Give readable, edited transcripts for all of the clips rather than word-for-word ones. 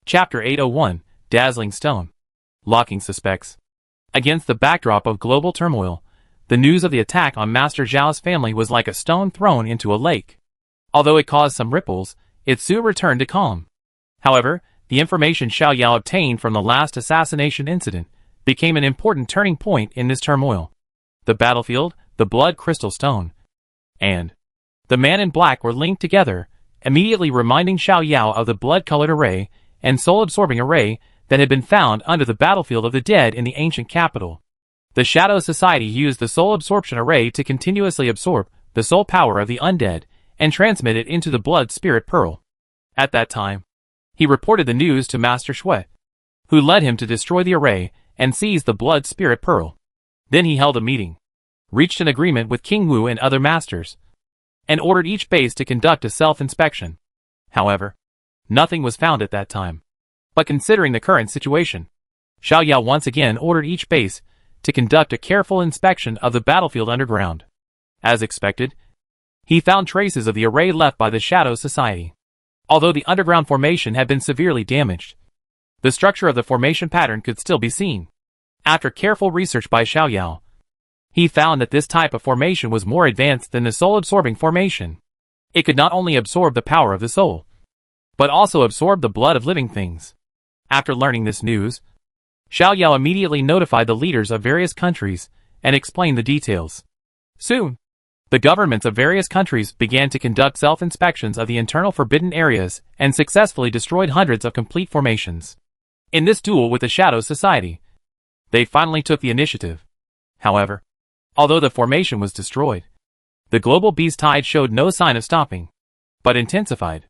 Chapter 801, Dazzling Stone. Locking Suspects. Against the backdrop of global turmoil, the news of the attack on Master Zhao's family was like a stone thrown into a lake. Although it caused some ripples, it soon returned to calm. However, the information Xiao Yao obtained from the last assassination incident became an important turning point in this turmoil. The battlefield, the blood crystal stone, and the man in black were linked together, immediately reminding Xiao Yao of the blood-colored array and soul-absorbing array that had been found under the battlefield of the dead in the ancient capital. The Shadow Society used the soul absorption array to continuously absorb the soul power of the undead and transmit it into the blood spirit pearl. At that time, he reported the news to Master Shui, who led him to destroy the array and seize the blood spirit pearl. Then he held a meeting, reached an agreement with King Wu and other masters, and ordered each base to conduct a self-inspection. However, nothing was found at that time. But considering the current situation, Xiao Yao once again ordered each base to conduct a careful inspection of the battlefield underground. As expected, he found traces of the array left by the Shadow Society. Although the underground formation had been severely damaged, the structure of the formation pattern could still be seen. After careful research by Xiao Yao, he found that this type of formation was more advanced than the soul-absorbing formation. It could not only absorb the power of the soul, but also absorb the blood of living things. After learning this news, Xiao Yao immediately notified the leaders of various countries and explained the details. Soon, the governments of various countries began to conduct self-inspections of the internal forbidden areas and successfully destroyed hundreds of complete formations. In this duel with the Shadow Society, they finally took the initiative. However, although the formation was destroyed, the global beast tide showed no sign of stopping, but intensified.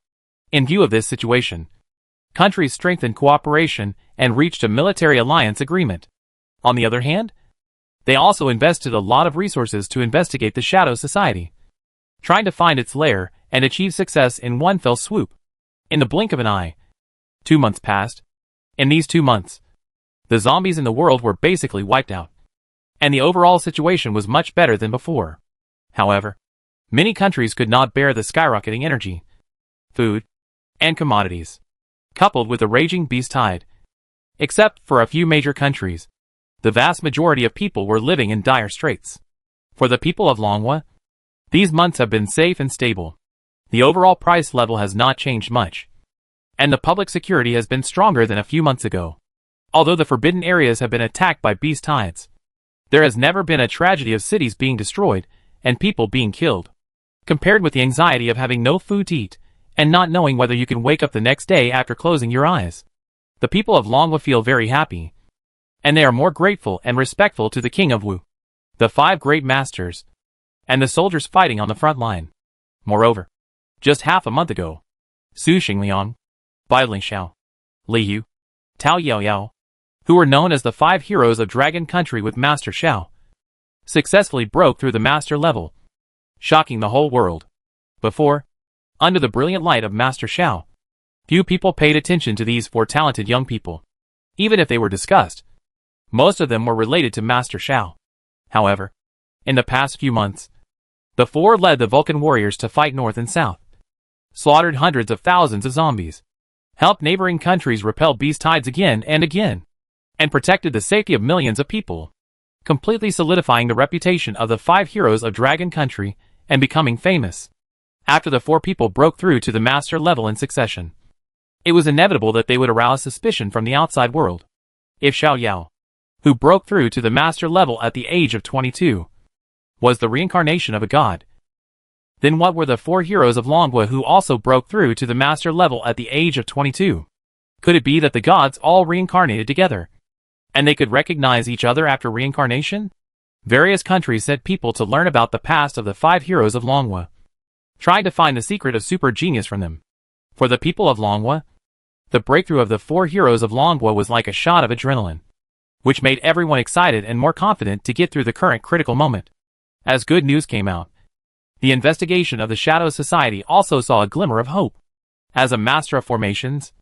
In view of this situation, countries strengthened cooperation and reached a military alliance agreement. On the other hand, they also invested a lot of resources to investigate the Shadow Society, trying to find its lair and achieve success in one fell swoop. In the blink of an eye, 2 months passed. In these 2 months, the zombies in the world were basically wiped out, and the overall situation was much better than before. However, many countries could not bear the skyrocketing energy, food, and commodities, coupled with the raging beast tide. Except for a few major countries, the vast majority of people were living in dire straits. For the people of Longhua, these months have been safe and stable. The overall price level has not changed much, and the public security has been stronger than a few months ago. Although the forbidden areas have been attacked by beast tides, there has never been a tragedy of cities being destroyed and people being killed, compared with the anxiety of having no food to eat and not knowing whether you can wake up the next day after closing your eyes. The people of Longhua feel very happy, and they are more grateful and respectful to the King of Wu, the 5 great masters, and the soldiers fighting on the front line. Moreover, just half a month ago, Su Xingliang, Bai Lingxiao, Li Yu, Tao Yao Yao, who were known as the 5 heroes of Dragon Country with Master Xiao, successfully broke through the master level, shocking the whole world. Before, under the brilliant light of Master Xiao, few people paid attention to these 4 talented young people. Even if they were discussed, most of them were related to Master Xiao. However, in the past few months, the 4 led the Vulcan warriors to fight north and south, slaughtered hundreds of thousands of zombies, helped neighboring countries repel beast tides again and again, and protected the safety of millions of people, completely solidifying the reputation of the 5 heroes of Dragon Country and becoming famous. After the 4 people broke through to the master level in succession, it was inevitable that they would arouse suspicion from the outside world. If Xiao Yao, who broke through to the master level at the age of 22, was the reincarnation of a god, then what were the 4 heroes of Longhua who also broke through to the master level at the age of 22? Could it be that the gods all reincarnated together, and they could recognize each other after reincarnation? Various countries sent people to learn about the past of the 5 heroes of Longhua, trying to find the secret of super genius from them. For the people of Longhua, the breakthrough of the 4 heroes of Longhua was like a shot of adrenaline, which made everyone excited and more confident to get through the current critical moment. As good news came out, the investigation of the Shadow Society also saw a glimmer of hope. As a master of formations,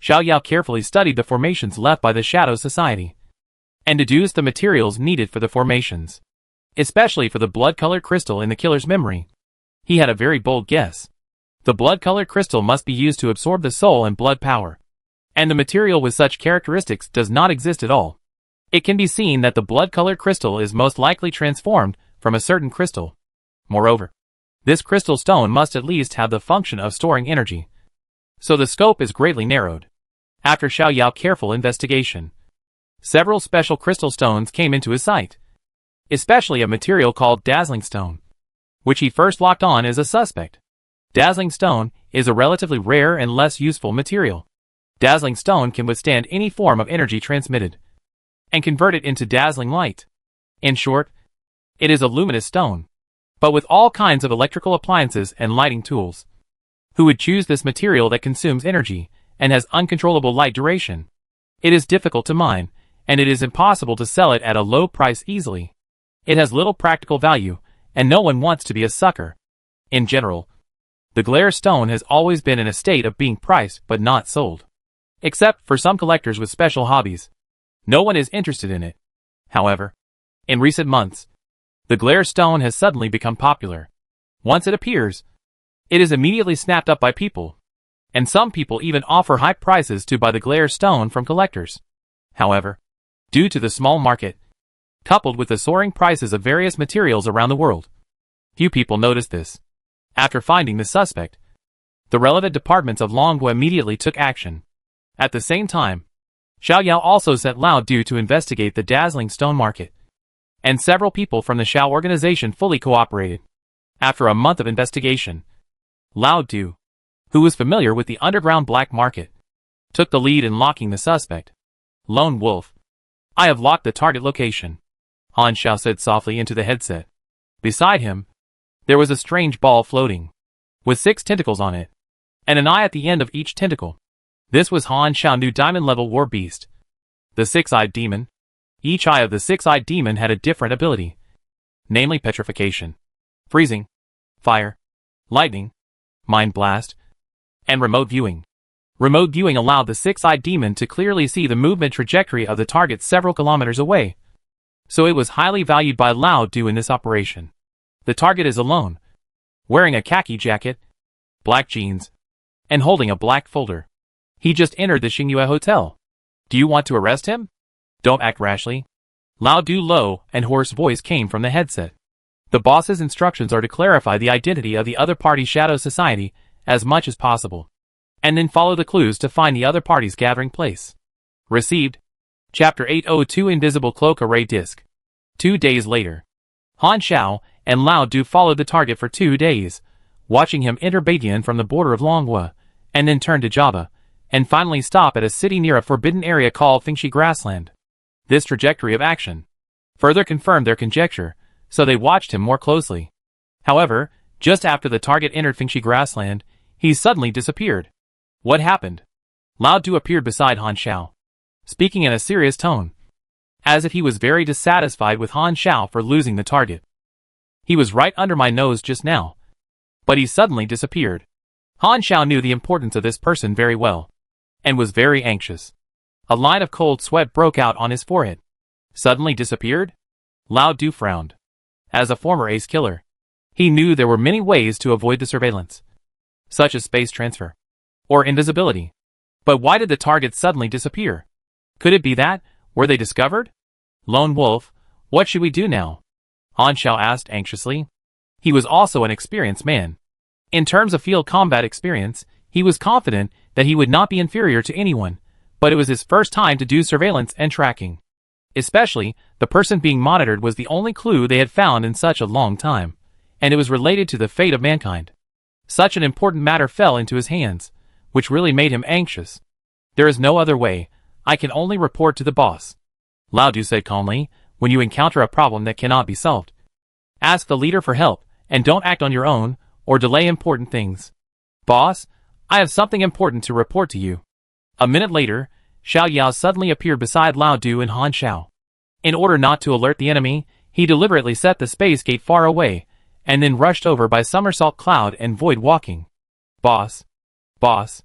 Xiao Yao carefully studied the formations left by the Shadow Society, and deduced the materials needed for the formations, especially for the blood-colored crystal in the killer's memory. He had a very bold guess. The blood-colored crystal must be used to absorb the soul and blood power. And the material with such characteristics does not exist at all. It can be seen that the blood-colored crystal is most likely transformed from a certain crystal. Moreover, this crystal stone must at least have the function of storing energy. So the scope is greatly narrowed. After Xiao Yao's careful investigation, several special crystal stones came into his sight, especially a material called dazzling stone, which he first locked on as a suspect. Dazzling stone is a relatively rare and less useful material. Dazzling stone can withstand any form of energy transmitted and convert it into dazzling light. In short, it is a luminous stone, but with all kinds of electrical appliances and lighting tools. Who would choose this material that consumes energy and has uncontrollable light duration? It is difficult to mine, and it is impossible to sell it at a low price easily. It has little practical value, and no one wants to be a sucker. In general, the glare stone has always been in a state of being priced but not sold. Except for some collectors with special hobbies. No one is interested in it. However, in recent months, the glare stone has suddenly become popular. Once it appears, it is immediately snapped up by people, and some people even offer high prices to buy the glare stone from collectors. However, due to the small market, coupled with the soaring prices of various materials around the world, few people notice this. After finding the suspect, the relevant departments of Longwa immediately took action. At the same time, Xiao Yao also sent Lao Du to investigate the dazzling stone market, and several people from the Xiao organization fully cooperated. After a month of investigation, Lao Du, who was familiar with the underground black market, took the lead in locking the suspect. Lone Wolf, I have locked the target location, Han Xiao said softly into the headset. Beside him, there was a strange ball floating, with 6 tentacles on it, and an eye at the end of each tentacle. This was Han Xiao's new diamond-level war beast, the 6-eyed demon. Each eye of the 6-eyed demon had a different ability, namely petrification, freezing, fire, lightning, mind blast, and remote viewing. Remote viewing allowed the 6-eyed demon to clearly see the movement trajectory of the target several kilometers away, so it was highly valued by Lao Du in this operation. The target is alone, wearing a khaki jacket, black jeans, and holding a black folder. He just entered the Xingyue Hotel. Do you want to arrest him? Don't act rashly. Lao Du low and hoarse voice came from the headset. The boss's instructions are to clarify the identity of the other party's shadow society as much as possible, and then follow the clues to find the other party's gathering place. Received. Chapter 802 Invisible Cloak Array Disc. 2 days later, Han Xiao and Lao Du followed the target for 2 days, watching him enter Beidian from the border of Longwa, and then turn to Java, and finally stop at a city near a forbidden area called Fengshi Grassland. This trajectory of action further confirmed their conjecture, so they watched him more closely. However, just after the target entered Fengshi Grassland, he suddenly disappeared. What happened? Lao Du appeared beside Han Xiao, speaking in a serious tone, as if he was very dissatisfied with Han Xiao for losing the target. He was right under my nose just now, but he suddenly disappeared. Han Xiao knew the importance of this person very well, and was very anxious. A line of cold sweat broke out on his forehead. Suddenly disappeared? Lao Du frowned. As a former ace killer, he knew there were many ways to avoid the surveillance, such as space transfer or invisibility. But why did the target suddenly disappear? Could it be that, were they discovered? Lone Wolf, what should we do now? Han Xiao asked anxiously. He was also an experienced man. In terms of field combat experience, he was confident that he would not be inferior to anyone, but it was his first time to do surveillance and tracking. Especially, the person being monitored was the only clue they had found in such a long time, and it was related to the fate of mankind. Such an important matter fell into his hands, which really made him anxious. There is no other way, I can only report to the boss. Lao Du said calmly, when you encounter a problem that cannot be solved, ask the leader for help, and don't act on your own, or delay important things. Boss, I have something important to report to you. A minute later, Xiao Yao suddenly appeared beside Lao Du and Han Xiao. In order not to alert the enemy, he deliberately set the space gate far away, and then rushed over by somersault cloud and void walking. Boss. Boss.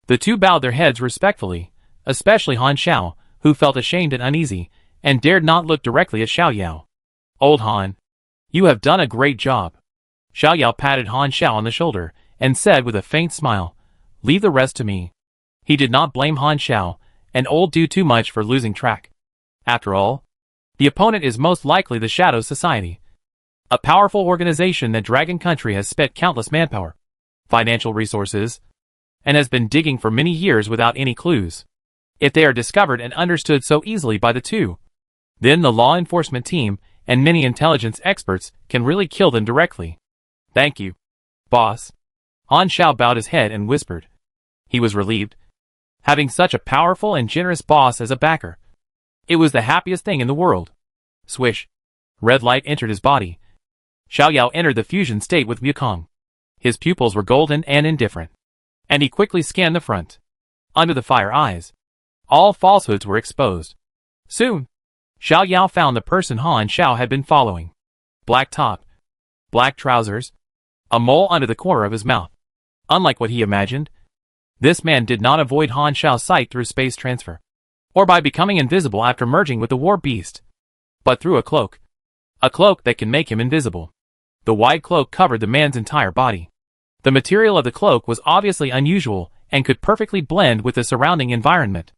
The two bowed their heads respectfully, especially Han Xiao, who felt ashamed and uneasy, and dared not look directly at Xiao Yao. Old Han, you have done a great job. Xiao Yao patted Han Xiao on the shoulder, and said with a faint smile, leave the rest to me. He did not blame Han Xiao, an old do too much for losing track. After all, the opponent is most likely the Shadow Society, a powerful organization that Dragon Country has spent countless manpower, financial resources, and has been digging for many years without any clues. If they are discovered and understood so easily by the two, then the law enforcement team and many intelligence experts can really kill them directly. Thank you, boss. Han Xiao bowed his head and whispered. He was relieved. Having such a powerful and generous boss as a backer, it was the happiest thing in the world. Swish. Red light entered his body. Xiao Yao entered the fusion state with Wukong. His pupils were golden and indifferent, and he quickly scanned the front. Under the fire eyes, all falsehoods were exposed. Soon, Xiao Yao found the person Han Xiao had been following. Black top, black trousers, a mole under the corner of his mouth. Unlike what he imagined, this man did not avoid Han Xiao's sight through space transfer, or by becoming invisible after merging with the war beast, but through a cloak that can make him invisible. The wide cloak covered the man's entire body. The material of the cloak was obviously unusual and could perfectly blend with the surrounding environment.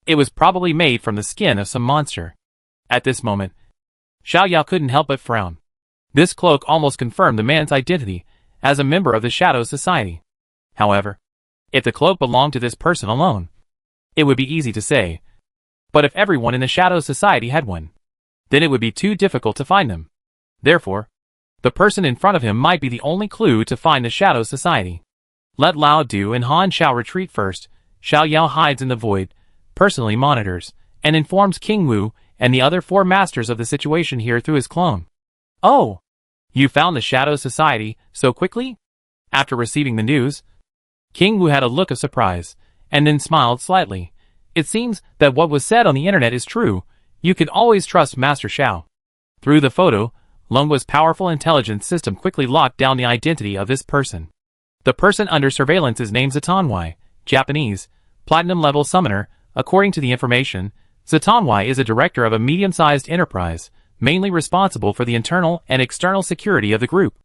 It was probably made from the skin of some monster. At this moment, Xiao Yao couldn't help but frown. This cloak almost confirmed the man's identity as a member of the Shadow Society. However, if the cloak belonged to this person alone, it would be easy to say. But if everyone in the Shadow Society had one, then it would be too difficult to find them. Therefore, the person in front of him might be the only clue to find the Shadow Society. Let Lao Du and Han Xiao retreat first. Xiao Yao hides in the void, personally monitors, and informs King Wu and the other 4 masters of the situation here through his clone. Oh! You found the Shadow Society so quickly? After receiving the news, King Wu had a look of surprise, and then smiled slightly. It seems that what was said on the internet is true. You can always trust Master Xiao. Through the photo, Lungwa's powerful intelligence system quickly locked down the identity of this person. The person under surveillance is named Zatanwai, Japanese, platinum-level summoner. According to the information, Zatanwai is a director of a medium-sized enterprise, mainly responsible for the internal and external security of the group.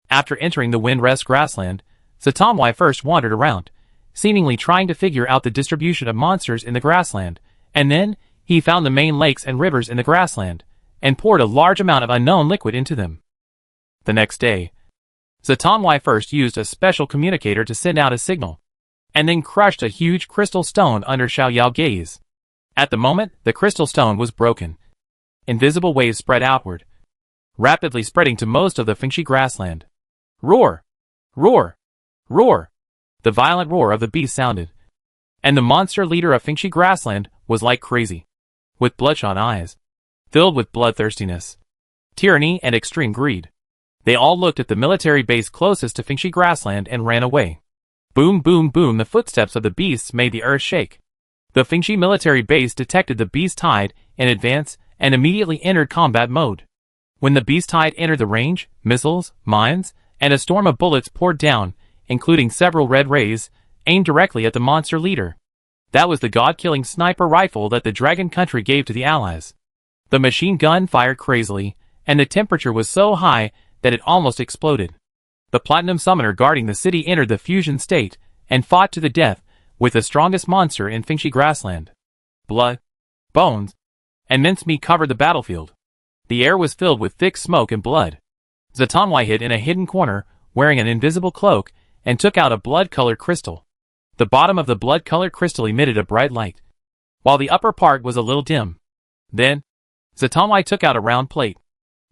After entering the Windrest grassland, Zatanwai first wandered around, seemingly trying to figure out the distribution of monsters in the grassland, and then he found the main lakes and rivers in the grassland, and poured a large amount of unknown liquid into them. The next day, Zatanwai first used a special communicator to send out a signal, and then crushed a huge crystal stone under Xiao Yao's gaze. At the moment, the crystal stone was broken. Invisible waves spread outward, rapidly spreading to most of the Fengshi grassland. Roar! Roar! Roar! The violent roar of the beast sounded, and the monster leader of Fengshi grassland was like crazy, with bloodshot eyes, filled with bloodthirstiness, tyranny, and extreme greed. They all looked at the military base closest to Fengshi grassland and ran away. Boom, boom, boom, the footsteps of the beasts made the earth shake. The Fengshi military base detected the beast tide in advance and immediately entered combat mode. When the beast tide entered the range, missiles, mines, and a storm of bullets poured down, including several red rays, aimed directly at the monster leader. That was the god-killing sniper rifle that the Dragon Country gave to the allies. The machine gun fired crazily, and the temperature was so high that it almost exploded. The Platinum Summoner guarding the city entered the fusion state and fought to the death with the strongest monster in Fengshi grassland. Blood, bones, and mincemeat covered the battlefield. The air was filled with thick smoke and blood. Zatanwai hid in a hidden corner, wearing an invisible cloak, and took out a blood-colored crystal. The bottom of the blood-colored crystal emitted a bright light, while the upper part was a little dim. Then, Zatanwai took out a round plate,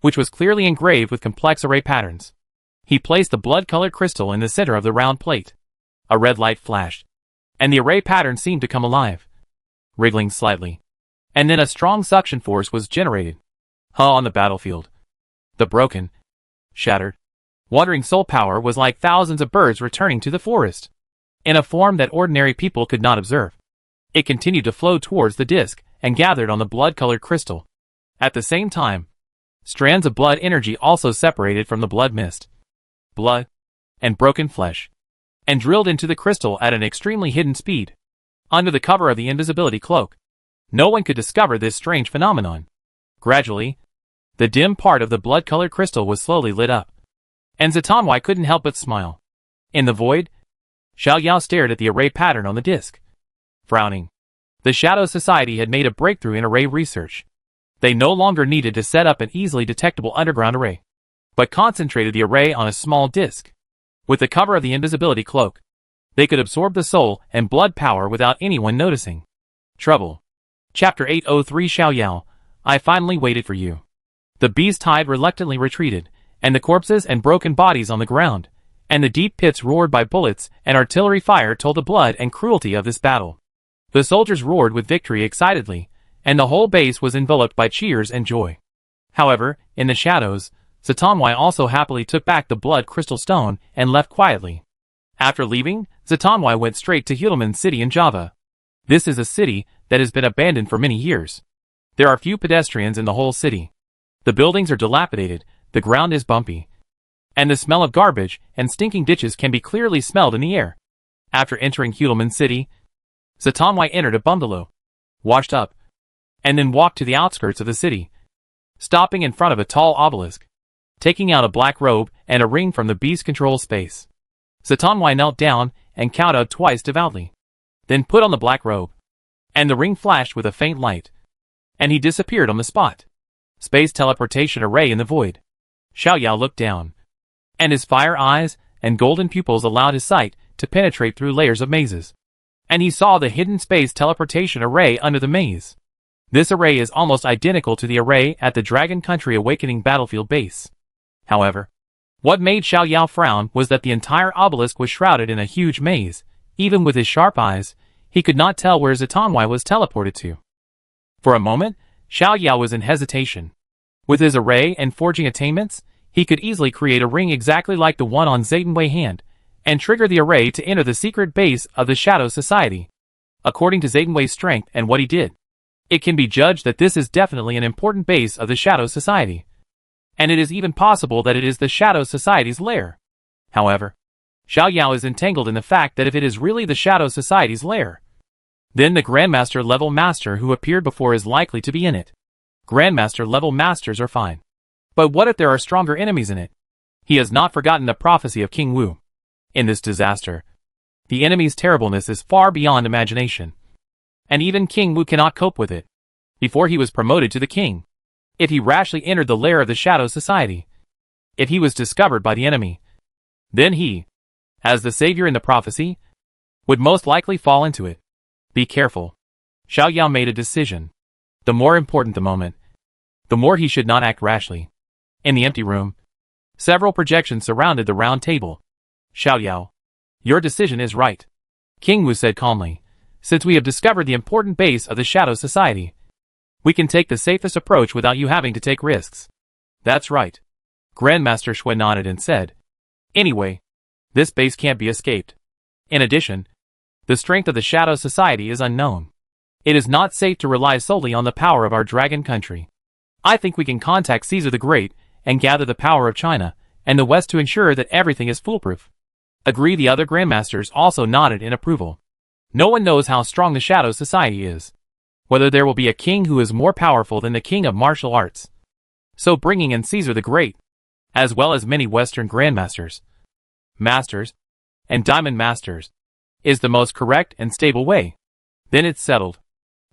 which was clearly engraved with complex array patterns. He placed the blood-colored crystal in the center of the round plate. A red light flashed, and the array pattern seemed to come alive, wriggling slightly. And then a strong suction force was generated. On the battlefield, the broken, shattered, wandering soul power was like thousands of birds returning to the forest, in a form that ordinary people could not observe. It continued to flow towards the disk and gathered on the blood-colored crystal. At the same time, strands of blood energy also separated from the blood mist, blood, and broken flesh, and drilled into the crystal at an extremely hidden speed. Under the cover of the invisibility cloak, no one could discover this strange phenomenon. Gradually, the dim part of the blood-colored crystal was slowly lit up, and Zatanwai couldn't help but smile. In the void, Xiao Yao stared at the array pattern on the disk. Frowning. The Shadow Society had made a breakthrough in array research. They no longer needed to set up an easily detectable underground array, but concentrated the array on a small disk. With the cover of the invisibility cloak, they could absorb the soul and blood power without anyone noticing. Trouble. Chapter 803 Xiao Yao, I finally waited for you. The beast tide reluctantly retreated, and the corpses and broken bodies on the ground, and the deep pits roared by bullets and artillery fire told the blood and cruelty of this battle. The soldiers roared with victory excitedly, and the whole base was enveloped by cheers and joy. However, in the shadows, Zitanwei also happily took back the blood crystal stone and left quietly. After leaving, Zitanwei went straight to Hulaman City in Java. This is a city that has been abandoned for many years. There are few pedestrians in the whole city. The buildings are dilapidated, the ground is bumpy, and the smell of garbage and stinking ditches can be clearly smelled in the air. After entering Hulaman City, Zitanwei entered a bungalow, washed up, and then walked to the outskirts of the city, stopping in front of a tall obelisk. Taking out a black robe and a ring from the beast control space, Zitanwei knelt down and kowtowed twice devoutly, then put on the black robe, and the ring flashed with a faint light, and he disappeared on the spot. Space teleportation array in the void. Xiao Yao looked down, and his fire eyes and golden pupils allowed his sight to penetrate through layers of mazes, and he saw the hidden space teleportation array under the maze. This array is almost identical to the array at the Dragon Country Awakening battlefield base. However, what made Xiao Yao frown was that the entire obelisk was shrouded in a huge maze. Even with his sharp eyes, he could not tell where Zitanwei was teleported to. For a moment, Xiao Yao was in hesitation. With his array and forging attainments, he could easily create a ring exactly like the one on Zitanwei's hand, and trigger the array to enter the secret base of the Shadow Society. According to Zitanwei's strength and what he did, it can be judged that this is definitely an important base of the Shadow Society. And it is even possible that it is the Shadow Society's lair. However, Xiao Yao is entangled in the fact that if it is really the Shadow Society's lair, then the Grandmaster level master who appeared before is likely to be in it. Grandmaster level masters are fine. But what if there are stronger enemies in it? He has not forgotten the prophecy of King Wu. In this disaster, the enemy's terribleness is far beyond imagination. And even King Wu cannot cope with it. Before he was promoted to the king, if he rashly entered the lair of the Shadow Society, if he was discovered by the enemy, then he, as the savior in the prophecy, would most likely fall into it. Be careful. Xiao Yao made a decision. The more important the moment, the more he should not act rashly. In the empty room, several projections surrounded the round table. Xiao Yao, your decision is right, King Wu said calmly. Since we have discovered the important base of the Shadow Society, we can take the safest approach without you having to take risks. That's right. Grandmaster Shui nodded and said, anyway, this base can't be escaped. In addition, the strength of the Shadow Society is unknown. It is not safe to rely solely on the power of our Dragon Country. I think we can contact Caesar the Great and gather the power of China and the West to ensure that everything is foolproof. Agree. The other Grandmasters also nodded in approval. No one knows how strong the Shadow Society is, whether there will be a king who is more powerful than the king of martial arts. So bringing in Caesar the Great, as well as many Western Grandmasters, Masters, and Diamond Masters, is the most correct and stable way. Then it's settled.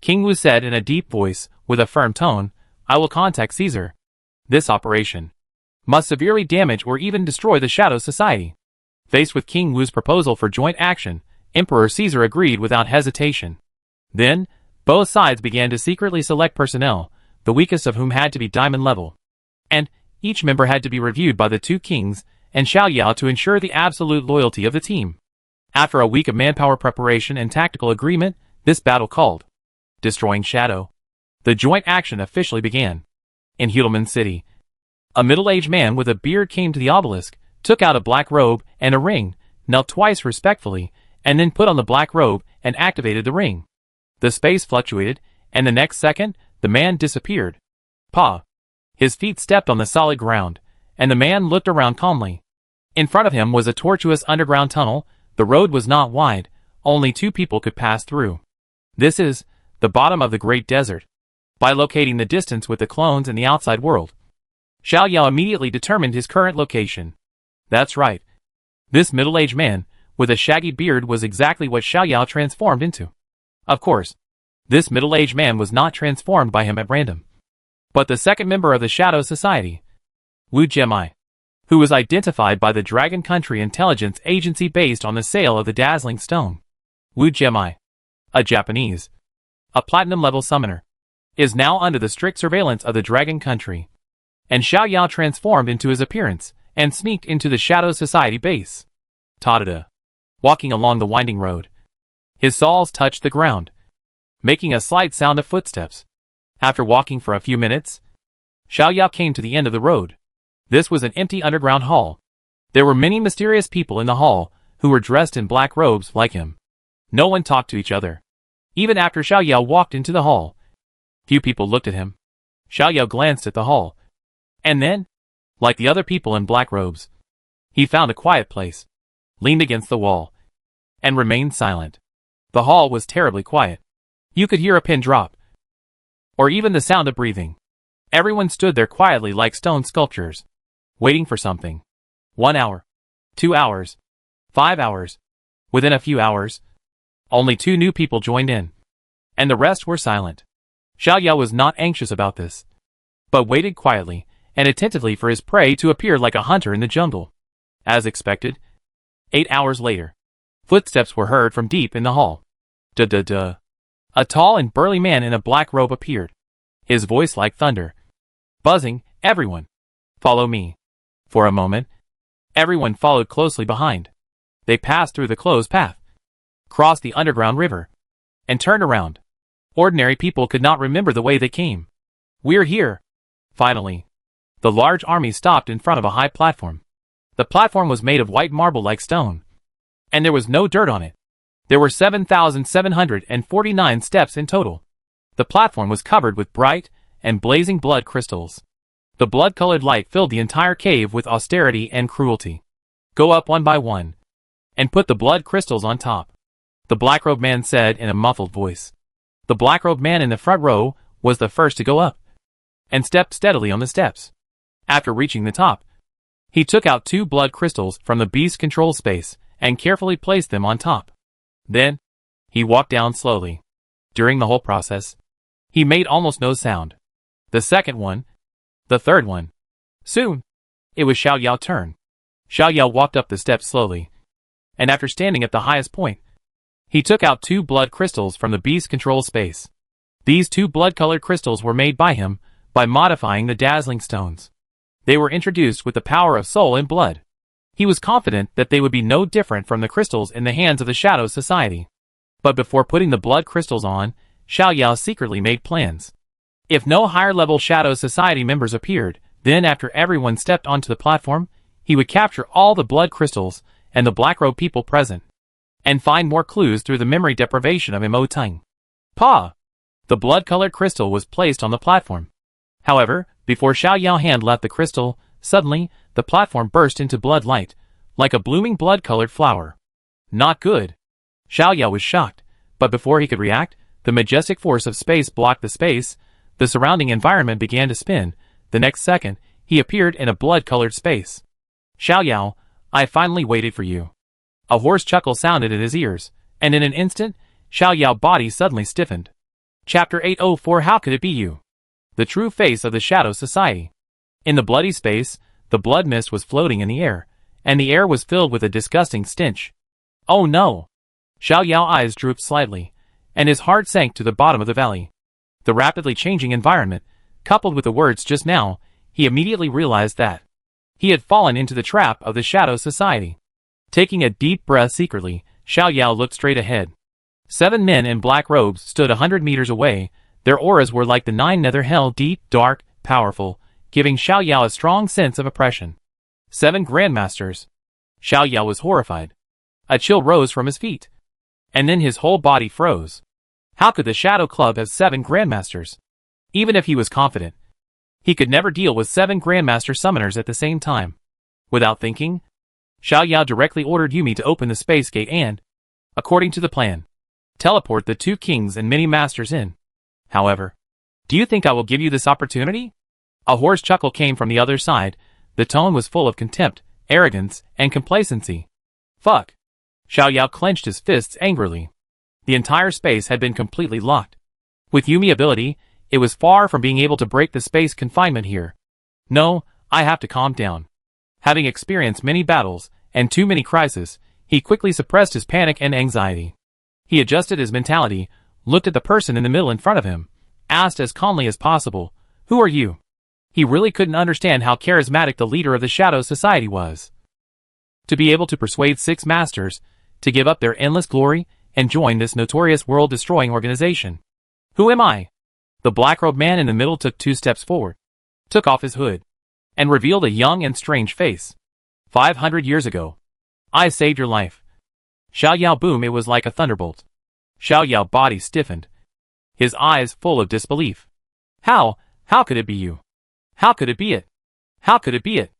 King Wu said in a deep voice, with a firm tone, I will contact Caesar. This operation must severely damage or even destroy the Shadow Society. Faced with King Wu's proposal for joint action, Emperor Caesar agreed without hesitation. Then, both sides began to secretly select personnel, the weakest of whom had to be diamond level. And each member had to be reviewed by the two kings and Xiao Yao to ensure the absolute loyalty of the team. After a week of manpower preparation and tactical agreement, this battle called Destroying Shadow, the joint action officially began. In Hulaman City, a middle-aged man with a beard came to the obelisk, took out a black robe and a ring, knelt twice respectfully, and then put on the black robe and activated the ring. The space fluctuated, and the next second, the man disappeared. Pa! His feet stepped on the solid ground, and the man looked around calmly. In front of him was a tortuous underground tunnel. The road was not wide, only two people could pass through. This is the bottom of the Great Desert. By locating the distance with the clones in the outside world, Xiao Yao immediately determined his current location. That's right. This middle-aged man, with a shaggy beard was exactly what Xiao Yao transformed into. Of course, this middle-aged man was not transformed by him at random, but the second member of the Shadow Society, Wu Jiamai, who was identified by the Dragon Country Intelligence Agency based on the sale of the dazzling stone. Wu Jiamai, a Japanese, a platinum-level summoner, is now under the strict surveillance of the Dragon Country, and Xiao Yao transformed into his appearance and sneaked into the Shadow Society base. Ta-da-da. Walking along the winding road, his soles touched the ground, making a slight sound of footsteps. After walking for a few minutes, Xiao Yao came to the end of the road. This was an empty underground hall. There were many mysterious people in the hall who were dressed in black robes like him. No one talked to each other. Even after Xiao Yao walked into the hall, few people looked at him. Xiao Yao glanced at the hall, and then, like the other people in black robes, he found a quiet place, leaned against the wall, and remained silent. The hall was terribly quiet. You could hear a pin drop, or even the sound of breathing. Everyone stood there quietly like stone sculptures, waiting for something. 1 hour, 2 hours, 5 hours. Within a few hours, only 2 new people joined in, and the rest were silent. Xiao Yao was not anxious about this, but waited quietly and attentively for his prey to appear like a hunter in the jungle. As expected, 8 hours later, footsteps were heard from deep in the hall. Duh. A tall and burly man in a black robe appeared, his voice like thunder, buzzing, "Everyone, follow me." For a moment, everyone followed closely behind. They passed through the closed path, crossed the underground river, and turned around. Ordinary people could not remember the way they came. "We're here." Finally, the large army stopped in front of a high platform. The platform was made of white marble like stone, and there was no dirt on it. There were 7,749 steps in total. The platform was covered with bright and blazing blood crystals. The blood-colored light filled the entire cave with austerity and cruelty. "Go up one by one, and put the blood crystals on top," the black-robed man said in a muffled voice. The black-robed man in the front row was the first to go up, and stepped steadily on the steps. After reaching the top, he took out 2 blood crystals from the beast control space and carefully placed them on top. Then, he walked down slowly. During the whole process, he made almost no sound. The second one, the third one. Soon, it was Xiao Yao's turn. Xiao Yao walked up the steps slowly, and after standing at the highest point, he took out 2 blood crystals from the beast control space. These 2 blood-colored crystals were made by him by modifying the dazzling stones. They were introduced with the power of soul and blood. He was confident that they would be no different from the crystals in the hands of the Shadow Society. But before putting the blood crystals on, Xiao Yao secretly made plans. If no higher-level Shadow Society members appeared, then after everyone stepped onto the platform, he would capture all the blood crystals and the black-robed people present, and find more clues through the memory deprivation of Imoteng. Pa! The blood-colored crystal was placed on the platform. However, before Xiao Yao's hand left the crystal, suddenly, the platform burst into blood light, like a blooming blood-colored flower. Not good. Xiao Yao was shocked, but before he could react, the majestic force of space blocked the space. The surrounding environment began to spin. The next second, he appeared in a blood-colored space. "Xiao Yao, I finally waited for you." A hoarse chuckle sounded in his ears, and in an instant, Xiao Yao's body suddenly stiffened. Chapter 804. How could it be you? The true face of the Shadow Society. In the bloody space, the blood mist was floating in the air, and the air was filled with a disgusting stench. Oh no! Xiao Yao's eyes drooped slightly, and his heart sank to the bottom of the valley. The rapidly changing environment, coupled with the words just now, he immediately realized that he had fallen into the trap of the Shadow Society. Taking a deep breath secretly, Xiao Yao looked straight ahead. 7 men in black robes stood 100 meters away. Their auras were like the 9 nether hell, deep, dark, powerful, giving Xiao Yao a strong sense of oppression. 7 grandmasters. Xiao Yao was horrified. A chill rose from his feet, and then his whole body froze. How could the Shadow Club have 7 grandmasters? Even if he was confident, he could never deal with 7 grandmaster summoners at the same time. Without thinking, Xiao Yao directly ordered Yumi to open the space gate and, according to the plan, teleport the 2 kings and many masters in. However, "Do you think I will give you this opportunity?" A hoarse chuckle came from the other side. The tone was full of contempt, arrogance, and complacency. "Fuck!" Xiao Yao clenched his fists angrily. The entire space had been completely locked. With Yumi ability, it was far from being able to break the space confinement here. No, I have to calm down. Having experienced many battles, and too many crises, he quickly suppressed his panic and anxiety. He adjusted his mentality, looked at the person in the middle in front of him, asked as calmly as possible, "Who are you?" He really couldn't understand how charismatic the leader of the Shadow Society was. To be able to persuade 6 masters to give up their endless glory and join this notorious world-destroying organization. "Who am I?" The black-robed man in the middle took 2 steps forward, took off his hood, and revealed a young and strange face. 500 years ago, I saved your life. Xiao Yao boom. It was like a thunderbolt. Xiao Yao body stiffened, his eyes full of disbelief. How could it be you? How could it be it? How could it be it?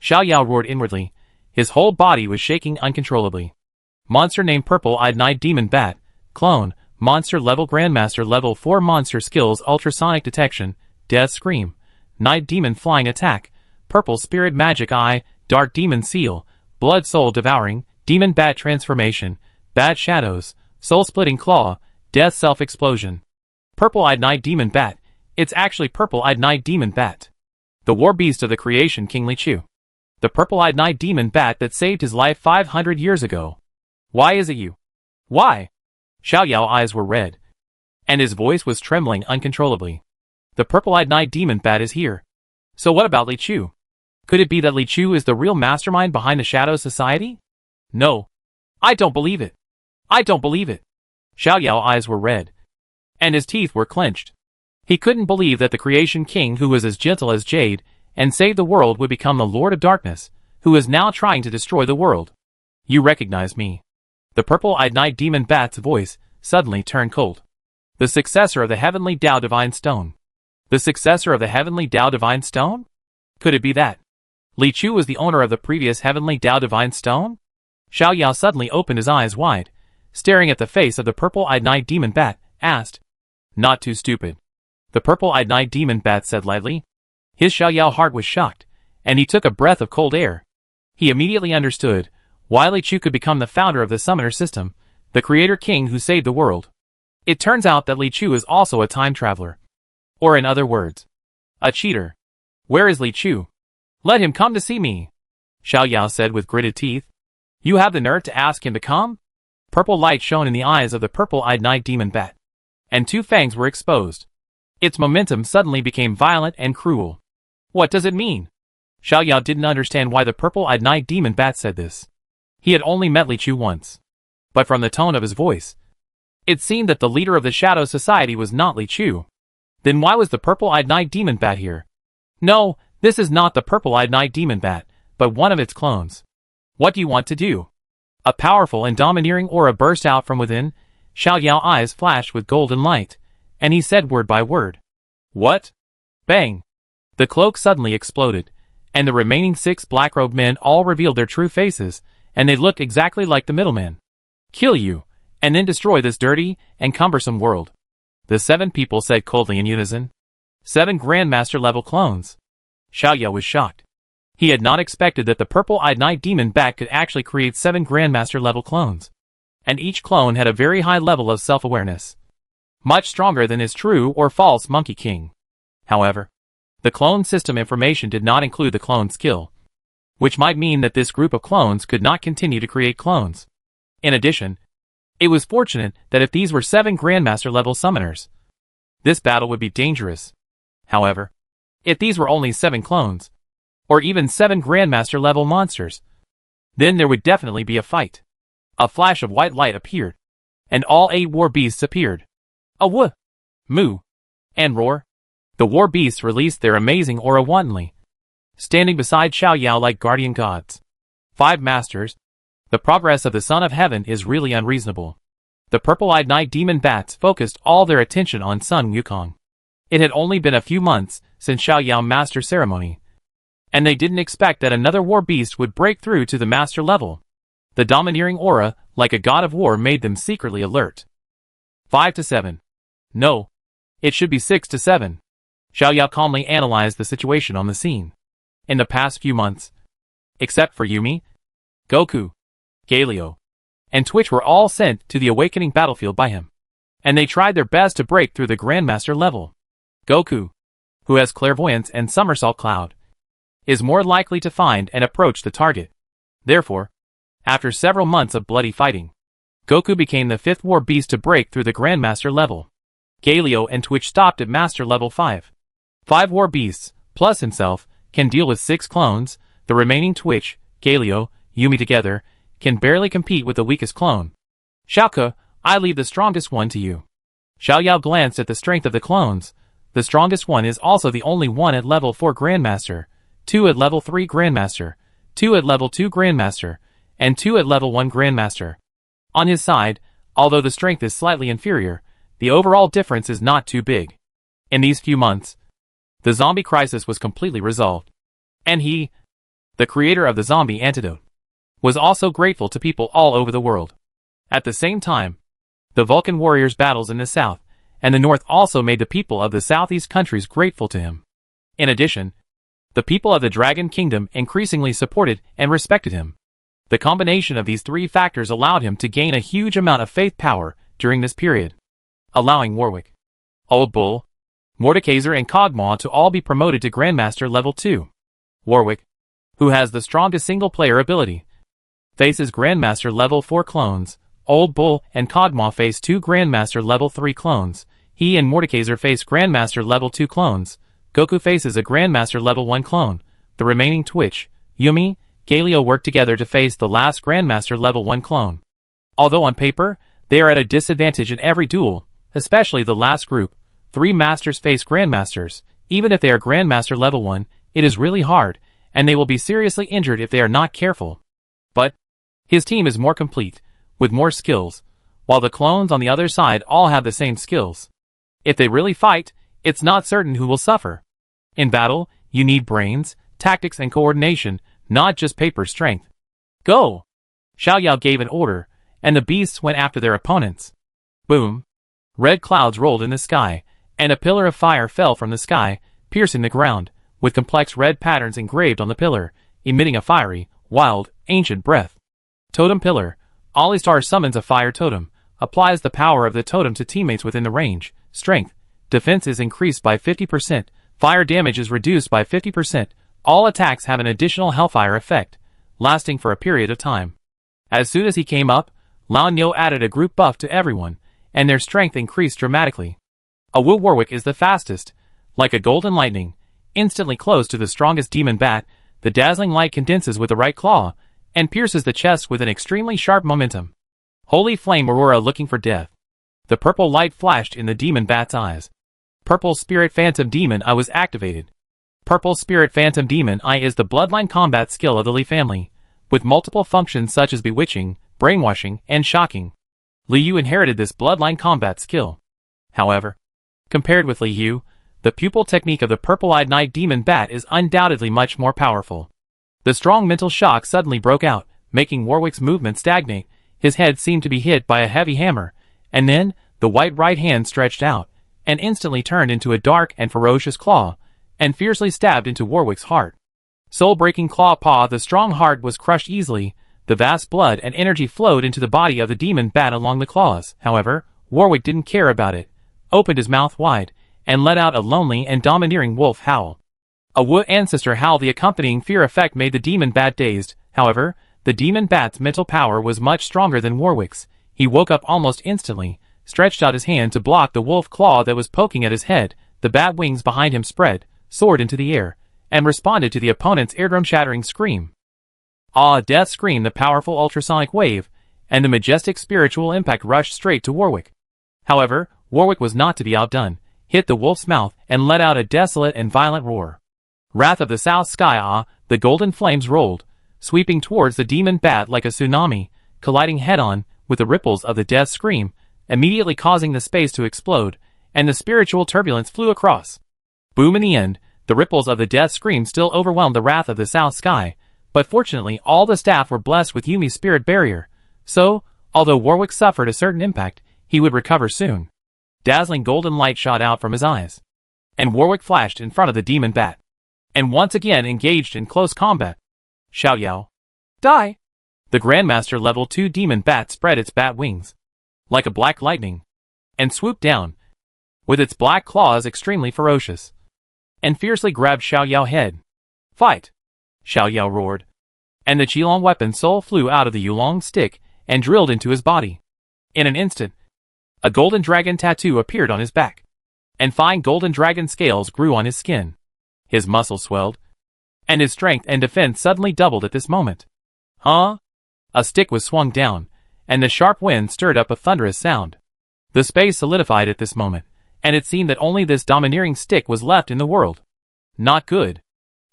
Xiao Yao roared inwardly, his whole body was shaking uncontrollably. Monster named Purple-Eyed Night Demon Bat, clone, monster level Grandmaster level 4 monster skills ultrasonic detection, death scream, night demon flying attack, purple spirit magic eye, dark demon seal, blood soul devouring, demon bat transformation, bat shadows, soul splitting claw, death self explosion. Purple-Eyed Night Demon Bat, it's actually Purple-Eyed Night Demon Bat. The war beast of the creation King Li Chu. The Purple-Eyed Night Demon Bat that saved his life 500 years ago. Why is it you? Why? Xiao Yao's eyes were red, and his voice was trembling uncontrollably. The Purple-Eyed Night Demon Bat is here. So what about Li Chu? Could it be that Li Chu is the real mastermind behind the Shadow Society? No. I don't believe it. I don't believe it. Xiao Yao's eyes were red, and his teeth were clenched. He couldn't believe that the creation king who was as gentle as jade and saved the world would become the Lord of Darkness, who is now trying to destroy the world. You recognize me. The Purple-Eyed Night Demon Bat's voice suddenly turned cold. The successor of the Heavenly Tao Divine Stone. The successor of the Heavenly Tao Divine Stone? Could it be that Li Chu was the owner of the previous Heavenly Tao Divine Stone? Xiao Yao suddenly opened his eyes wide, staring at the face of the Purple-Eyed Night Demon Bat, asked, "Not too stupid?" The Purple-Eyed Night Demon Bat said lightly. His Xiao Yao heart was shocked, and he took a breath of cold air. He immediately understood why Li Chu could become the founder of the Summoner System, the creator king who saved the world. It turns out that Li Chu is also a time traveler. Or in other words, a cheater. Where is Li Chu? Let him come to see me, Xiao Yao said with gritted teeth. You have the nerve to ask him to come? Purple light shone in the eyes of the Purple-Eyed Night Demon Bat, and 2 fangs were exposed. Its momentum suddenly became violent and cruel. What does it mean? Xiao Yao didn't understand why the Purple-Eyed Night Demon Bat said this. He had only met Li Chu once. But from the tone of his voice, it seemed that the leader of the Shadow Society was not Li Chu. Then why was the Purple-Eyed Night Demon Bat here? No, this is not the Purple-Eyed Night Demon Bat, but one of its clones. What do you want to do? A powerful and domineering aura burst out from within. Xiao Yao's eyes flashed with golden light, and he said word by word. What? Bang! The cloak suddenly exploded, and the remaining 6 black-robed men all revealed their true faces, and they looked exactly like the middleman. Kill you, and then destroy this dirty and cumbersome world. The 7 people said coldly in unison. 7 Grandmaster-level clones. Xiao Yao was shocked. He had not expected that the Purple-Eyed Night Demon Bat could actually create 7 Grandmaster-level clones. And each clone had a very high level of self-awareness. Much stronger than his true or false Monkey King. However, the clone system information did not include the clone skill, which might mean that this group of clones could not continue to create clones. In addition, it was fortunate that if these were 7 Grandmaster-level summoners, this battle would be dangerous. However, if these were only 7 clones, or even 7 Grandmaster-level monsters, then there would definitely be a fight. A flash of white light appeared, and all 8 war beasts appeared. A woo, moo, and roar. The war beasts released their amazing aura wantonly, standing beside Xiao Yao like guardian gods. 5 masters. The progress of the Son of Heaven is really unreasonable. The Purple-Eyed Night Demon Bats focused all their attention on Sun Wukong. It had only been a few months since Xiao Yao Master Ceremony, and they didn't expect that another war beast would break through to the master level. The domineering aura, like a god of war, made them secretly alert. 5 to 7. No. It should be 6 to 7. Xiao Yao calmly analyzed the situation on the scene. In the past few months, except for Yumi, Goku, Galio, and Twitch were all sent to the awakening battlefield by him. And they tried their best to break through the Grandmaster level. Goku, who has clairvoyance and somersault cloud, is more likely to find and approach the target. Therefore, after several months of bloody fighting, Goku became the 5th war beast to break through the Grandmaster level. Galio and Twitch stopped at Master level 5. 5 war beasts, plus himself, can deal with 6 clones. The remaining Twitch, Galio, Yumi together, can barely compete with the weakest clone. Xiaoke, I leave the strongest one to you. Xiao Yao glanced at the strength of the clones. The strongest one is also the only one at level 4 Grandmaster, 2 at level 3 Grandmaster, 2 at level 2 Grandmaster, and 2 at level 1 Grandmaster. On his side, although the strength is slightly inferior, the overall difference is not too big. In these few months, the zombie crisis was completely resolved. And he, the creator of the zombie antidote, was also grateful to people all over the world. At the same time, the Vulcan warriors' battles in the south and the north also made the people of the southeast countries grateful to him. In addition, the people of the Dragon Kingdom increasingly supported and respected him. The combination of these 3 factors allowed him to gain a huge amount of faith power during this period, allowing Warwick, Old Bull, Mordekaiser and Kog'Maw to all be promoted to Grandmaster level 2. Warwick, who has the strongest single-player ability, faces Grandmaster level 4 clones. Old Bull and Kog'Maw face 2 Grandmaster level 3 clones. He and Mordekaiser face Grandmaster level 2 clones. Goku faces a Grandmaster level 1 clone. The remaining Twitch, Yumi, Galio work together to face the last Grandmaster level 1 clone. Although on paper, they are at a disadvantage in every duel, especially the last group. 3 Masters face Grandmasters. Even if they are Grandmaster level 1, it is really hard, and they will be seriously injured if they are not careful. But his team is more complete, with more skills, while the clones on the other side all have the same skills. If they really fight, it's not certain who will suffer. In battle, you need brains, tactics and coordination, not just paper strength. Go! Xiao Yao gave an order, and the beasts went after their opponents. Boom! Red clouds rolled in the sky, and a pillar of fire fell from the sky, piercing the ground, with complex red patterns engraved on the pillar, emitting a fiery, wild, ancient breath. Totem Pillar. Alistar summons a fire totem, applies the power of the totem to teammates within the range. Strength. Defense is increased by 50%. Fire damage is reduced by 50%. All attacks have an additional Hellfire effect, lasting for a period of time. As soon as he came up, Lao Nyo added a group buff to everyone, and their strength increased dramatically. A Wu Warwick is the fastest, like a golden lightning, instantly close to the strongest demon bat. The dazzling light condenses with the right claw, and pierces the chest with an extremely sharp momentum. Holy Flame Aurora looking for death. The purple light flashed in the demon bat's eyes. Purple Spirit Phantom Demon Eye was activated. Purple Spirit Phantom Demon Eye is the bloodline combat skill of the Li family, with multiple functions such as bewitching, brainwashing, and shocking. Li Yu inherited this bloodline combat skill. However, compared with Li Yu, the pupil technique of the purple-eyed night demon bat is undoubtedly much more powerful. The strong mental shock suddenly broke out, making Warwick's movement stagnate. His head seemed to be hit by a heavy hammer, and then, the white right hand stretched out, and instantly turned into a dark and ferocious claw, and fiercely stabbed into Warwick's heart. Soul-breaking claw paw. The strong heart was crushed easily. The vast blood and energy flowed into the body of the demon bat along the claws. However, Warwick didn't care about it, opened his mouth wide, and let out a lonely and domineering wolf howl. A Wu ancestor howl. The accompanying fear effect made the demon bat dazed. However, the demon bat's mental power was much stronger than Warwick's. He woke up almost instantly, stretched out his hand to block the wolf claw that was poking at his head. The bat wings behind him spread, soared into the air, and responded to the opponent's eardrum-shattering scream. Ah! Death scream. The powerful ultrasonic wave, and the majestic spiritual impact rushed straight to Warwick. However, Warwick was not to be outdone, hit the wolf's mouth, and let out a desolate and violent roar. Wrath of the South Sky. Ah! The golden flames rolled, sweeping towards the demon bat like a tsunami, colliding head-on with the ripples of the death scream, immediately causing the space to explode, and the spiritual turbulence flew across. Boom! In the end, the ripples of the death scream still overwhelmed the wrath of the South Sky, but fortunately all the staff were blessed with Yumi's spirit barrier, so, although Warwick suffered a certain impact, he would recover soon. Dazzling golden light shot out from his eyes, and Warwick flashed in front of the demon bat, and once again engaged in close combat. Xiao Yao. Die! The Grandmaster Level 2 demon bat spread its bat wings like a black lightning and swooped down, with its black claws extremely ferocious, and fiercely grabbed Xiao Yao's head. "Fight!" Xiao Yao roared, and the Qilong weapon soul flew out of the Yulong stick and drilled into his body. In an instant, a golden dragon tattoo appeared on his back, and fine golden dragon scales grew on his skin. His muscles swelled, and his strength and defense suddenly doubled at this moment. Huh? A stick was swung down, and the sharp wind stirred up a thunderous sound. The space solidified at this moment, and it seemed that only this domineering stick was left in the world. Not good.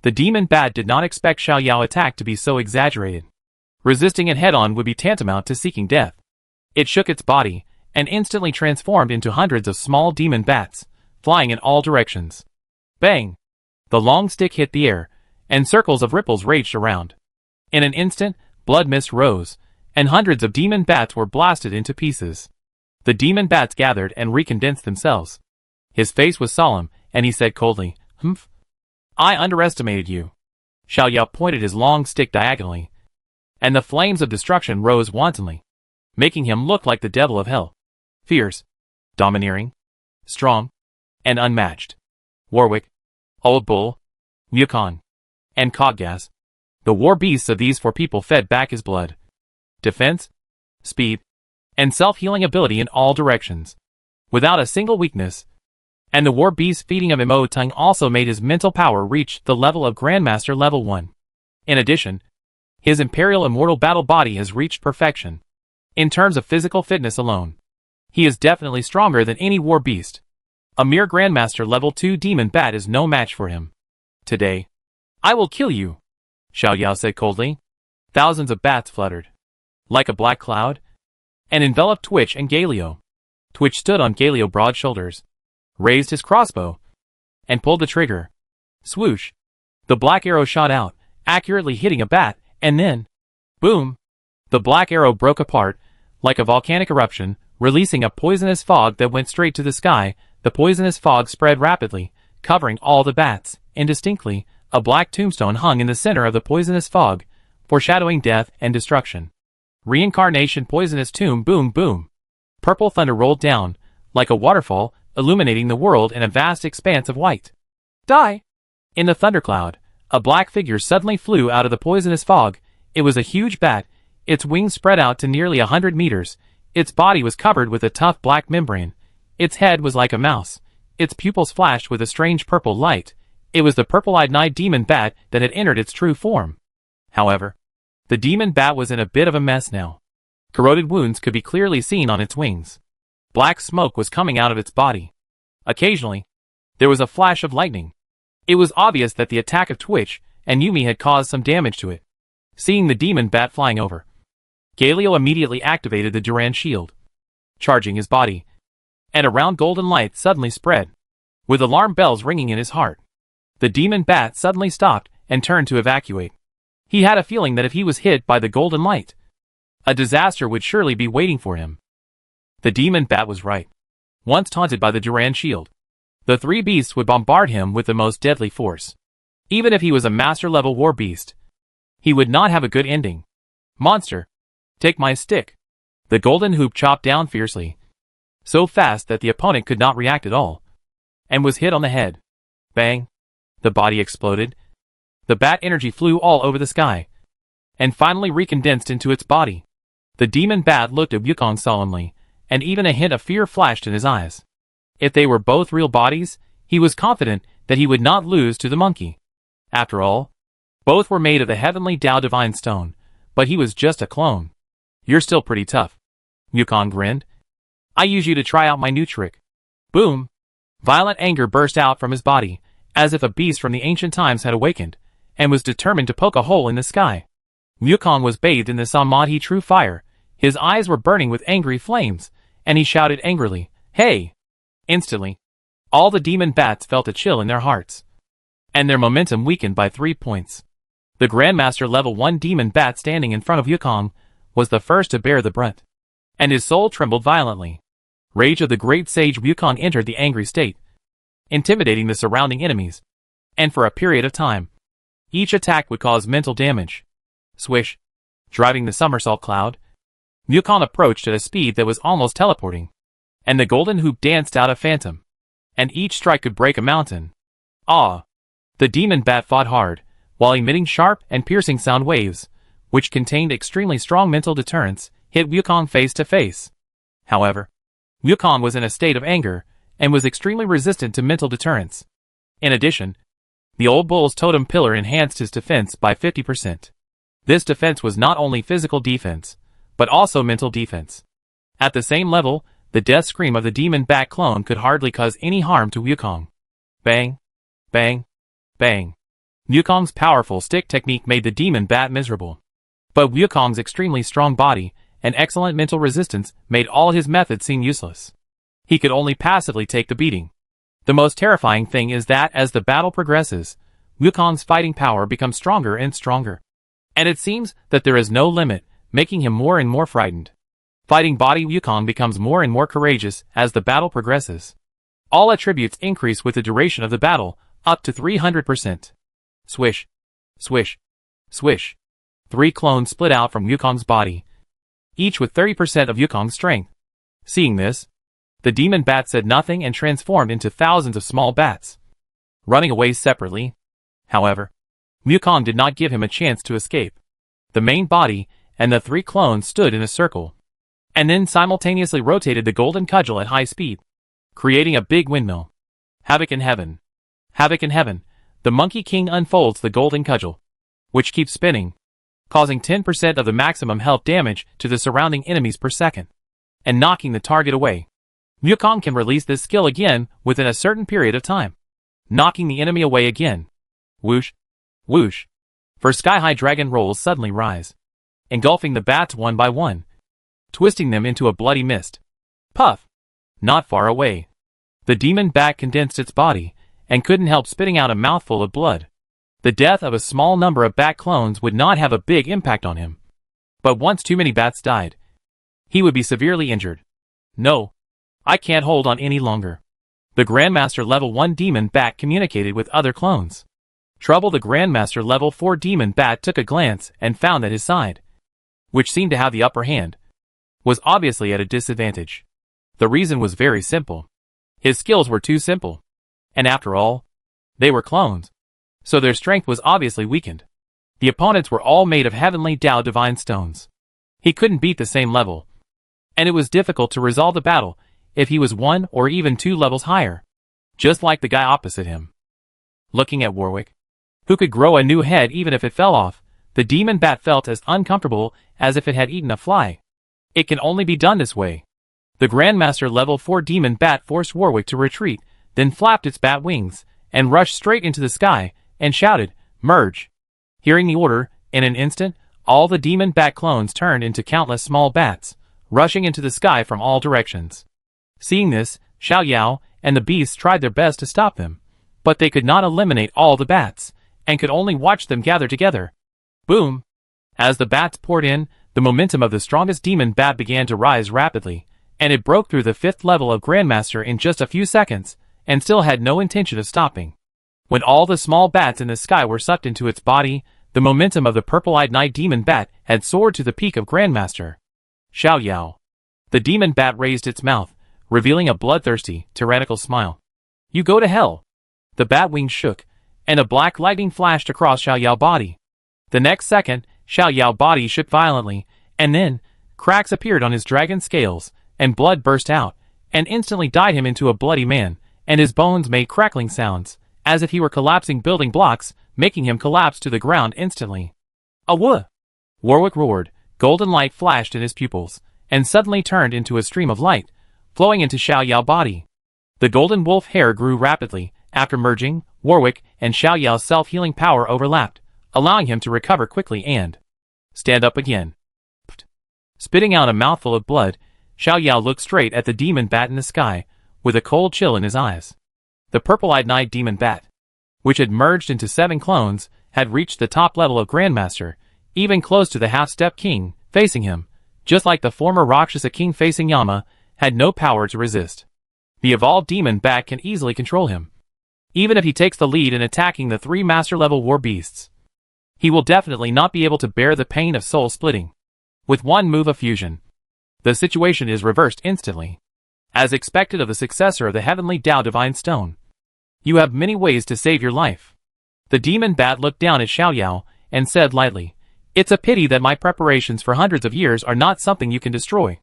The demon bat did not expect Xiao Yao's attack to be so exaggerated. Resisting it head-on would be tantamount to seeking death. It shook its body, and instantly transformed into hundreds of small demon bats, flying in all directions. Bang! The long stick hit the air, and circles of ripples raged around. In an instant, blood mist rose, and hundreds of demon bats were blasted into pieces. The demon bats gathered and recondensed themselves. His face was solemn, and he said coldly, "Humph. I underestimated you." Xiao Yao pointed his long stick diagonally, and the flames of destruction rose wantonly, making him look like the devil of hell. Fierce, domineering, strong, and unmatched. Warwick, Old Bull, Yukon, and Coggas, the war beasts of these four people fed back his blood, defense, speed, and self-healing ability in all directions, without a single weakness. And the war beast's feeding of Mo Tung also made his mental power reach the level of Grandmaster Level 1. In addition, his Imperial Immortal Battle Body has reached perfection. In terms of physical fitness alone, he is definitely stronger than any war beast. A mere Grandmaster Level 2 demon bat is no match for him. "Today, I will kill you," Xiao Yao said coldly. Thousands of bats fluttered like a black cloud and enveloped Twitch and Galio. Twitch stood on Galio's broad shoulders, raised his crossbow, and pulled the trigger. Swoosh! The black arrow shot out, accurately hitting a bat, and then, boom! The black arrow broke apart like a volcanic eruption, releasing a poisonous fog that went straight to the sky. The poisonous fog spread rapidly, covering all the bats. Indistinctly, a black tombstone hung in the center of the poisonous fog, foreshadowing death and destruction. Reincarnation poisonous tomb. Boom boom. Purple thunder rolled down, like a waterfall, illuminating the world in a vast expanse of white. Die! In the thundercloud, a black figure suddenly flew out of the poisonous fog. It was a huge bat, its wings spread out to nearly 100 meters. Its body was covered with a tough black membrane. Its head was like a mouse. Its pupils flashed with a strange purple light. It was the purple-eyed night demon bat that had entered its true form. However, the demon bat was in a bit of a mess now. Corroded wounds could be clearly seen on its wings. Black smoke was coming out of its body. Occasionally, there was a flash of lightning. It was obvious that the attack of Twitch and Yumi had caused some damage to it. Seeing the demon bat flying over, Galio immediately activated the Duran shield, charging his body, and a round golden light suddenly spread, with alarm bells ringing in his heart. The demon bat suddenly stopped and turned to evacuate. He had a feeling that if he was hit by the golden light, a disaster would surely be waiting for him. The demon bat was right. Once taunted by the Duran shield, the three beasts would bombard him with the most deadly force. Even if he was a master-level war beast, he would not have a good ending. "Monster, take my stick." The golden hoop chopped down fiercely, so fast that the opponent could not react at all, and was hit on the head. Bang! The body exploded. The bat energy flew all over the sky, and finally recondensed into its body. The demon bat looked at Wukong solemnly, and even a hint of fear flashed in his eyes. If they were both real bodies, he was confident that he would not lose to the monkey. After all, both were made of the heavenly Tao divine stone, but he was just a clone. "You're still pretty tough," Wukong grinned. "I use you to try out my new trick." Boom! Violent anger burst out from his body, as if a beast from the ancient times had awakened, and was determined to poke a hole in the sky. Wukong was bathed in the Samadhi true fire. His eyes were burning with angry flames, and he shouted angrily, "Hey!" Instantly, all the demon bats felt a chill in their hearts, and their momentum weakened by 3 points. The Grandmaster Level 1 demon bat standing in front of Wukong was the first to bear the brunt, and his soul trembled violently. Rage of the great sage. Wukong entered the angry state, intimidating the surrounding enemies, and for a period of time, each attack would cause mental damage. Swish! Driving the somersault cloud, Wukong approached at a speed that was almost teleporting, and the golden hoop danced out a phantom, and each strike could break a mountain. Ah! The demon bat fought hard, while emitting sharp and piercing sound waves, which contained extremely strong mental deterrents, hit Wukong face to face. However, Wukong was in a state of anger, and was extremely resistant to mental deterrents. In addition, the old bull's totem pillar enhanced his defense by 50%. This defense was not only physical defense, but also mental defense. At the same level, the death scream of the demon bat clone could hardly cause any harm to Wukong. Bang! Bang! Bang! Wukong's powerful stick technique made the demon bat miserable. But Wukong's extremely strong body and excellent mental resistance made all his methods seem useless. He could only passively take the beating. The most terrifying thing is that as the battle progresses, Wukong's fighting power becomes stronger and stronger. And it seems that there is no limit, making him more and more frightened. Fighting body Wukong becomes more and more courageous as the battle progresses. All attributes increase with the duration of the battle, up to 300%. Swish. Swish. Swish. 3 clones split out from Wukong's body, each with 30% of Wukong's strength. Seeing this, the demon bat said nothing and transformed into thousands of small bats, running away separately. However, Wukong did not give him a chance to escape. The main body and the 3 clones stood in a circle, and then simultaneously rotated the golden cudgel at high speed, creating a big windmill. Havoc in heaven. Havoc in heaven. The Monkey King unfolds the golden cudgel, which keeps spinning, causing 10% of the maximum health damage to the surrounding enemies per second, and knocking the target away. Wukong can release this skill again within a certain period of time, knocking the enemy away again. Whoosh. Whoosh. For sky-high dragon rolls suddenly rise, engulfing the bats one by one, twisting them into a bloody mist. Puff. Not far away, the demon bat condensed its body, and couldn't help spitting out a mouthful of blood. The death of a small number of bat clones would not have a big impact on him. But once too many bats died, he would be severely injured. No. I can't hold on any longer. The Grandmaster Level 1 Demon Bat communicated with other clones. Trouble. The Grandmaster Level 4 Demon Bat took a glance and found that his side, which seemed to have the upper hand, was obviously at a disadvantage. The reason was very simple. His skills were too simple. And after all, they were clones, so their strength was obviously weakened. The opponents were all made of heavenly Tao divine stones. He couldn't beat the same level, and it was difficult to resolve the battle if he was 1 or even 2 levels higher, just like the guy opposite him. Looking at Warwick, who could grow a new head even if it fell off, the demon bat felt as uncomfortable as if it had eaten a fly. It can only be done this way. The Grandmaster Level 4 Demon Bat forced Warwick to retreat, then flapped its bat wings, and rushed straight into the sky, and shouted, "Merge!" Hearing the order, in an instant, all the demon bat clones turned into countless small bats, rushing into the sky from all directions. Seeing this, Xiao Yao and the beasts tried their best to stop them, but they could not eliminate all the bats, and could only watch them gather together. Boom! As the bats poured in, the momentum of the strongest demon bat began to rise rapidly, and it broke through the 5th level of Grandmaster in just a few seconds, and still had no intention of stopping. When all the small bats in the sky were sucked into its body, the momentum of the purple-eyed night demon bat had soared to the peak of Grandmaster. Xiao Yao. The demon bat raised its mouth, revealing a bloodthirsty, tyrannical smile. "You go to hell." The bat wings shook, and a black lightning flashed across Xiao Yao's body. The next second, Xiao Yao's body shook violently, and then, cracks appeared on his dragon scales, and blood burst out, and instantly dyed him into a bloody man, and his bones made crackling sounds, as if he were collapsing building blocks, making him collapse to the ground instantly. "Awoo!" Warwick roared, golden light flashed in his pupils, and suddenly turned into a stream of light, flowing into Xiao Yao's body. The golden wolf hair grew rapidly. After merging, Warwick and Xiao Yao's self-healing power overlapped, allowing him to recover quickly and stand up again. Spitting out a mouthful of blood, Xiao Yao looked straight at the demon bat in the sky, with a cold chill in his eyes. The purple-eyed night demon bat, which had merged into 7 clones, had reached the top level of Grandmaster, even close to the half-step king, facing him, just like the former Rakshasa king facing Yama, had no power to resist. The evolved demon bat can easily control him, even if he takes the lead in attacking the 3 master-level war beasts. He will definitely not be able to bear the pain of soul splitting. With one move of fusion, the situation is reversed instantly. As expected of the successor of the heavenly Tao Divine Stone, you have many ways to save your life. The demon bat looked down at Xiaoyao and said lightly, "It's a pity that my preparations for hundreds of years are not something you can destroy.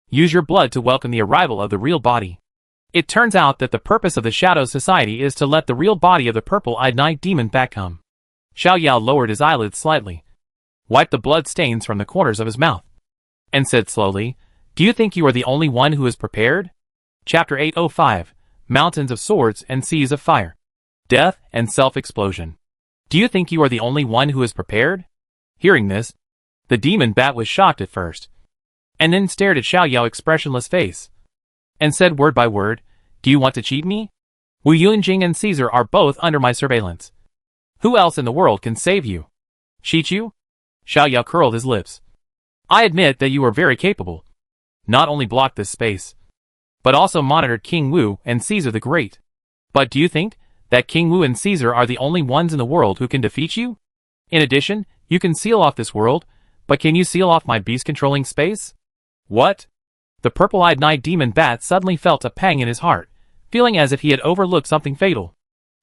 Use your blood to welcome the arrival of the real body." It turns out that the purpose of the Shadow Society is to let the real body of the purple-eyed night demon bat come. Xiaoyao lowered his eyelids slightly, wiped the blood stains from the corners of his mouth, and said slowly, "Do you think you are the only one who is prepared?" Chapter 805, Mountains of Swords and Seas of Fire. Death and Self-Explosion. Do you think you are the only one who is prepared? Hearing this, the demon bat was shocked at first, and then stared at Xiaoyao's expressionless face, and said word by word, "Do you want to cheat me? Wu Yunjing and Caesar are both under my surveillance. Who else in the world can save you?" "Cheat you?" Xiaoyao curled his lips. "I admit that you are very capable. Not only blocked this space, but also monitored King Wu and Caesar the Great. But do you think that King Wu and Caesar are the only ones in the world who can defeat you? In addition, you can seal off this world, but can you seal off my beast-controlling space?" "What?" The purple-eyed night demon bat suddenly felt a pang in his heart, feeling as if he had overlooked something fatal.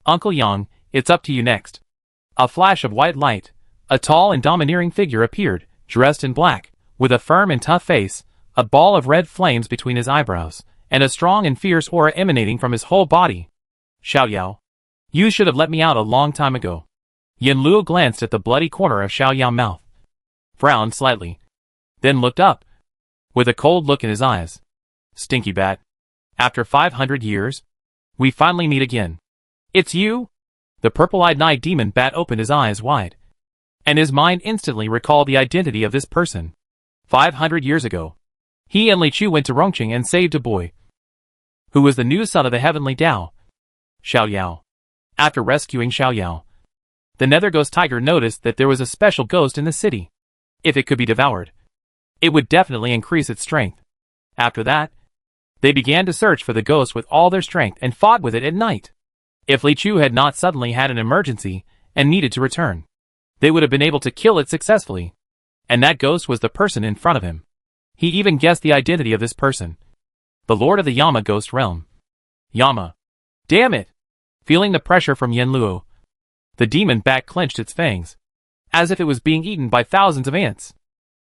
"Uncle Yang, it's up to you next." A flash of white light, a tall and domineering figure appeared, dressed in black, with a firm and tough face, a ball of red flames between his eyebrows, and a strong and fierce aura emanating from his whole body. "Xiaoyao, you should have let me out a long time ago." Yin Luo glanced at the bloody corner of Xiaoyao's mouth, frowned slightly, then looked up, with a cold look in his eyes. "Stinky bat. After 500 years, we finally meet again. It's you?" The purple-eyed night demon bat opened his eyes wide, and his mind instantly recalled the identity of this person. 500 years ago, he and Li Chu went to Rongqing and saved a boy, who was the new son of the heavenly Tao, Xiaoyao. After rescuing Xiaoyao, the Nether Ghost Tiger noticed that there was a special ghost in the city. If it could be devoured, it would definitely increase its strength. After that, they began to search for the ghost with all their strength and fought with it at night. If Li Chu had not suddenly had an emergency and needed to return, they would have been able to kill it successfully. And that ghost was the person in front of him. He even guessed the identity of this person. The Lord of the Yama Ghost Realm. Yama. Damn it! Feeling the pressure from Yin Luo, the demon bat clenched its fangs, as if it was being eaten by thousands of ants.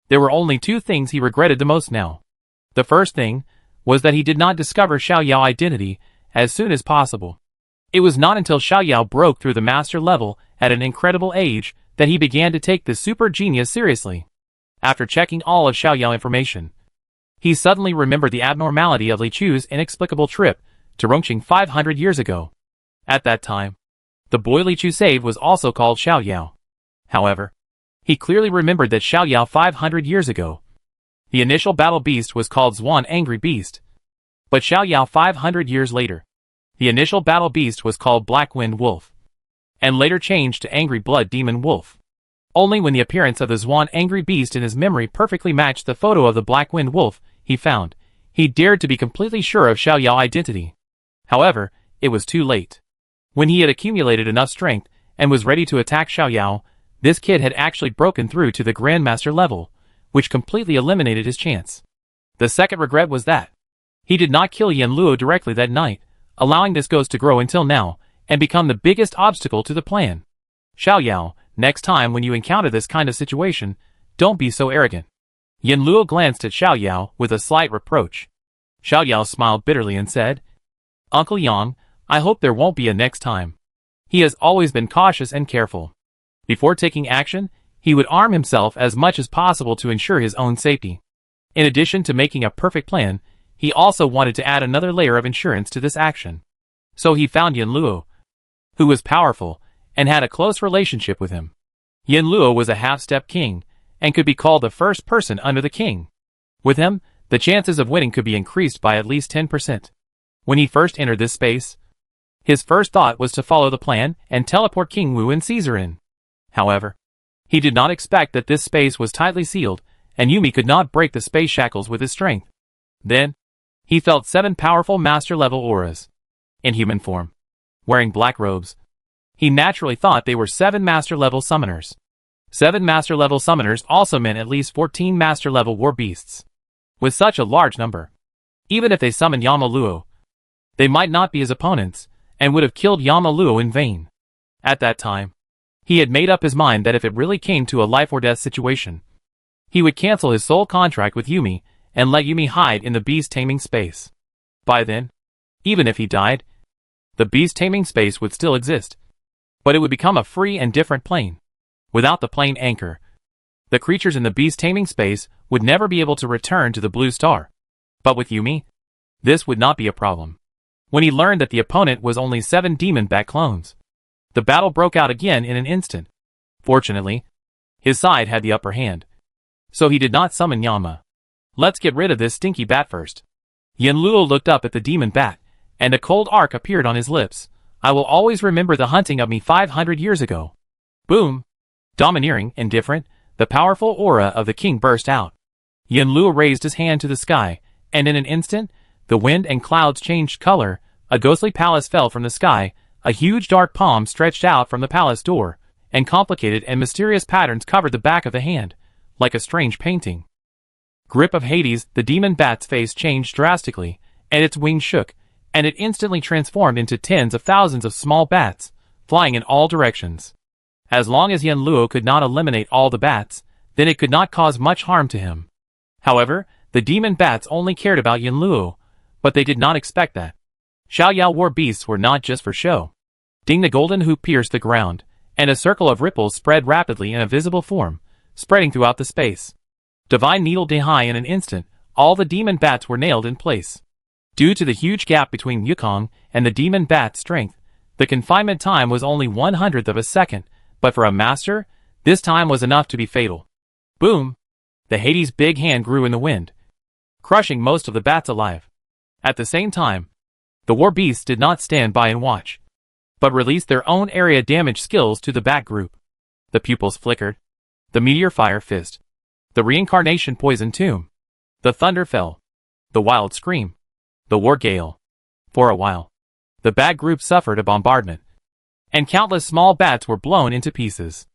There were only two things he regretted the most now. The first thing was that he did not discover Xiaoyao's identity as soon as possible. It was not until Xiaoyao broke through the master level at an incredible age that he began to take the super genius seriously. After checking all of Xiaoyao's information, he suddenly remembered the abnormality of Li Chu's inexplicable trip to Rongqing 500 years ago. At that time, the boy Li Chu saved was also called Xiaoyao. However, he clearly remembered that Xiaoyao 500 years ago, the initial battle beast was called Zwan Angry Beast. But Xiaoyao 500 years later, the initial battle beast was called Black Wind Wolf, and later changed to Angry Blood Demon Wolf. Only when the appearance of the Zwan Angry Beast in his memory perfectly matched the photo of the Black Wind Wolf he dared to be completely sure of Xiaoyao's identity. However, it was too late. When he had accumulated enough strength and was ready to attack Xiaoyao, this kid had actually broken through to the Grandmaster level, which completely eliminated his chance. The second regret was that he did not kill Yin Luo directly that night, allowing this ghost to grow until now and become the biggest obstacle to the plan. "Xiaoyao, next time when you encounter this kind of situation, don't be so arrogant." Yin Luo glanced at Xiaoyao with a slight reproach. Xiaoyao smiled bitterly and said, "Uncle Yang, I hope there won't be a next time." He has always been cautious and careful. Before taking action, he would arm himself as much as possible to ensure his own safety. In addition to making a perfect plan, he also wanted to add another layer of insurance to this action. So he found Yin Luo, who was powerful and had a close relationship with him. Yin Luo was a half-step king, and could be called the first person under the king. With him, the chances of winning could be increased by at least 10%. When he first entered this space, his first thought was to follow the plan and teleport King Wu and Caesar in. However, he did not expect that this space was tightly sealed, and Yumi could not break the space shackles with his strength. Then, he felt 7 powerful master-level auras, in human form, wearing black robes. He naturally thought they were 7 master-level summoners. 7 master-level summoners also meant at least 14 master-level war beasts. With such a large number, even if they summoned Yama-Luo, they might not be his opponents, and would have killed Yama-Luo in vain. At that time, he had made up his mind that if it really came to a life-or-death situation, he would cancel his soul contract with Yumi, and let Yumi hide in the beast-taming space. By then, even if he died, the beast-taming space would still exist, but it would become a free and different plane. Without the plane anchor, the creatures in the beast-taming space would never be able to return to the blue star. But with Yumi, this would not be a problem. When he learned that the opponent was only 7 demon bat clones, the battle broke out again in an instant. Fortunately, his side had the upper hand, so he did not summon Yama. Let's get rid of this stinky bat first. Yanluo looked up at the demon bat, and a cold arc appeared on his lips. I will always remember the hunting of me 500 years ago. Boom! Domineering, indifferent, the powerful aura of the king burst out. Yanluo raised his hand to the sky, and in an instant, the wind and clouds changed color, a ghostly palace fell from the sky, a huge dark palm stretched out from the palace door, and complicated and mysterious patterns covered the back of the hand, like a strange painting. Grip of Hades, the demon bat's face changed drastically, and its wings shook, and it instantly transformed into tens of thousands of small bats, flying in all directions. As long as Yanluo could not eliminate all the bats, then it could not cause much harm to him. However, the demon bats only cared about Yanluo, but they did not expect that. Xiaoyao war beasts were not just for show. Ding, the golden hoop pierced the ground, and a circle of ripples spread rapidly in a visible form, spreading throughout the space. Divine needle Dehai in an instant, all the demon bats were nailed in place. Due to the huge gap between Yukong and the demon bat's strength, the confinement time was only 1/100th of a second, but for a master, this time was enough to be fatal. Boom! The Hades' big hand grew in the wind, crushing most of the bats alive. At the same time, the war beasts did not stand by and watch, but released their own area damage skills to the bat group. The pupils flickered, the meteor fire fist, the reincarnation poison tomb, the thunder fell, the wild scream, the war gale. For a while, the bat group suffered a bombardment, and countless small bats were blown into pieces.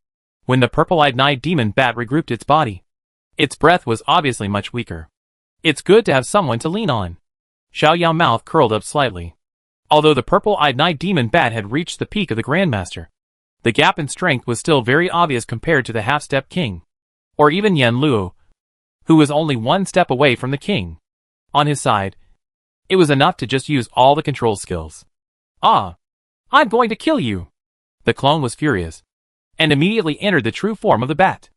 When the purple-eyed night demon bat regrouped its body, its breath was obviously much weaker. It's good to have someone to lean on. Xiaoyao's mouth curled up slightly. Although the purple-eyed night demon bat had reached the peak of the Grandmaster, the gap in strength was still very obvious compared to the half-step king, or even Yanluo, who was only 1 step away from the king. On his side, it was enough to just use all the control skills. Ah! I'm going to kill you! The clone was furious, and immediately entered the true form of the bat.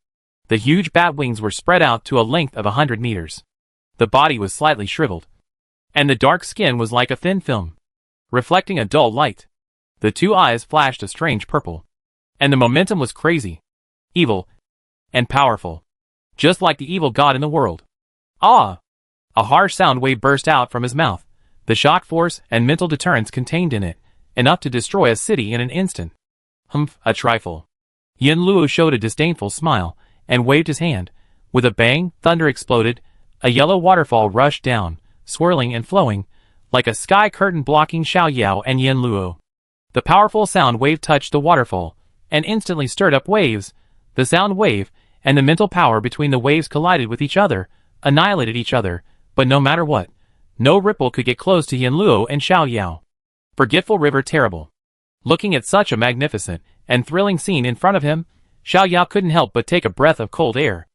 The huge bat wings were spread out to a length of 100 meters. The body was slightly shriveled, and the dark skin was like a thin film, reflecting a dull light. The 2 eyes flashed a strange purple, and the momentum was crazy, evil, and powerful, just like the evil god in the world. Ah! A harsh sound wave burst out from his mouth, the shock force and mental deterrence contained in it, enough to destroy a city in an instant. Humph, a trifle. Yanluo showed a disdainful smile, and waved his hand. With a bang, thunder exploded, a yellow waterfall rushed down, swirling and flowing, like a sky curtain blocking Xiaoyao and Yanluo. The powerful sound wave touched the waterfall, and instantly stirred up waves. The sound wave, and the mental power between the waves collided with each other, annihilated each other, but no matter what, no ripple could get close to Yanluo and Xiaoyao. Forgetful River terrible. Looking at such a magnificent and thrilling scene in front of him, Xiaoyao couldn't help but take a breath of cold air.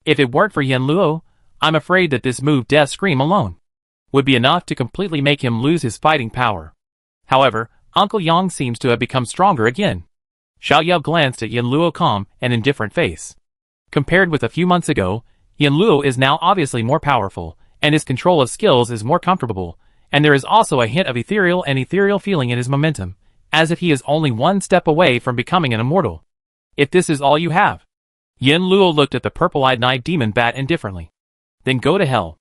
If it weren't for Yanluo, I'm afraid that this move Death Scream alone would be enough to completely make him lose his fighting power. However, Uncle Yang seems to have become stronger again. Xiaoyao glanced at Yanluo's calm and indifferent face. Compared with a few months ago, Yanluo is now obviously more powerful, and his control of skills is more comfortable, and there is also a hint of ethereal feeling in his momentum, as if he is only 1 step away from becoming an immortal. If this is all you have. Yanluo looked at the purple-eyed night demon bat indifferently. Then go to hell.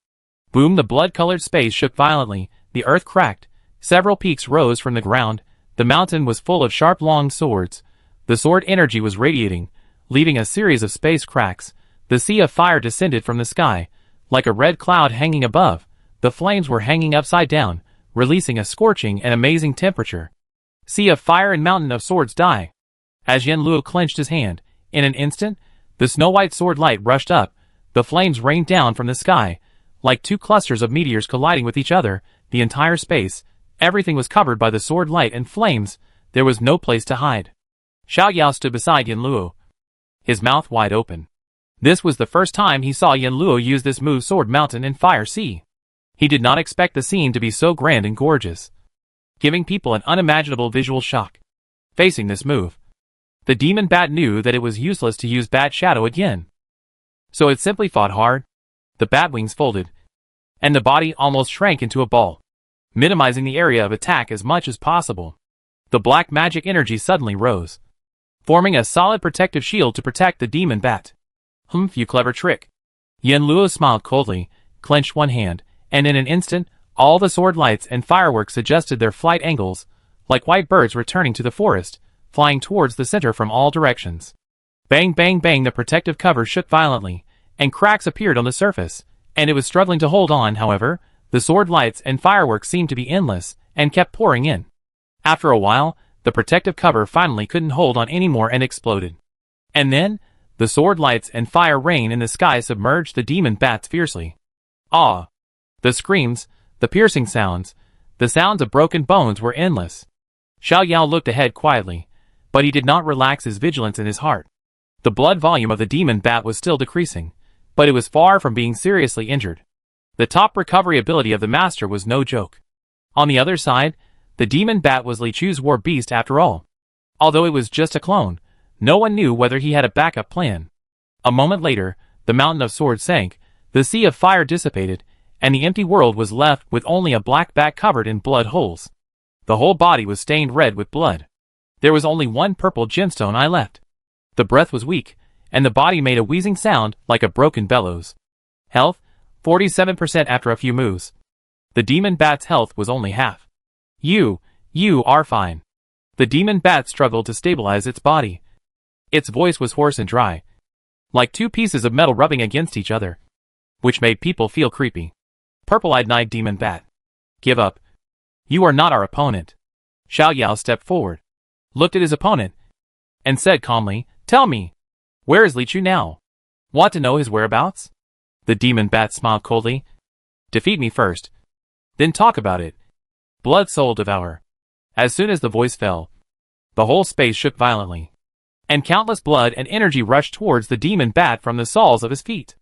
Boom, the blood-colored space shook violently, the earth cracked, several peaks rose from the ground, the mountain was full of sharp long swords, the sword energy was radiating, leaving a series of space cracks, the sea of fire descended from the sky, like a red cloud hanging above, the flames were hanging upside down, releasing a scorching and amazing temperature. Sea of fire and mountain of swords die. As Yanluo clenched his hand, in an instant, The snow-white sword light rushed up, the flames rained down from the sky, like two clusters of meteors colliding with each other, the entire space, everything was covered by the sword light and flames, there was no place to hide. Xiao Yao stood beside Yin Luo, his mouth wide open. This was the first time he saw Yin Luo use this move Sword Mountain and Fire Sea. He did not expect the scene to be so grand and gorgeous, giving people an unimaginable visual shock. Facing this move, the demon bat knew that it was useless to use Bat Shadow again. So it simply fought hard. The bat wings folded, and the body almost shrank into a ball, minimizing the area of attack as much as possible. The black magic energy suddenly rose, forming a solid protective shield to protect the demon bat. Humph, you clever trick. Yin Luo smiled coldly, clenched one hand, and in an instant, all the sword lights and fireworks adjusted their flight angles, like white birds returning to the forest, flying towards the center from all directions. Bang bang bang, the protective cover shook violently, and cracks appeared on the surface, and it was struggling to hold on. However, the sword lights and fireworks seemed to be endless, and kept pouring in. After a while, the protective cover finally couldn't hold on anymore and exploded. And then, the sword lights and fire rain in the sky submerged the demon bats fiercely. Ah! The screams, the piercing sounds, the sounds of broken bones were endless. Xiao Yao looked ahead quietly, but he did not relax his vigilance in his heart. The blood volume of the demon bat was still decreasing, but it was far from being seriously injured. The top recovery ability of the master was no joke. On the other side, the demon bat was Li Chu's war beast after all. Although it was just a clone, no one knew whether he had a backup plan. A moment later, the mountain of swords sank, the sea of fire dissipated, and the empty world was left with only a black bat covered in blood holes. The whole body was stained red with blood. There was only one purple gemstone eye left. The breath was weak, and the body made a wheezing sound like a broken bellows. Health, 47% after a few moves. The demon bat's health was only half. You are fine. The demon bat struggled to stabilize its body. Its voice was hoarse and dry, like two pieces of metal rubbing against each other, which made people feel creepy. Purple-eyed night demon bat. Give up. You are not our opponent. Xiao Yao stepped forward, looked at his opponent, and said calmly, Tell me, where is Li Chu now? Want to know his whereabouts? The demon bat smiled coldly. Defeat me first, then talk about it. Blood soul devour. As soon as the voice fell, the whole space shook violently, and countless blood and energy rushed towards the demon bat from the soles of his feet,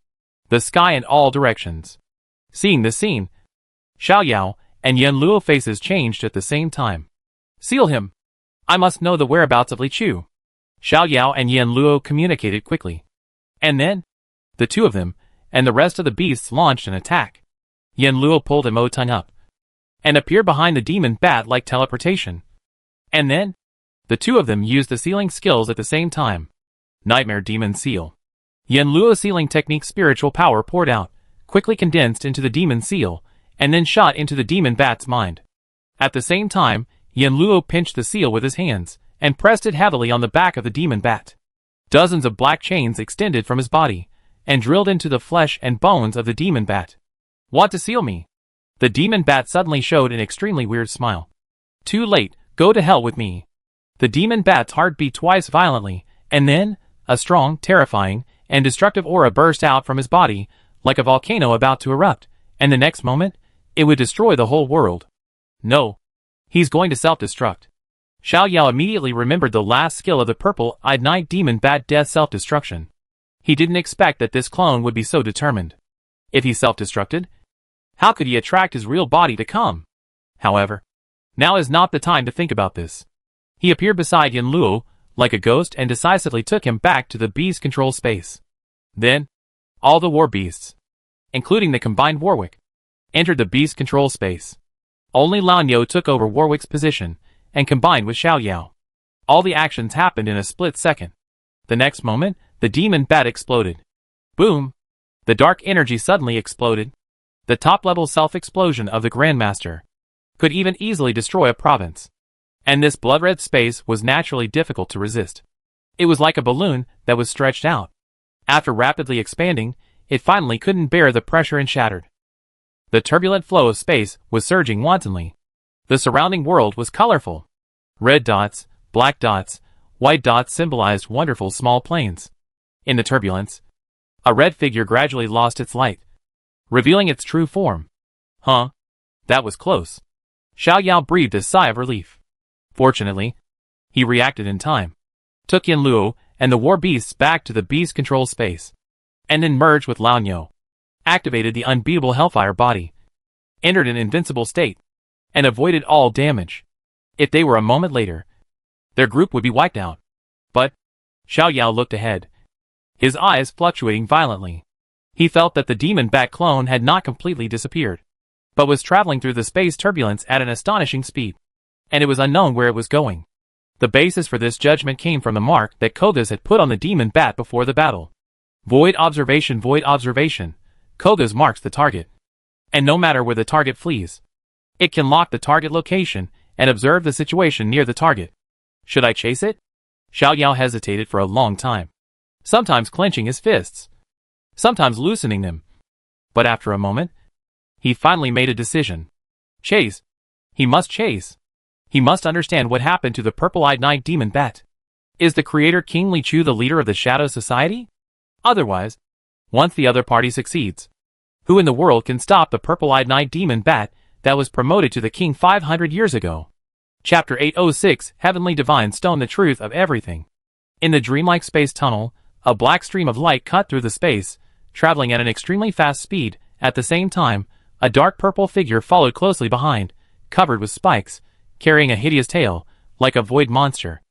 the sky in all directions. Seeing this scene, Xiao Yao and Yin Luo faces changed at the same time. Seal him. I must know the whereabouts of Li Chu. Xiao Yao and Yin Luo communicated quickly. And then, the two of them, and the rest of the beasts launched an attack. Yin Luo pulled a Mo tongue up, and appeared behind the demon bat like teleportation. And then, the two of them used the sealing skills at the same time. Nightmare Demon Seal. Yin Luo's sealing technique spiritual power poured out, quickly condensed into the demon seal, and then shot into the demon bat's mind. At the same time, Yin Luo pinched the seal with his hands, and pressed it heavily on the back of the demon bat. Dozens of black chains extended from his body, and drilled into the flesh and bones of the demon bat. Want to seal me? The demon bat suddenly showed an extremely weird smile. Too late, go to hell with me. The demon bat's heart beat twice violently, and then, a strong, terrifying, and destructive aura burst out from his body, like a volcano about to erupt, and the next moment, it would destroy the whole world. No. He's going to self-destruct. Xiao Yao immediately remembered the last skill of the purple-eyed night demon bat, death self-destruction. He didn't expect that this clone would be so determined. If he self-destructed, how could he attract his real body to come? However, now is not the time to think about this. He appeared beside Yin Luo, like a ghost, and decisively took him back to the beast control space. Then, all the war beasts, including the combined Warwick, entered the beast control space. Only Lan Yo took over Warwick's position, and combined with Xiao Yao. All the actions happened in a split second. The next moment, the demon bat exploded. Boom! The dark energy suddenly exploded. The top-level self-explosion of the Grandmaster could even easily destroy a province. And this blood-red space was naturally difficult to resist. It was like a balloon that was stretched out. After rapidly expanding, it finally couldn't bear the pressure and shattered. The turbulent flow of space was surging wantonly. The surrounding world was colorful. Red dots, black dots, white dots symbolized wonderful small planes. In the turbulence, a red figure gradually lost its light, revealing its true form. Huh? That was close. Xiao Yao breathed a sigh of relief. Fortunately, he reacted in time, took Yin Luo and the war beasts back to the beast control space, and then merged with Lao Niu, activated the unbeatable Hellfire body, entered an invincible state, and avoided all damage. If they were a moment later, their group would be wiped out. But Xiao Yao looked ahead, his eyes fluctuating violently. He felt that the demon bat clone had not completely disappeared, but was traveling through the space turbulence at an astonishing speed, and it was unknown where it was going. The basis for this judgment came from the mark that Koga's had put on the demon bat before the battle. Void observation, void observation. Koga's marks the target, and no matter where the target flees, it can lock the target location and observe the situation near the target. Should I chase it? Xiao Yao hesitated for a long time, sometimes clenching his fists, sometimes loosening them. But after a moment, he finally made a decision. Chase. He must chase. He must understand what happened to the purple-eyed night demon bat. Is the creator King Li Chu the leader of the Shadow Society? Otherwise, once the other party succeeds, who in the world can stop the purple-eyed night demon bat that was promoted to the king 500 years ago? Chapter 806, Heavenly Divine Stone, the truth of everything. In the dreamlike space tunnel, a black stream of light cut through the space, traveling at an extremely fast speed. At the same time, a dark purple figure followed closely behind, covered with spikes, carrying a hideous tail, like a void monster.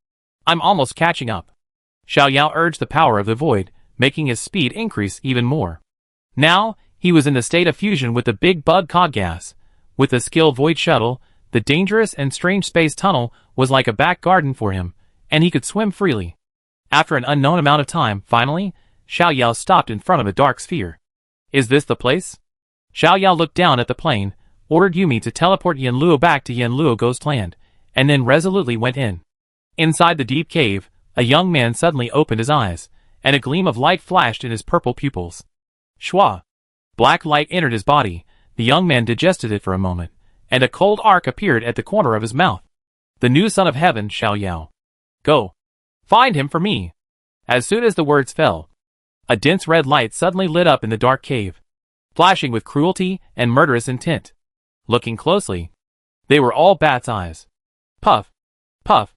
I'm almost catching up. Xiao Yao urged the power of the void, making his speed increase even more. Now, he was in the state of fusion with the big bug cog gas. With the skilled void shuttle, the dangerous and strange space tunnel was like a back garden for him, and he could swim freely. After an unknown amount of time, finally, Xiao Yao stopped in front of a dark sphere. Is this the place? Xiao Yao looked down at the plane, ordered Yumi to teleport Yin Luo back to Yin Luo Ghost Land, and then resolutely went in. Inside the deep cave, a young man suddenly opened his eyes, and a gleam of light flashed in his purple pupils. Shua! Black light entered his body. The young man digested it for a moment, and a cold arc appeared at the corner of his mouth. The new son of heaven, Xiao Yao. Go! Find him for me! As soon as the words fell, a dense red light suddenly lit up in the dark cave, flashing with cruelty and murderous intent. Looking closely, they were all bats' eyes. Puff! Puff!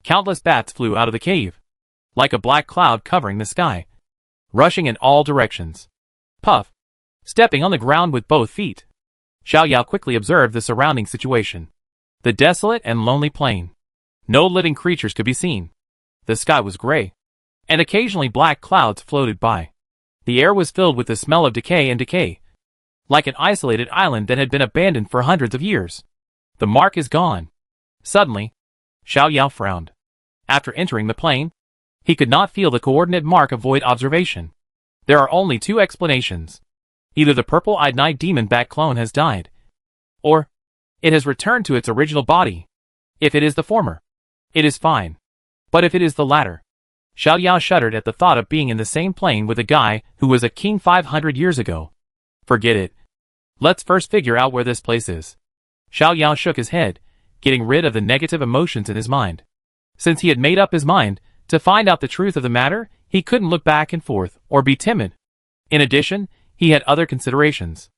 Countless bats flew out of the cave, like a black cloud covering the sky, rushing in all directions. Puff! Stepping on the ground with both feet. Xiao Yao quickly observed the surrounding situation. The desolate and lonely plain. No living creatures could be seen. The sky was gray, and occasionally black clouds floated by. The air was filled with the smell of decay and decay, like an isolated island that had been abandoned for hundreds of years. The mark is gone. Suddenly, Xiao Yao frowned. After entering the plane, he could not feel the coordinate mark of void observation. There are only two explanations. Either the purple-eyed night demon bat clone has died, or it has returned to its original body. If it is the former, it is fine. But if it is the latter, Xiao Yao shuddered at the thought of being in the same plane with a guy who was a king 500 years ago. Forget it. Let's first figure out where this place is. Xiao Yao shook his head, getting rid of the negative emotions in his mind. Since he had made up his mind to find out the truth of the matter, he couldn't look back and forth or be timid. In addition, he had other considerations.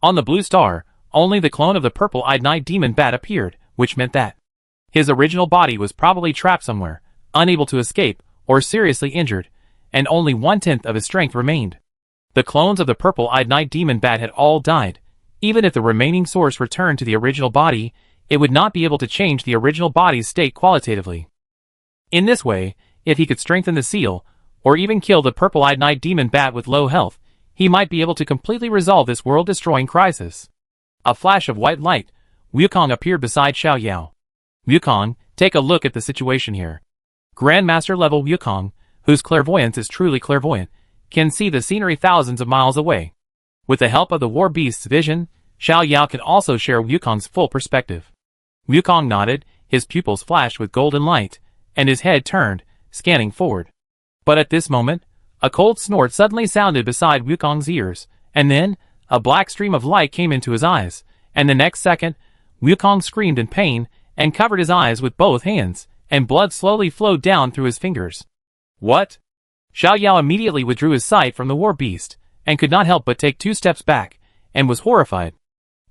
On the blue star, only the clone of the purple-eyed night demon bat appeared, which meant that his original body was probably trapped somewhere, unable to escape, or seriously injured, and only 1/10 of his strength remained. The clones of the purple-eyed night demon bat had all died. Even if the remaining source returned to the original body, it would not be able to change the original body's state qualitatively. In this way, if he could strengthen the seal, or even kill the purple-eyed night demon bat with low health, he might be able to completely resolve this world-destroying crisis. A flash of white light, Wukong appeared beside Xiao Yao. Wukong, take a look at the situation here. Grandmaster level Wukong, whose clairvoyance is truly clairvoyant, can see the scenery thousands of miles away. With the help of the war beast's vision, Xiao Yao can also share Wukong's full perspective. Wukong nodded, his pupils flashed with golden light, and his head turned, scanning forward. But at this moment, a cold snort suddenly sounded beside Wukong's ears, and then, a black stream of light came into his eyes, and the next second, Wukong screamed in pain, and covered his eyes with both hands, and blood slowly flowed down through his fingers. What? Xiao Yao immediately withdrew his sight from the war beast, and could not help but take 2 steps back, and was horrified.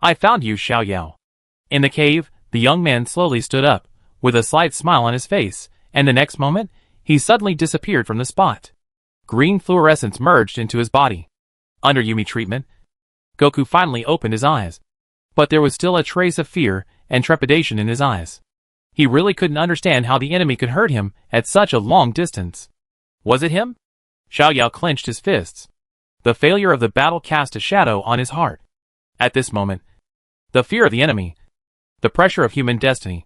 I found you, Xiao Yao. In the cave, the young man slowly stood up, with a slight smile on his face, and the next moment, he suddenly disappeared from the spot. Green fluorescence merged into his body. Under Yumi treatment, Goku finally opened his eyes. But there was still a trace of fear and trepidation in his eyes. He really couldn't understand how the enemy could hurt him at such a long distance. Was it him? Xiao Yao clenched his fists. The failure of the battle cast a shadow on his heart. At this moment, the fear of the enemy, the pressure of human destiny,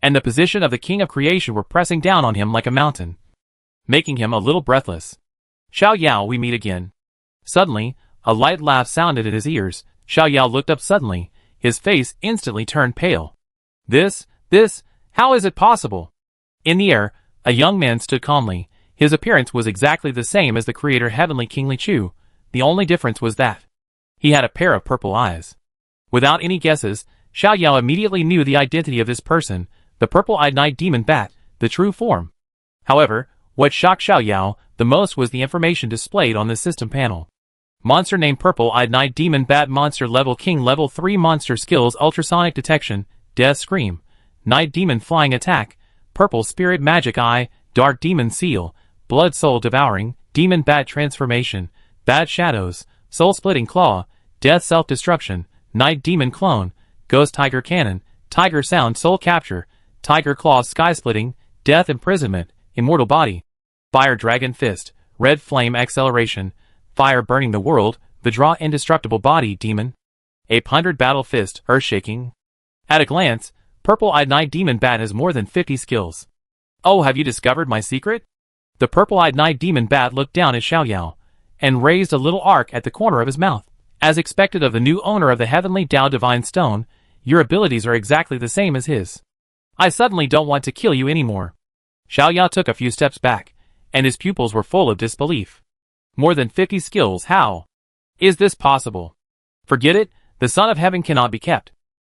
and the position of the king of creation were pressing down on him like a mountain, making him a little breathless. Xiao Yao, we meet again. Suddenly, a light laugh sounded at his ears. Xiao Yao looked up suddenly. His face instantly turned pale. This, how is it possible? In the air, a young man stood calmly. His appearance was exactly the same as the creator Heavenly King Li Chu. The only difference was that he had a pair of purple eyes. Without any guesses, Xiao Yao immediately knew the identity of this person, the purple-eyed night demon bat, the true form. However, what shocked Xiao Yao the most was the information displayed on the system panel. Monster name Purple-Eyed Night Demon Bat Monster Level King Level 3 Monster Skills Ultrasonic Detection, Death Scream, Night Demon Flying Attack, Purple Spirit Magic Eye, Dark Demon Seal, Blood Soul Devouring, Demon Bat Transformation, Bat Shadows, Soul Splitting Claw, Death Self-Destruction, Night Demon Clone, Ghost Tiger Cannon, Tiger Sound Soul Capture, Tiger Claw Sky Splitting, Death Imprisonment, Immortal Body, Fire Dragon Fist, Red Flame Acceleration, Fire Burning the World, Vidra Indestructible Body Demon, Ape 100 Battle Fist, Earth Shaking. At a glance, Purple-Eyed Night Demon Bat has more than 50 skills. Oh, have you discovered my secret? The Purple-Eyed Night Demon Bat looked down at Xiao Yao, and raised a little arc at the corner of his mouth. As expected of the new owner of the Heavenly Tao Divine Stone, your abilities are exactly the same as his. I suddenly don't want to kill you anymore. Xiao Yao took a few steps back, and his pupils were full of disbelief. More than 50 skills, how is this possible? Forget it, the Son of Heaven cannot be kept.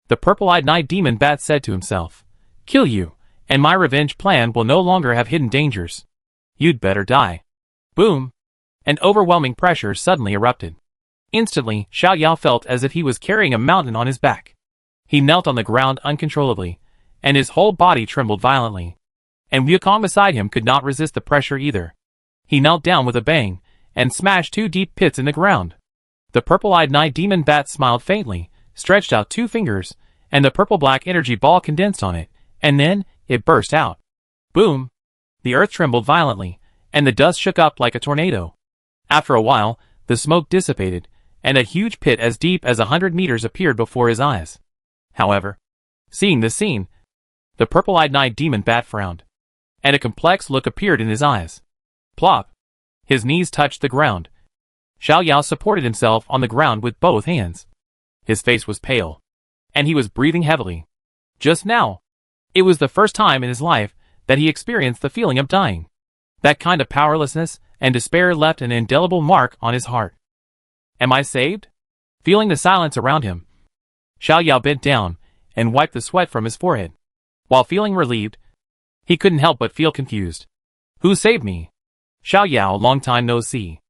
The Purple-Eyed Night Demon Bat said to himself. Kill you, and my revenge plan will no longer have hidden dangers. You'd better die. Boom! An overwhelming pressure suddenly erupted. Instantly, Xiao Yao felt as if he was carrying a mountain on his back. He knelt on the ground uncontrollably, and his whole body trembled violently. And Wukong beside him could not resist the pressure either. He knelt down with a bang, and smashed 2 deep pits in the ground. The Purple-Eyed Night Demon Bat smiled faintly, stretched out 2 fingers, and the purple-black energy ball condensed on it, and then, it burst out. Boom! The earth trembled violently, and the dust shook up like a tornado. After a while, the smoke dissipated, and a huge pit as deep as 100 meters appeared before his eyes. However, seeing this scene, the Purple-Eyed Night Demon Bat frowned, and a complex look appeared in his eyes. Plop! His knees touched the ground. Xiao Yao supported himself on the ground with both hands. His face was pale, and he was breathing heavily. Just now, it was the first time in his life that he experienced the feeling of dying. That kind of powerlessness and despair left an indelible mark on his heart. Am I saved? Feeling the silence around him, Xiao Yao bent down and wiped the sweat from his forehead. While feeling relieved, he couldn't help but feel confused. Who saved me? Xiao Yao, long time no see.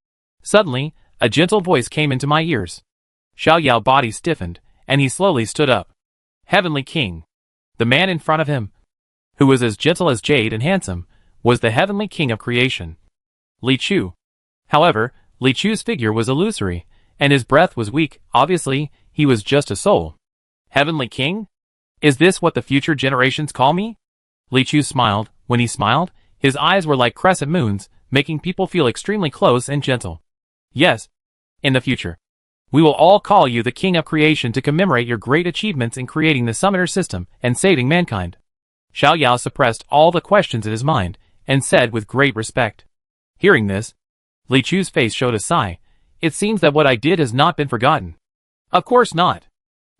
Suddenly, a gentle voice came into my ears. Xiao Yao's body stiffened, and he slowly stood up. Heavenly King. The man in front of him, who was as gentle as jade and handsome, was the Heavenly King of creation, Li Chu. However, Li Chu's figure was illusory, and his breath was weak. Obviously, he was just a soul. Heavenly King? Is this what the future generations call me? Li Chu smiled. When he smiled, his eyes were like crescent moons, making people feel extremely close and gentle. Yes, in the future, we will all call you the King of Creation to commemorate your great achievements in creating the Summoner System and saving mankind. Xiao Yao suppressed all the questions in his mind, and said with great respect. Hearing this, Li Chu's face showed a sigh. It seems that what I did has not been forgotten. Of course not.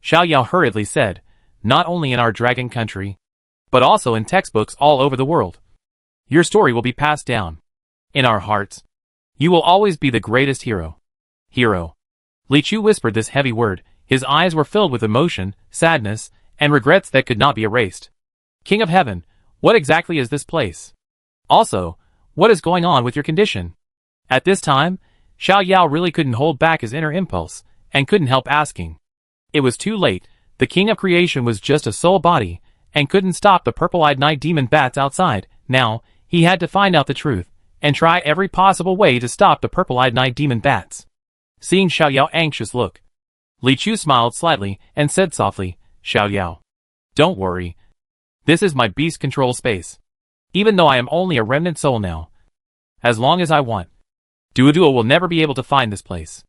Xiao Yao hurriedly said, not only in our dragon country, but also in textbooks all over the world. Your story will be passed down. In our hearts, you will always be the greatest hero. Hero. Li Chu whispered this heavy word. His eyes were filled with emotion, sadness, and regrets that could not be erased. King of Heaven, what exactly is this place? Also, what is going on with your condition? At this time, Xiao Yao really couldn't hold back his inner impulse, and couldn't help asking. It was too late. The king of creation was just a soul body, and couldn't stop the purple-eyed night demon bats outside. Now, he had to find out the truth, and try every possible way to stop the purple-eyed night demon bats. Seeing Xiao Yao's anxious look, Li Chu smiled slightly and said softly, Xiao Yao, don't worry. This is my beast control space. Even though I am only a remnant soul now. As long as I want. Duo will never be able to find this place.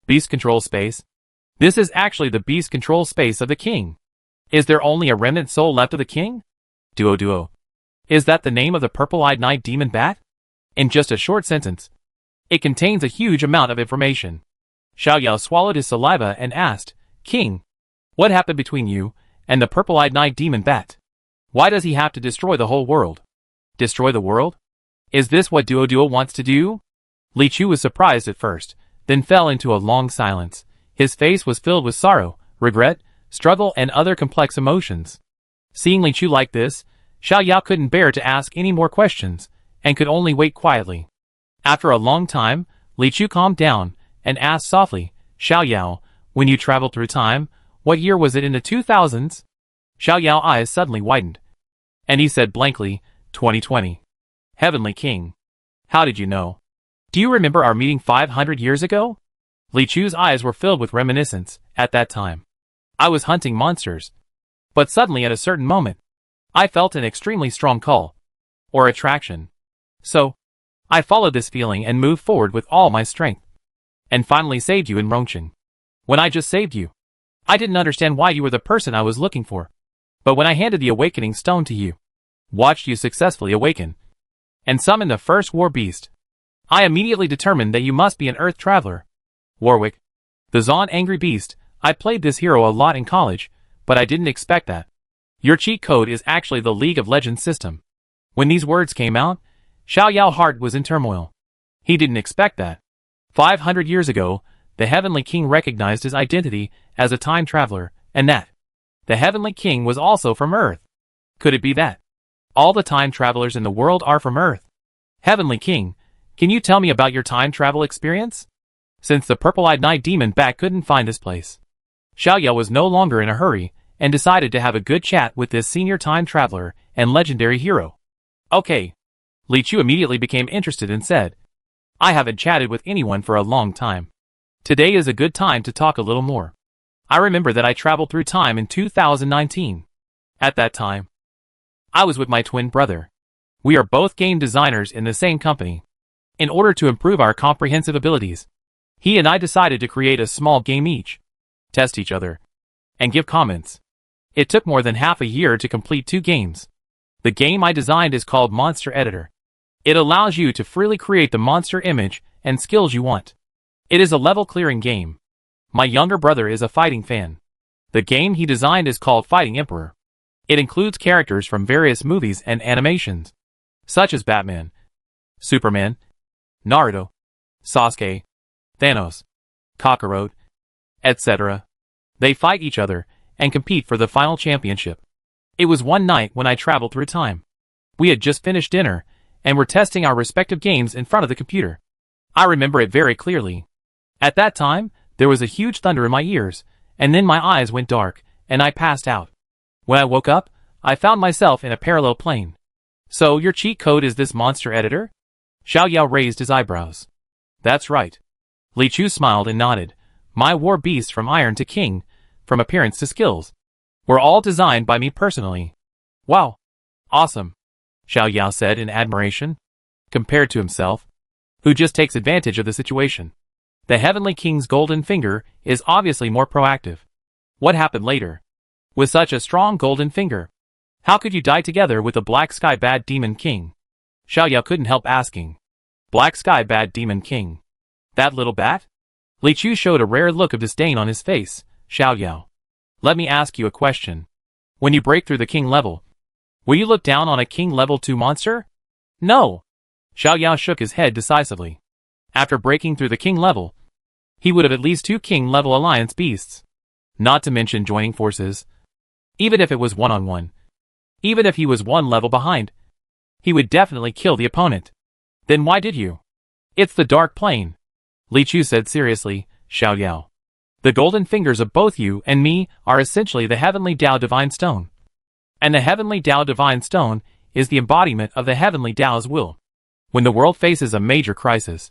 Beast control space? This is actually the beast control space of the king. Is there only a remnant soul left of the king? Duo. Is that the name of the purple-eyed night demon bat? In just a short sentence. It contains a huge amount of information. Xiao Yao swallowed his saliva and asked, King, what happened between you and the purple-eyed night demon bat? Why does he have to destroy the whole world? Destroy the world? Is this what Duo wants to do? Li Chu was surprised at first, then fell into a long silence. His face was filled with sorrow, regret, struggle and other complex emotions. Seeing Li Chu like this, Xiao Yao couldn't bear to ask any more questions, and could only wait quietly. After a long time, Li Chu calmed down, and asked softly, Xiao Yao, when you traveled through time, what year was it in the 2000s? Xiao Yao's eyes suddenly widened, and he said blankly, 2020. Heavenly King. How did you know? Do you remember our meeting 500 years ago? Li Chu's eyes were filled with reminiscence. At that time, I was hunting monsters. But suddenly at a certain moment, I felt an extremely strong call. Or attraction. So, I followed this feeling and moved forward with all my strength. And finally saved you in Rongqing. When I just saved you, I didn't understand why you were the person I was looking for. But when I handed the awakening stone to you, watched you successfully awaken, and summon the first war beast, I immediately determined that you must be an earth traveler. Warwick, the Zon Angry Beast. I played this hero a lot in college, but I didn't expect that. Your cheat code is actually the League of Legends system. When these words came out, Xiao Yao's heart was in turmoil. He didn't expect that. 500 years ago, the Heavenly King recognized his identity as a time traveler, and that the Heavenly King was also from Earth. Could it be that all the time travelers in the world are from Earth? Heavenly King, can you tell me about your time travel experience? Since the purple-eyed night demon bat couldn't find this place, Xiao Yao was no longer in a hurry, and decided to have a good chat with this senior time traveler and legendary hero. Okay. Li Chu immediately became interested and said, I haven't chatted with anyone for a long time. Today is a good time to talk a little more. I remember that I traveled through time in 2019. At that time, I was with my twin brother. We are both game designers in the same company. In order to improve our comprehensive abilities, he and I decided to create a small game each, test each other, and give comments. It took more than half a year to complete 2 games. The game I designed is called Monster Editor. It allows you to freely create the monster image and skills you want. It is a level-clearing game. My younger brother is a fighting fan. The game he designed is called Fighting Emperor. It includes characters from various movies and animations, such as Batman, Superman, Naruto, Sasuke, Thanos, Kakarot, etc. They fight each other and compete for the final championship. It was one night when I traveled through time. We had just finished dinner and were testing our respective games in front of the computer. I remember it very clearly. At that time, there was a huge thunder in my ears, and then my eyes went dark, and I passed out. When I woke up, I found myself in a parallel plane. So your cheat code is this monster editor? Xiao Yao raised his eyebrows. That's right. Li Chu smiled and nodded. My war beasts from Iron to King, from appearance to skills, were all designed by me personally. Wow. Awesome. Xiao Yao said in admiration. Compared to himself, who just takes advantage of the situation. The Heavenly King's golden finger is obviously more proactive. What happened later? With such a strong golden finger, how could you die together with the Black Sky Bad Demon King? Xiao Yao couldn't help asking. Black Sky Bad Demon King. That little bat? Li Chu showed a rare look of disdain on his face. Xiao Yao, let me ask you a question. When you break through the king level, will you look down on a king level 2 monster? No. Xiao Yao shook his head decisively. After breaking through the king level, he would have at least 2 king level alliance beasts. Not to mention joining forces. Even if it was one-on-one. Even if he was 1 level behind, he would definitely kill the opponent. Then why did you? It's the Dark Plane, Li Chu said seriously, Xiao Yao. The golden fingers of both you and me are essentially the Heavenly Tao Divine Stone. And the Heavenly Tao Divine Stone is the embodiment of the Heavenly Tao's will. When the world faces a major crisis,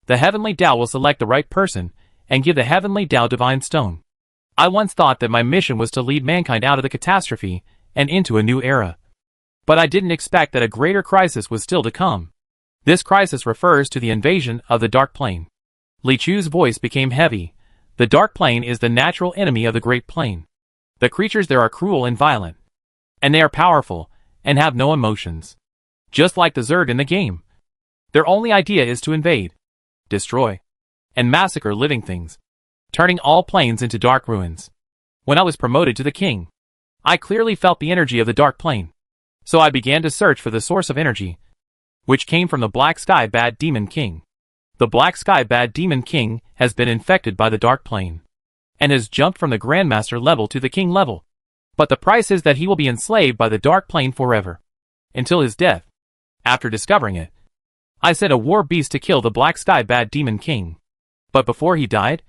the Heavenly Tao will select the right person and give the Heavenly Tao Divine Stone. I once thought that my mission was to lead mankind out of the catastrophe and into a new era. But I didn't expect that a greater crisis was still to come. This crisis refers to the invasion of the Dark Plane. Li Chu's voice became heavy. The Dark Plane is the natural enemy of the Great Plane. The creatures there are cruel and violent. And they are powerful, and have no emotions. Just like the Zerg in the game. Their only idea is to invade, destroy, and massacre living things, turning all planes into dark ruins. When I was promoted to the king, I clearly felt the energy of the Dark Plane. So I began to search for the source of energy, which came from the Black Sky Bad Demon King. The Black Sky Bad Demon King has been infected by the Dark Plane, and has jumped from the Grandmaster level to the King level. But the price is that he will be enslaved by the Dark Plane forever, until his death. After discovering it, I sent a war beast to kill the Black Sky Bad Demon King. But before he died,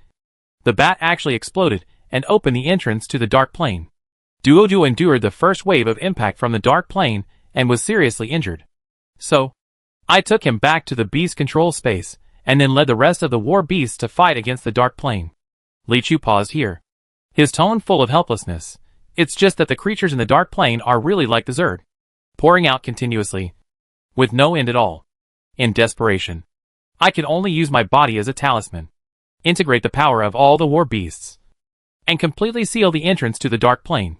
the bat actually exploded and opened the entrance to the Dark Plane. Duo endured the first wave of impact from the Dark Plane and was seriously injured. So, I took him back to the beast control space, and then led the rest of the war beasts to fight against the Dark Plane. Li Chu paused here, his tone full of helplessness. It's just that the creatures in the Dark Plane are really like the Zerg, pouring out continuously, with no end at all. In desperation, I could only use my body as a talisman, integrate the power of all the war beasts, and completely seal the entrance to the Dark Plane.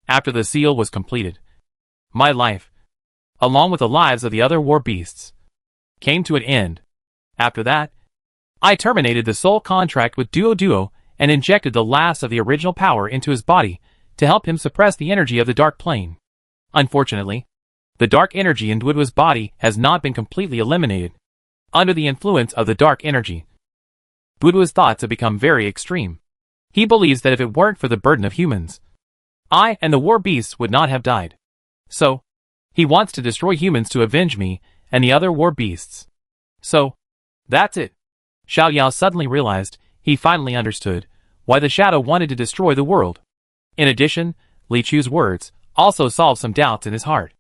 After the seal was completed, my life, along with the lives of the other war beasts, came to an end. After that, I terminated the soul contract with Duo and injected the last of the original power into his body to help him suppress the energy of the Dark Plane. Unfortunately, the dark energy in Duo's body has not been completely eliminated. Under the influence of the dark energy, Duo's thoughts have become very extreme. He believes that if it weren't for the burden of humans, I and the war beasts would not have died. So, he wants to destroy humans to avenge me and the other war beasts. So, that's it. Xiao Yao suddenly realized, he finally understood, why the Shadow wanted to destroy the world. In addition, Li Chu's words also solved some doubts in his heart.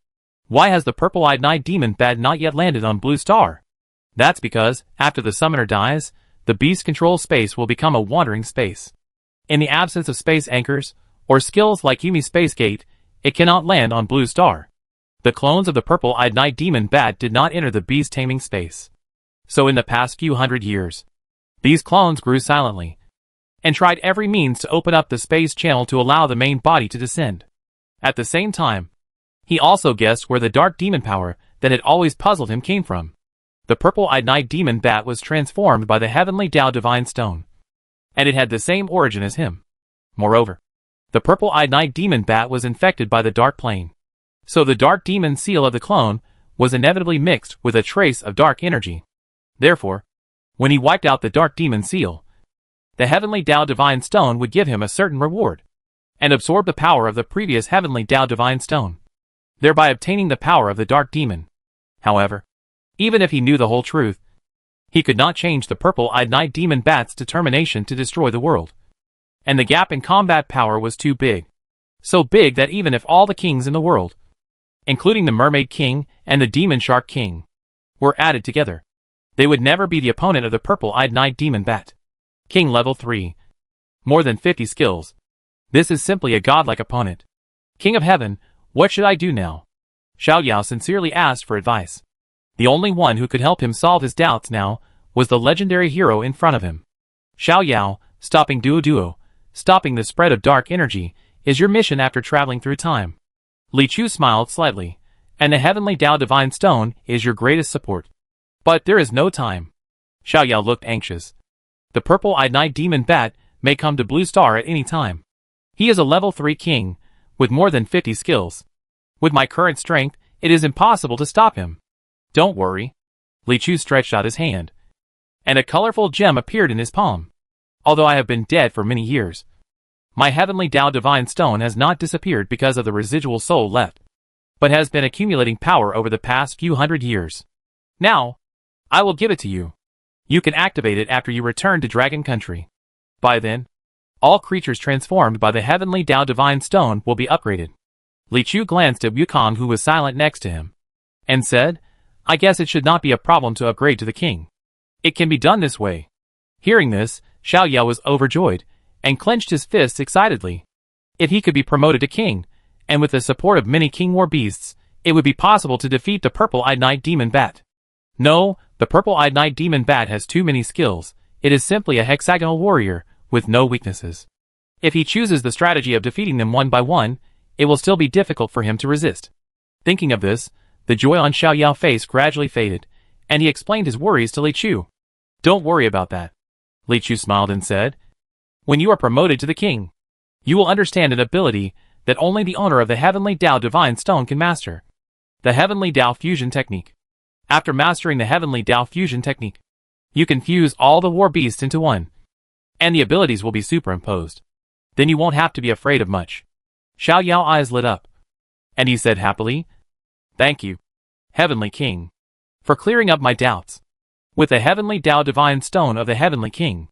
Why has the purple-eyed night demon bat not yet landed on Blue Star? That's because, after the summoner dies, the beast control space will become a wandering space. In the absence of space anchors, or skills like Yumi's Space Gate, it cannot land on Blue Star. The clones of the purple-eyed night demon bat did not enter the beast taming space. So in the past few hundred years, these clones grew silently, and tried every means to open up the space channel to allow the main body to descend. At the same time, he also guessed where the dark demon power that had always puzzled him came from. The purple-eyed night demon bat was transformed by the Heavenly Tao Divine Stone, and it had the same origin as him. Moreover, the purple-eyed night demon bat was infected by the Dark Plane. So the dark demon seal of the clone was inevitably mixed with a trace of dark energy. Therefore, when he wiped out the dark demon seal, the Heavenly Tao Divine Stone would give him a certain reward, and absorb the power of the previous Heavenly Tao Divine Stone, thereby obtaining the power of the dark demon. However, even if he knew the whole truth, he could not change the purple-eyed night demon bat's determination to destroy the world. And the gap in combat power was too big. So big that even if all the kings in the world, including the Mermaid King and the Demon Shark King, were added together, they would never be the opponent of the purple-eyed night demon bat. King level 3. More than 50 skills. This is simply a godlike opponent. King of Heaven, what should I do now? Xiao Yao sincerely asked for advice. The only one who could help him solve his doubts now was the legendary hero in front of him. Xiao Yao, stopping Duo, stopping the spread of dark energy, is your mission after traveling through time. Li Chu smiled slightly, and the Heavenly Tao Divine Stone is your greatest support. But there is no time. Xiao Yao looked anxious. The purple-eyed night demon bat may come to Blue Star at any time. He is a level 3 king, with more than 50 skills. With my current strength, it is impossible to stop him. Don't worry. Li Chu stretched out his hand, and a colorful gem appeared in his palm. Although I have been dead for many years, my Heavenly Tao Divine Stone has not disappeared because of the residual soul left, but has been accumulating power over the past few hundred years. Now, I will give it to you. You can activate it after you return to Dragon Country. By then, all creatures transformed by the Heavenly Tao Divine Stone will be upgraded. Li Chu glanced at Wukong, who was silent next to him, and said, I guess it should not be a problem to upgrade to the king. It can be done this way. Hearing this, Xiao Yao was overjoyed, and clenched his fists excitedly. If he could be promoted to king, and with the support of many king war beasts, it would be possible to defeat the purple-eyed night demon bat. No, the purple-eyed night demon bat has too many skills. It is simply a hexagonal warrior, with no weaknesses. If he chooses the strategy of defeating them one by one, it will still be difficult for him to resist. Thinking of this, the joy on Xiao Yao's face gradually faded, and he explained his worries to Li Chu. Don't worry about that. Li Chu smiled and said, when you are promoted to the king, you will understand an ability that only the owner of the Heavenly Tao Divine Stone can master. The Heavenly Tao Fusion Technique. After mastering the Heavenly Tao Fusion Technique, you can fuse all the war beasts into one, and the abilities will be superimposed. Then you won't have to be afraid of much. Xiao Yao's eyes lit up, and he said happily, Thank you, Heavenly King, for clearing up my doubts. With the Heavenly Tao Divine Stone of the Heavenly King,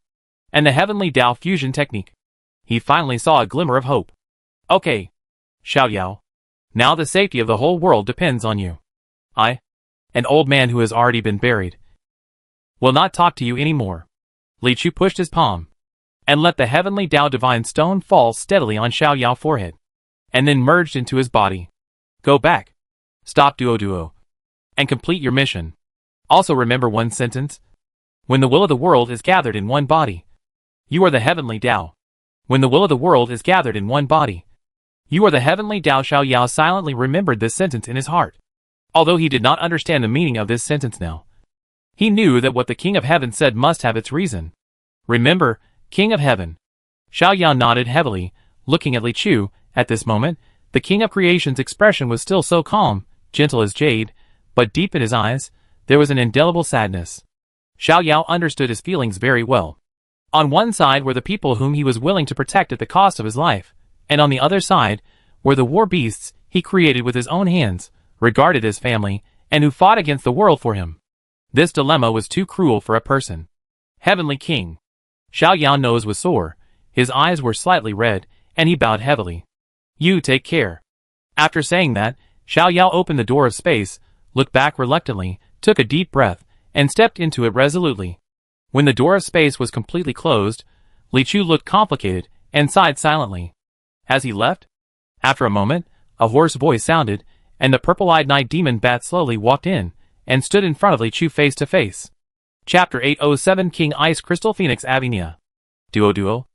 and the Heavenly Tao Fusion Technique, he finally saw a glimmer of hope. Okay, Xiao Yao. Now the safety of the whole world depends on you. I, an old man who has already been buried, will not talk to you anymore. Li Chu pushed his palm, and let the Heavenly Tao Divine Stone fall steadily on Xiao Yao's forehead, and then merged into his body. Go back. Stop Duo, and complete your mission. Also remember one sentence. When the will of the world is gathered in one body, you are the Heavenly Tao. When the will of the world is gathered in one body, you are the Heavenly Tao. Xiao Yao silently remembered this sentence in his heart. Although he did not understand the meaning of this sentence now, he knew that what the King of Heaven said must have its reason. Remember, King of Heaven. Xiao Yao nodded heavily, looking at Li Chu. At this moment, the King of Creation's expression was still so calm, gentle as jade, but deep in his eyes, there was an indelible sadness. Xiao Yao understood his feelings very well. On one side were the people whom he was willing to protect at the cost of his life, and on the other side were the war beasts he created with his own hands, regarded as family, and who fought against the world for him. This dilemma was too cruel for a person. Heavenly King. Xiao Yao's nose was sore, his eyes were slightly red, and he bowed heavily. You take care. After saying that, Xiao Yao opened the door of space, looked back reluctantly, took a deep breath, and stepped into it resolutely. When the door of space was completely closed, Li Chu looked complicated, and sighed silently. As he left, after a moment, a hoarse voice sounded, and the purple-eyed night demon bat slowly walked in, and stood in front of Li Chu face to face. Chapter 807 King Ice Crystal Phoenix Avinia. Duo.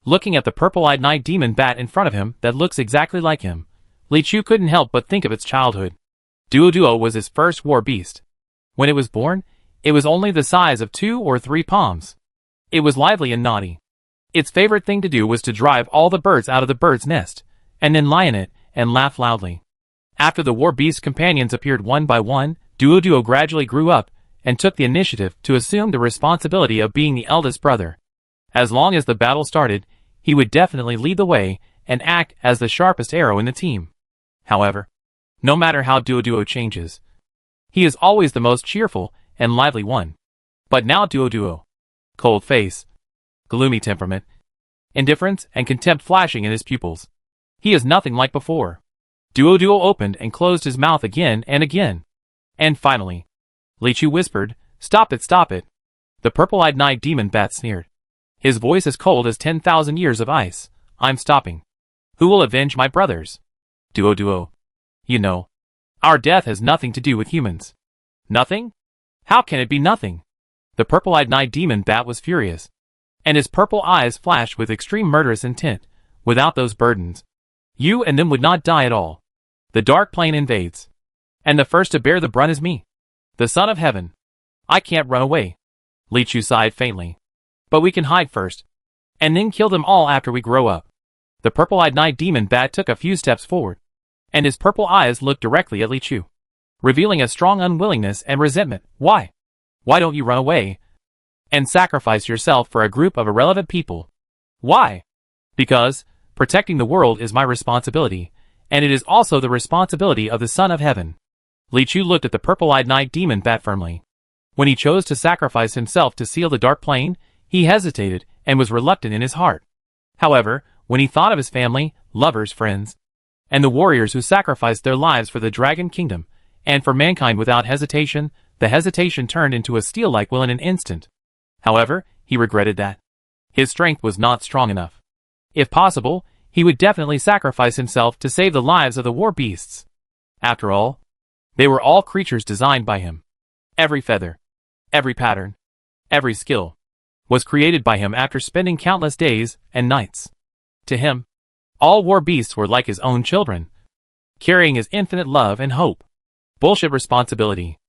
Looking at the purple-eyed night demon bat in front of him that looks exactly like him, Li Chu couldn't help but think of its childhood. Duo was his first war beast. When it was born, it was only the size of 2 or 3 palms. It was lively and naughty. Its favorite thing to do was to drive all the birds out of the bird's nest, and then lie in it and laugh loudly. After the war beast's companions appeared one by one, Duo gradually grew up and took the initiative to assume the responsibility of being the eldest brother. As long as the battle started, he would definitely lead the way and act as the sharpest arrow in the team. However, no matter how Duo changes, he is always the most cheerful and lively one. But now Duo, cold face, gloomy temperament, indifference and contempt flashing in his pupils. He is nothing like before. Duo opened and closed his mouth again and again. And finally, Li Chu whispered, Stop it. The purple-eyed night demon bat sneered. His voice as cold as 10,000 years of ice. I'm stopping. Who will avenge my brothers? Duo. You know, our death has nothing to do with humans. Nothing? How can it be nothing? The purple-eyed night demon bat was furious, and his purple eyes flashed with extreme murderous intent. Without those burdens, you and them would not die at all. The dark plane invades, and the first to bear the brunt is me, the son of heaven. I can't run away. Li Chu sighed faintly. But we can hide first, and then kill them all after we grow up. The purple-eyed night demon bat took a few steps forward, and his purple eyes looked directly at Li Chu, revealing a strong unwillingness and resentment. Why? Why don't you run away and sacrifice yourself for a group of irrelevant people? Why? Because protecting the world is my responsibility, and it is also the responsibility of the Son of Heaven. Li Chu looked at the purple-eyed night demon bat firmly. When he chose to sacrifice himself to seal the dark plane, he hesitated and was reluctant in his heart. However, when he thought of his family, lovers, friends, and the warriors who sacrificed their lives for the Dragon Kingdom, and for mankind without hesitation, the hesitation turned into a steel-like will in an instant. However, he regretted that his strength was not strong enough. If possible, he would definitely sacrifice himself to save the lives of the war beasts. After all, they were all creatures designed by him. Every feather, every pattern, every skill was created by him after spending countless days and nights. To him, all war beasts were like his own children, carrying his infinite love and hope. Bullshit responsibility.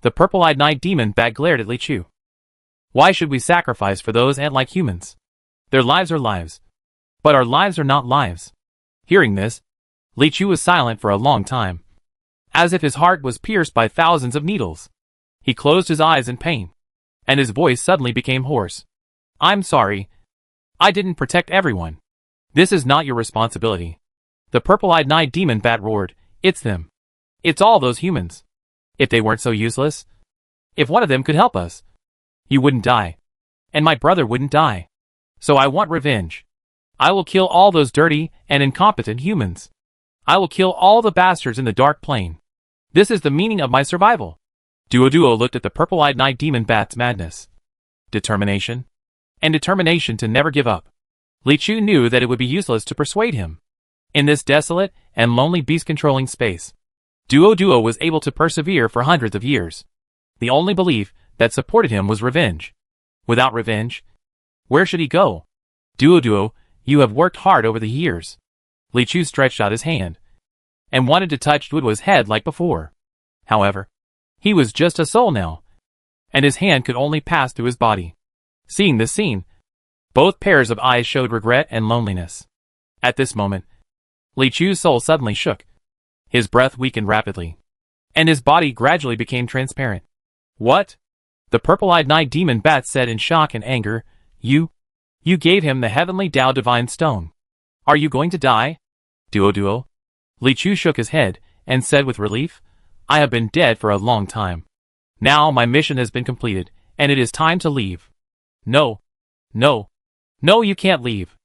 The purple-eyed night demon bat glared at Li Chu. Why should we sacrifice for those ant-like humans? Their lives are lives. But our lives are not lives. Hearing this, Li Chu was silent for a long time, as if his heart was pierced by thousands of needles. He closed his eyes in pain, and his voice suddenly became hoarse. I'm sorry. I didn't protect everyone. This is not your responsibility. The purple-eyed night demon bat roared. It's them. It's all those humans. If they weren't so useless, if one of them could help us, you wouldn't die. And my brother wouldn't die. So I want revenge. I will kill all those dirty and incompetent humans. I will kill all the bastards in the dark plane. This is the meaning of my survival. Duo looked at the purple-eyed night demon bat's madness, determination, and determination to never give up. Li Chu knew that it would be useless to persuade him. In this desolate and lonely beast-controlling space, Duo was able to persevere for hundreds of years. The only belief that supported him was revenge. Without revenge, where should he go? Duo, you have worked hard over the years. Li Chu stretched out his hand and wanted to touch Duo's head like before. However, he was just a soul now, and his hand could only pass through his body. Seeing this scene, both pairs of eyes showed regret and loneliness. At this moment, Li Chu's soul suddenly shook. His breath weakened rapidly, and his body gradually became transparent. What? The purple-eyed night demon bat said in shock and anger. You gave him the heavenly Tao divine stone. Are you going to die? Duo. Li Chu shook his head and said with relief, I have been dead for a long time. Now my mission has been completed, and it is time to leave. No, you can't leave.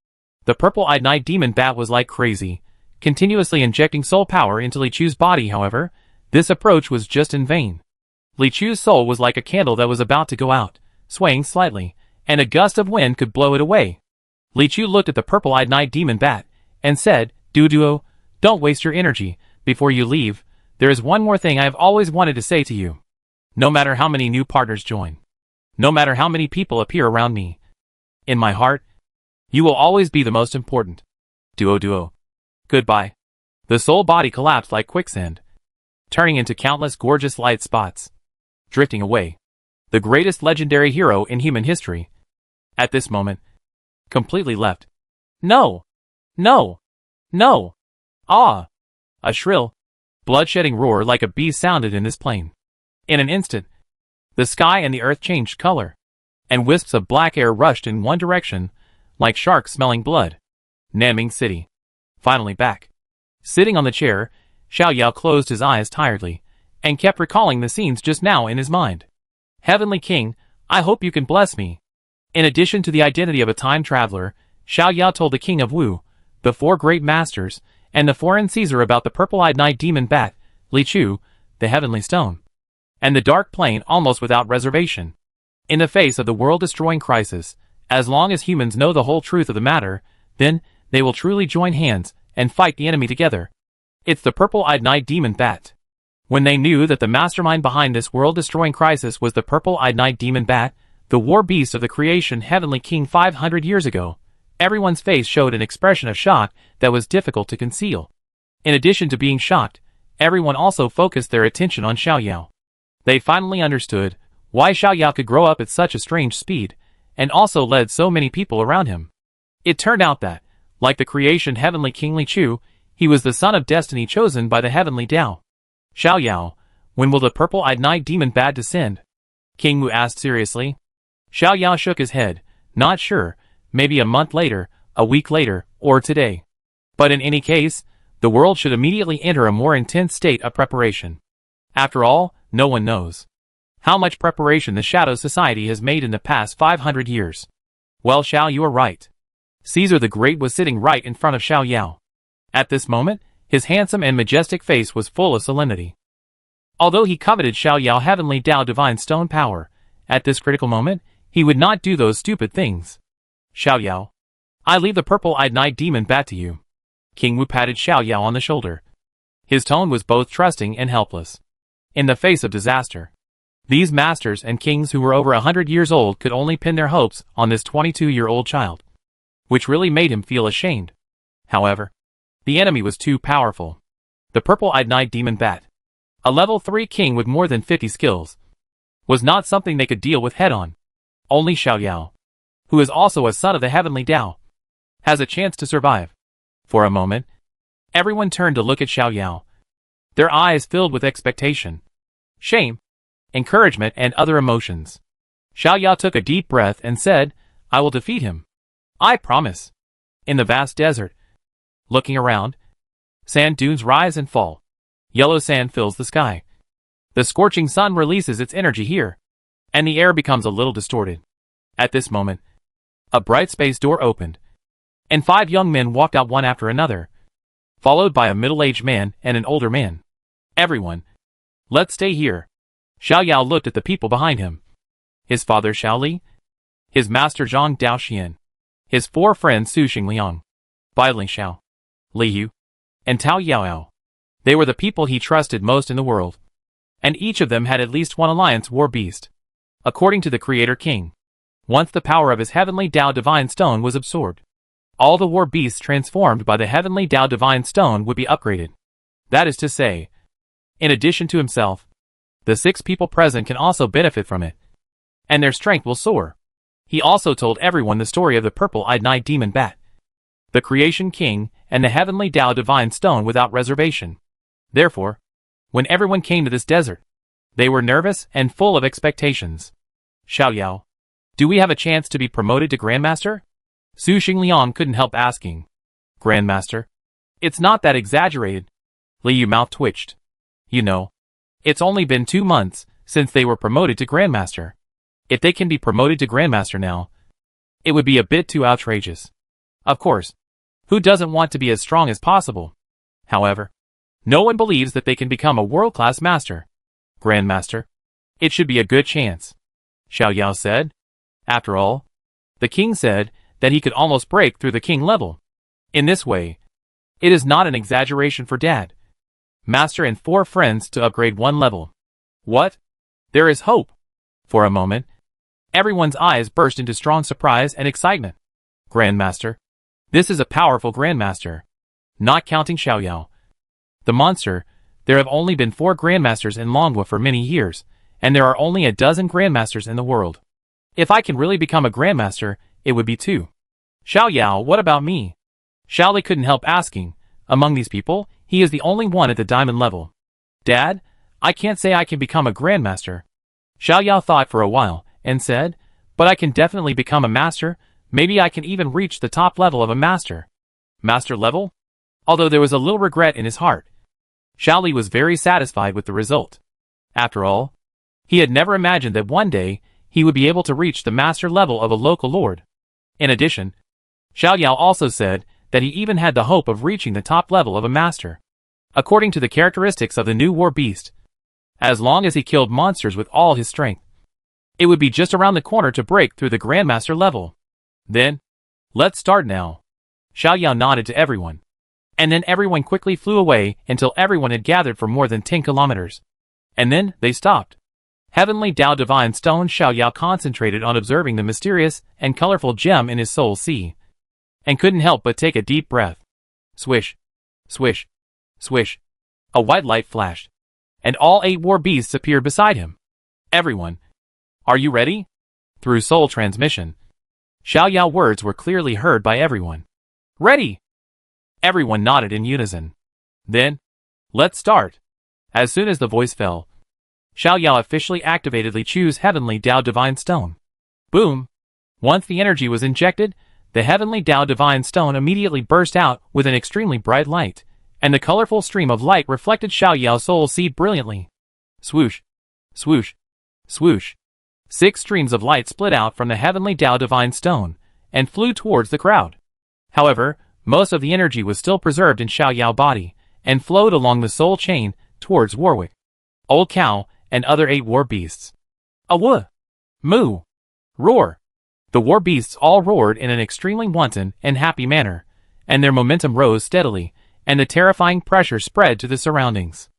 The purple-eyed night demon bat was like crazy, continuously injecting soul power into Li Chu's body. However, this approach was just in vain. Li Chu's soul was like a candle that was about to go out, swaying slightly, and a gust of wind could blow it away. Li Chu looked at the purple-eyed night demon bat and said, Duo, don't waste your energy. Before you leave, there is one more thing I have always wanted to say to you. No matter how many new partners join, no matter how many people appear around me, in my heart, you will always be the most important. Duo. Goodbye. The soul body collapsed like quicksand, turning into countless gorgeous light spots, drifting away. The greatest legendary hero in human history, at this moment, completely left. No! Ah! A shrill, blood-shedding roar like a beast sounded in this plane. In an instant, the sky and the earth changed color, and wisps of black air rushed in one direction, like sharks smelling blood. Nanming City. Finally back. Sitting on the chair, Xiao Yao closed his eyes tiredly, and kept recalling the scenes just now in his mind. Heavenly King, I hope you can bless me. In addition to the identity of a time traveler, Xiao Yao told the King of Wu, the four great masters, and the foreign Caesar about the purple-eyed night demon bat, Li Chu, the heavenly stone, and the dark plane almost without reservation. In the face of the world-destroying crisis, as long as humans know the whole truth of the matter, then they will truly join hands and fight the enemy together. It's the purple-eyed night demon bat. When they knew that the mastermind behind this world-destroying crisis was the purple-eyed night demon bat, the war beast of the creation heavenly king 500 years ago, everyone's face showed an expression of shock that was difficult to conceal. In addition to being shocked, everyone also focused their attention on Xiao Yao. They finally understood why Xiao Yao could grow up at such a strange speed, and also led so many people around him. It turned out that, like the creation heavenly king Li Chu, he was the son of destiny chosen by the heavenly Tao. Xiao Yao, when will the purple-eyed night demon bat descend? King Wu asked seriously. Xiao Yao shook his head, not sure, maybe a month later, a week later, or today. But in any case, the world should immediately enter a more intense state of preparation. After all, no one knows. How much preparation the Shadow Society has made in the past 500 years. Well, Xiao, you are right. Caesar the Great was sitting right in front of Xiao Yao. At this moment, his handsome and majestic face was full of solemnity. Although he coveted Xiao Yao heavenly Tao divine stone power, at this critical moment, he would not do those stupid things. Xiao Yao, I leave the purple-eyed night demon bat to you. King Wu patted Xiao Yao on the shoulder. His tone was both trusting and helpless. In the face of disaster, these masters and kings who were over 100 years old could only pin their hopes on this 22-year-old child, which really made him feel ashamed. However, the enemy was too powerful. The purple-eyed night demon bat, a level 3 king with more than 50 skills, was not something they could deal with head-on. Only Xiao Yao, who is also a son of the heavenly Tao, has a chance to survive. For a moment, everyone turned to look at Xiao Yao. Their eyes filled with expectation, shame, encouragement, and other emotions. Xiao Yao took a deep breath and said, I will defeat him. I promise. In the vast desert, looking around, sand dunes rise and fall. Yellow sand fills the sky. The scorching sun releases its energy here, and the air becomes a little distorted. At this moment, a bright space door opened, and 5 young men walked out one after another, followed by a middle-aged man and an older man. Everyone, let's stay here. Xiao Yao looked at the people behind him. His father Xiao Li, his master Zhang Daoxian, his 4 friends Su Xingliang, Bai Lingxiao, Li Yu, and Tao Yaoyao. They were the people he trusted most in the world, and each of them had at least one alliance war beast. According to the Creator King, once the power of his heavenly Tao Divine Stone was absorbed, all the war beasts transformed by the heavenly Tao Divine Stone would be upgraded. That is to say, in addition to himself, the 6 people present can also benefit from it, and their strength will soar. He also told everyone the story of the purple-eyed night demon bat, the Creation King, and the heavenly Tao Divine Stone without reservation. Therefore, when everyone came to this desert, they were nervous and full of expectations. Xiao Yao, do we have a chance to be promoted to Grandmaster? Su Xingliang couldn't help asking. Grandmaster? It's not that exaggerated. Li Yu mouth twitched. You know, it's only been 2 months since they were promoted to Grandmaster. If they can be promoted to Grandmaster now, it would be a bit too outrageous. Of course, who doesn't want to be as strong as possible? However, no one believes that they can become a world-class master. Grandmaster, it should be a good chance, Xiao Yao said. After all, the king said that he could almost break through the king level. In this way, it is not an exaggeration for Dad, Master and 4 friends to upgrade 1 level. What? There is hope. For a moment, everyone's eyes burst into strong surprise and excitement. Grandmaster, this is a powerful Grandmaster. Not counting Xiao Yao, the monster, there have only been 4 Grandmasters in Longhua for many years, and there are only a dozen Grandmasters in the world. If I can really become a Grandmaster, it would be 2. Xiao Yao, what about me? Xiao Li couldn't help asking. Among these people, he is the only one at the diamond level. Dad, I can't say I can become a Grandmaster. Xiao Yao thought for a while, and said, but I can definitely become a master. Maybe I can even reach the top level of a master. Master level? Although there was a little regret in his heart, Xiao Li was very satisfied with the result. After all, he had never imagined that one day he would be able to reach the master level of a local lord. In addition, Xiao Yao also said that he even had the hope of reaching the top level of a master. According to the characteristics of the new war beast, as long as he killed monsters with all his strength, it would be just around the corner to break through the Grandmaster level. Then, let's start now. Xiao Yao nodded to everyone, and then everyone quickly flew away until everyone had gathered for more than 10 kilometers. And then, they stopped. Heavenly Tao Divine Stone Xiao Yao concentrated on observing the mysterious and colorful gem in his soul sea, and couldn't help but take a deep breath. Swish, swish, swish. A white light flashed, and all 8 war beasts appeared beside him. Everyone, are you ready? Through soul transmission, Xiao Yao words were clearly heard by everyone. Ready! Everyone nodded in unison. Then, let's start. As soon as the voice fell, Xiao Yao officially activated Li Chu's Heavenly Tao Divine Stone. Boom! Once the energy was injected, the Heavenly Tao Divine Stone immediately burst out with an extremely bright light, and the colorful stream of light reflected Xiao Yao's soul seed brilliantly. Swoosh! Swoosh! Swoosh. 6 streams of light split out from the heavenly Tao divine stone, and flew towards the crowd. However, most of the energy was still preserved in Xiao Yao body, and flowed along the soul chain towards Warwick, Old Cow, and other 8 war beasts. Awoo! Moo! Roar! The war beasts all roared in an extremely wanton and happy manner, and their momentum rose steadily, and the terrifying pressure spread to the surroundings.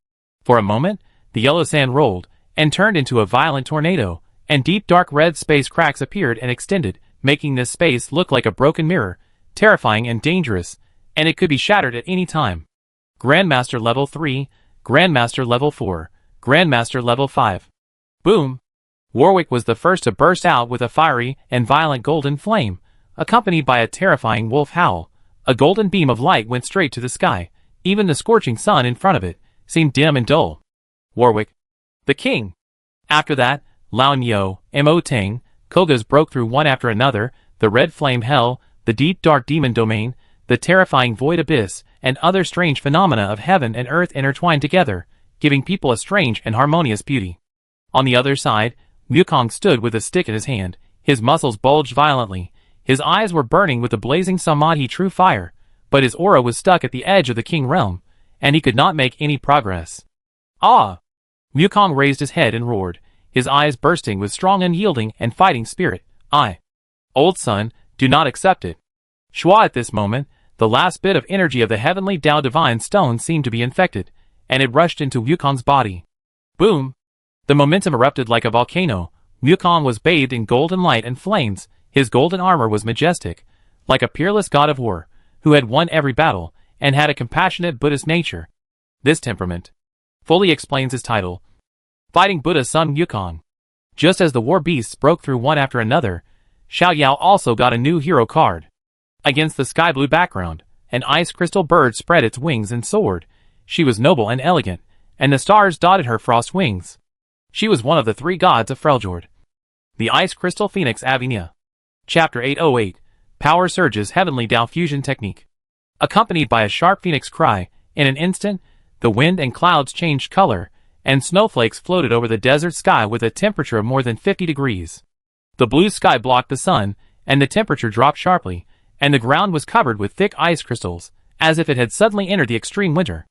For a moment, the yellow sand rolled, and turned into a violent tornado, and deep dark red space cracks appeared and extended, making this space look like a broken mirror, terrifying and dangerous, and it could be shattered at any time. Grandmaster Level 3, Grandmaster Level 4, Grandmaster Level 5. Boom! Warwick was the first to burst out with a fiery and violent golden flame, accompanied by a terrifying wolf howl. A golden beam of light went straight to the sky. Even the scorching sun in front of it seemed dim and dull. Warwick, the king! After that, Lao Nio, Mo Tang, Kogas broke through one after another, the red flame hell, the deep dark demon domain, the terrifying void abyss, and other strange phenomena of heaven and earth intertwined together, giving people a strange and harmonious beauty. On the other side, Wukong stood with a stick in his hand, his muscles bulged violently, his eyes were burning with the blazing samadhi true fire, but his aura was stuck at the edge of the king realm, and he could not make any progress. Ah! Wukong raised his head and roared, his eyes bursting with strong unyielding and fighting spirit. Old son, do not accept it. Shua at this moment, the last bit of energy of the heavenly Tao divine stone seemed to be infected, and it rushed into Wukong's body. Boom! The momentum erupted like a volcano. Wukong was bathed in golden light and flames. His golden armor was majestic, like a peerless god of war, who had won every battle, and had a compassionate Buddhist nature. This temperament fully explains his title, Fighting Buddha's Son Wukong. Just as the war beasts broke through one after another, Xiao Yao also got a new hero card. Against the sky blue background, an ice crystal bird spread its wings and soared. She was noble and elegant, and the stars dotted her frost wings. She was one of the 3 gods of Freljord. The Ice Crystal Phoenix Avinia. Chapter 808, Power Surge's Heavenly Tao Fusion Technique. Accompanied by a sharp phoenix cry, in an instant, the wind and clouds changed color, and snowflakes floated over the desert sky with a temperature of more than 50 degrees. The blue sky blocked the sun, and the temperature dropped sharply, and the ground was covered with thick ice crystals, as if it had suddenly entered the extreme winter.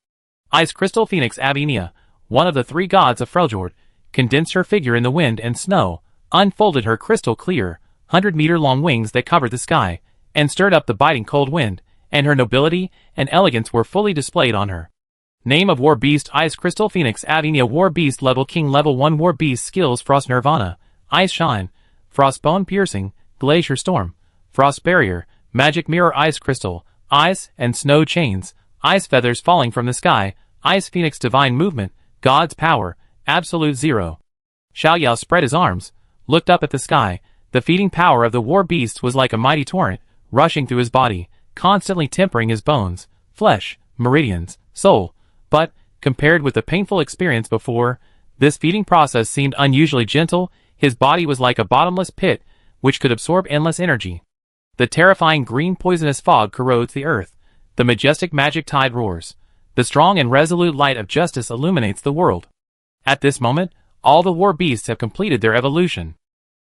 Ice Crystal Phoenix Avinia, one of the 3 gods of Freljord, condensed her figure in the wind and snow, unfolded her crystal clear, 100-meter-long wings that covered the sky, and stirred up the biting cold wind, and her nobility and elegance were fully displayed on her. Name of War Beast Ice Crystal Phoenix Avinia War Beast Level King Level 1 War Beast Skills Frost Nirvana, Ice Shine, Frost Bone Piercing, Glacier Storm, Frost Barrier, Magic Mirror Ice Crystal, Ice and Snow Chains, Ice Feathers Falling from the Sky, Ice Phoenix Divine Movement, God's Power, Absolute Zero. Xiao Yao spread his arms, looked up at the sky. The feeding power of the war beasts was like a mighty torrent, rushing through his body, constantly tempering his bones, flesh, meridians, soul. But, compared with the painful experience before, this feeding process seemed unusually gentle. His body was like a bottomless pit, which could absorb endless energy. The terrifying green poisonous fog corrodes the earth. The majestic magic tide roars. The strong and resolute light of justice illuminates the world. At this moment, all the war beasts have completed their evolution.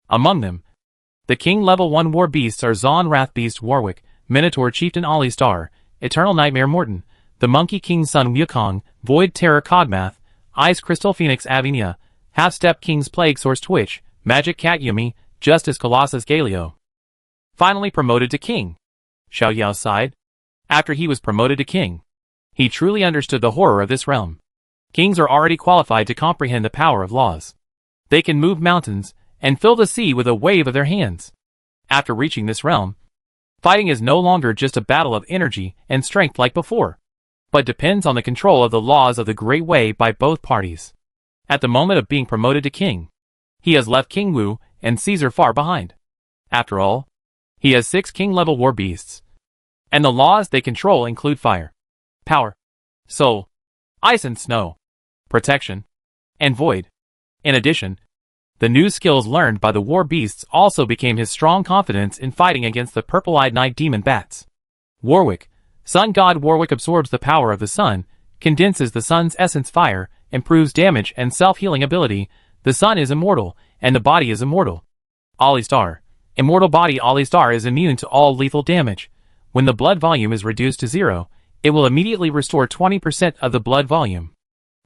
Among them, the King Level 1 war beasts are Zon Wrath Beast Warwick, Minotaur Chieftain Ali Star, Eternal Nightmare Morton, the Monkey King Sun Wukong, Void Terror Cogmath, Ice Crystal Phoenix Avinia, Half-Step King's Plague Source Twitch, Magic Cat Yumi, Justice Colossus Galio. Finally promoted to King. Xiao Yao sighed. After he was promoted to King, he truly understood the horror of this realm. Kings are already qualified to comprehend the power of laws. They can move mountains, and fill the sea with a wave of their hands. After reaching this realm, fighting is no longer just a battle of energy and strength like before, but depends on the control of the laws of the Great Way by both parties. At the moment of being promoted to king, he has left King Wu and Caesar far behind. After all, he has 6 king-level war beasts, and the laws they control include fire, power, soul, ice and snow, protection, and void. In addition, the new skills learned by the war beasts also became his strong confidence in fighting against the purple-eyed night demon bats. Warwick, sun god Warwick absorbs the power of the sun, condenses the sun's essence fire, improves damage and self-healing ability. The sun is immortal, and the body is immortal. Alistar. Immortal body. Alistar is immune to all lethal damage. When the blood volume is reduced to 0, it will immediately restore 20% of the blood volume.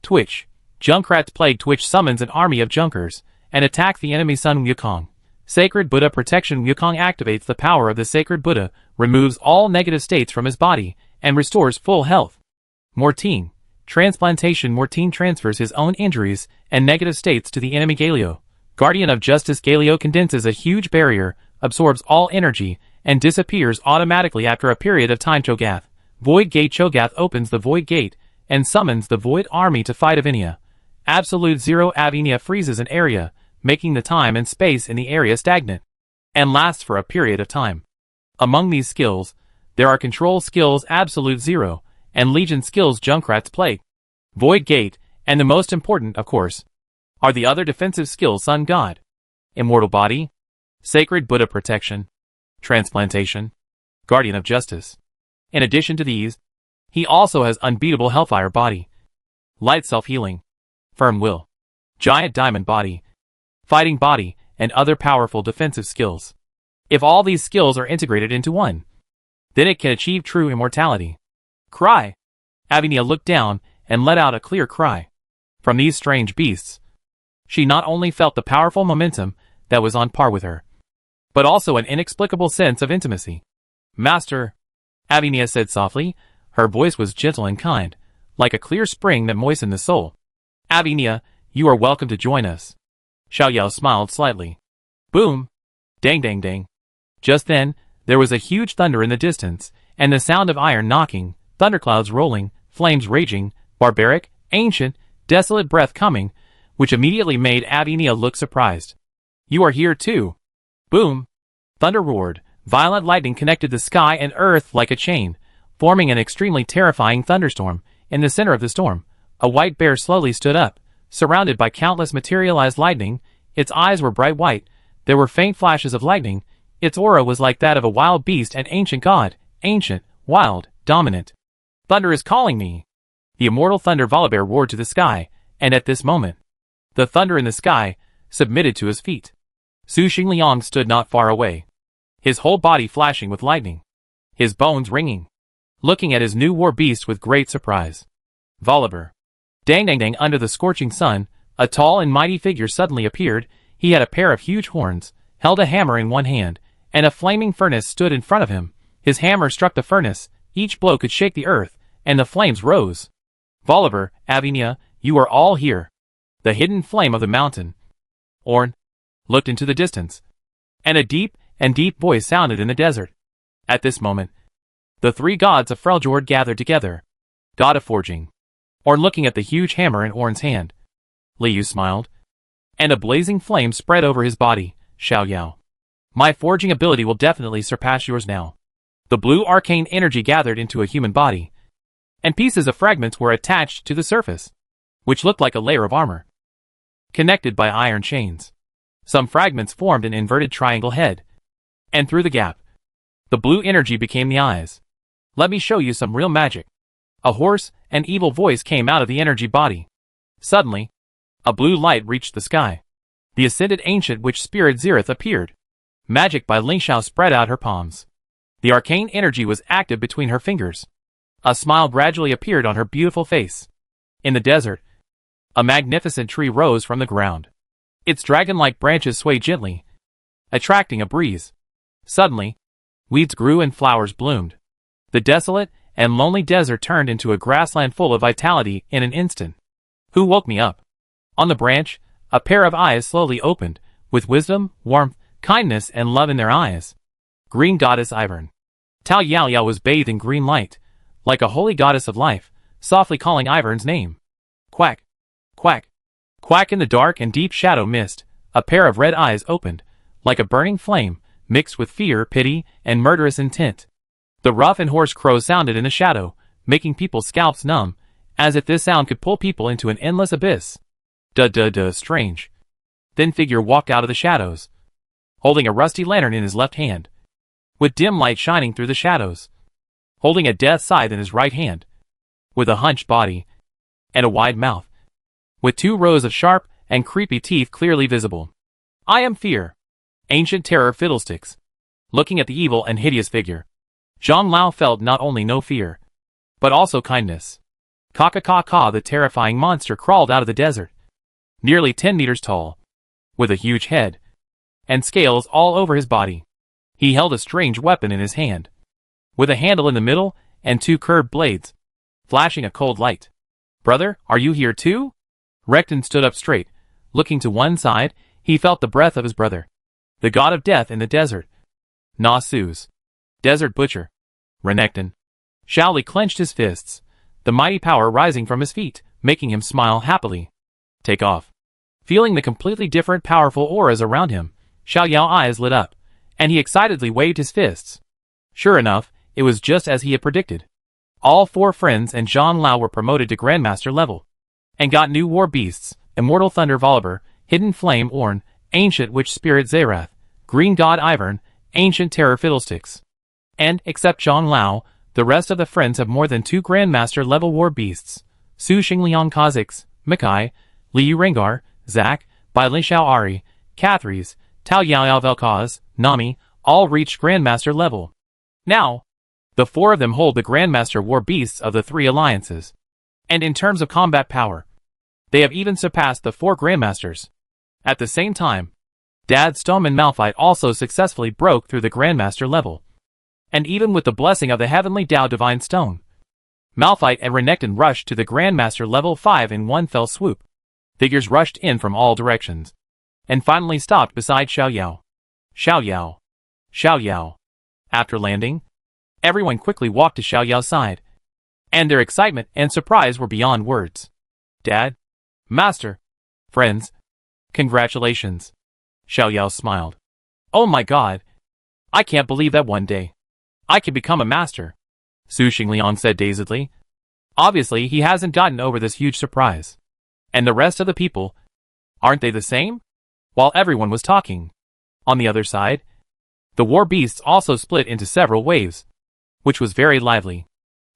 Twitch. Junkrat's plague. Twitch summons an army of Junkers and attack the enemy Sun Wukong. Sacred Buddha protection. Wukong activates the power of the Sacred Buddha, removes all negative states from his body, and restores full health. Mortine. Transplantation. Mortine transfers his own injuries and negative states to the enemy Galio. Guardian of Justice. Galio condenses a huge barrier, absorbs all energy, and disappears automatically after a period of time. Cho'Gath. Void Gate. Cho'Gath opens the Void Gate and summons the Void Army to fight Avinia. Absolute Zero. Avinia freezes an area, making the time and space in the area stagnant, and lasts for a period of time. Among these skills, there are Control skills Absolute Zero, and Legion skills Junkrat's Plague, Void Gate, and the most important, of course, are the other defensive skills Sun God, Immortal Body, Sacred Buddha Protection, Transplantation, Guardian of Justice. In addition to these, he also has Unbeatable Hellfire Body, Light Self-Healing, Firm Will, Giant Diamond Body, Fighting Body, and other powerful defensive skills. If all these skills are integrated into one, then it can achieve true immortality. Cry. Avinia looked down and let out a clear cry. From these strange beasts, she not only felt the powerful momentum that was on par with her, but also an inexplicable sense of intimacy. Master, Avinia said softly. Her voice was gentle and kind, like a clear spring that moistened the soul. Avinia, you are welcome to join us. Xiao Yao smiled slightly. Boom! Dang dang dang. Just then, there was a huge thunder in the distance, and the sound of iron knocking, thunderclouds rolling, flames raging, barbaric, ancient, desolate breath coming, which immediately made Avinia look surprised. You are here too. Boom! Thunder roared. Violent lightning connected the sky and earth like a chain, forming an extremely terrifying thunderstorm. In the center of the storm, a white bear slowly stood up, surrounded by countless materialized lightning. Its eyes were bright white. There were faint flashes of lightning. Its aura was like that of a wild beast and ancient god, ancient, wild, dominant. Thunder is calling me. The immortal Thunder Volibear roared to the sky, and at this moment, the thunder in the sky submitted to his feet. Su Xingliang stood not far away, his whole body flashing with lightning, his bones ringing, looking at his new war beast with great surprise. Volibear. Dang dang dang. Under the scorching sun, a tall and mighty figure suddenly appeared. He had a pair of huge horns, held a hammer in one hand, and a flaming furnace stood in front of him. His hammer struck the furnace, each blow could shake the earth, and the flames rose. Volibear, Avinia, you are all here. The hidden flame of the mountain. Orn looked into the distance, and a deep voice sounded in the desert. At this moment, the three gods of Freljord gathered together. God of Forging. Orn looking at the huge hammer in Orn's hand. Liu smiled, and a blazing flame spread over his body. Xiao Yao. My forging ability will definitely surpass yours now. The blue arcane energy gathered into a human body, and pieces of fragments were attached to the surface, which looked like a layer of armor, connected by iron chains. Some fragments formed an inverted triangle head, and through the gap, the blue energy became the eyes. Let me show you some real magic. A hoarse and evil voice came out of the energy body. Suddenly, a blue light reached the sky. The ascended ancient witch spirit Zirith appeared. Magic by Lingxiao spread out her palms. The arcane energy was active between her fingers. A smile gradually appeared on her beautiful face. In the desert, a magnificent tree rose from the ground. Its dragon-like branches swayed gently, attracting a breeze. Suddenly, weeds grew and flowers bloomed. The desolate and lonely desert turned into a grassland full of vitality in an instant. Who woke me up? On the branch, a pair of eyes slowly opened, with wisdom, warmth, kindness, and love in their eyes. Green Goddess Ivern. Tao Yaoyao was bathed in green light, like a holy goddess of life, softly calling Ivern's name. Quack, quack, quack. In the dark and deep shadow mist, a pair of red eyes opened, like a burning flame, mixed with fear, pity, and murderous intent. The rough and hoarse crow sounded in the shadow, making people's scalps numb, as if this sound could pull people into an endless abyss. Strange. Then figure walked out of the shadows, holding a rusty lantern in his left hand, with dim light shining through the shadows, holding a death scythe in his right hand, with a hunched body, and a wide mouth, with 2 rows of sharp and creepy teeth clearly visible. I am fear. Ancient terror fiddlesticks. Looking at the evil and hideous figure, Zhang Lao felt not only no fear, but also kindness. Ka-ka-ka-ka, the terrifying monster crawled out of the desert, nearly 10 meters tall, with a huge head, and scales all over his body. He held a strange weapon in his hand, with a handle in the middle and 2 curved blades, flashing a cold light. Brother, are you here too? Rekton stood up straight. Looking to one side, he felt the breath of his brother, the god of death in the desert. Na-Su's desert butcher. Renekton. Xiao clenched his fists, the mighty power rising from his feet, making him smile happily. Take off. Feeling the completely different powerful auras around him, Xiao Yao's eyes lit up, and he excitedly waved his fists. Sure enough, it was just as he had predicted. All 4 friends and Zhang Lao were promoted to Grandmaster level, and got new war beasts: Immortal Thunder Volibear, Hidden Flame Ornn, Ancient Witch Spirit Zerath, Green God Ivern, Ancient Terror Fiddlesticks. And, except Zhang Lao, the rest of the friends have more than 2 Grandmaster level war beasts: Su Xingliang Kha'Zix, Makai, Liu Rengar, Zac, Bai Lin Xiao Ari, Cathries, Tao Yao Vel'Koz, Nami, all reached Grandmaster level. Now, the 4 of them hold the Grandmaster war beasts of the 3 alliances. And in terms of combat power, they have even surpassed the 4 Grandmasters. At the same time, Dad Stone and Malphite also successfully broke through the Grandmaster level. And even with the blessing of the Heavenly Tao Divine Stone, Malphite and Renekton rushed to the Grandmaster level 5 in one fell swoop. Figures rushed in from all directions, and finally stopped beside Xiao Yao. Xiao Yao. Xiao Yao. After landing, everyone quickly walked to Xiao Yao's side, and their excitement and surprise were beyond words. Dad, Master, friends, congratulations. Xiao Yao smiled. Oh my god, I can't believe that one day I could become a master, Su Xingliang said dazedly. Obviously he hasn't gotten over this huge surprise. And the rest of the people, aren't they the same? While everyone was talking, on the other side, the war beasts also split into several waves, which was very lively.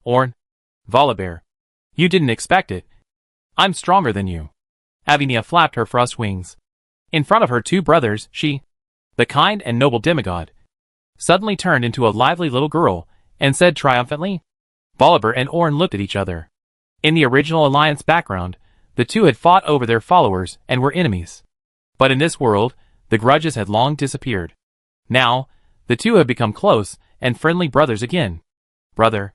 Ornn, Volibear, you didn't expect it. I'm stronger than you. Avinia flapped her frost wings. In front of her 2 brothers, she, the kind and noble demigod, suddenly turned into a lively little girl, and said triumphantly. Volibear and Ornn looked at each other. In the original alliance background, the 2 had fought over their followers and were enemies. But in this world, the grudges had long disappeared. Now, the 2 have become close and friendly brothers again. Brother.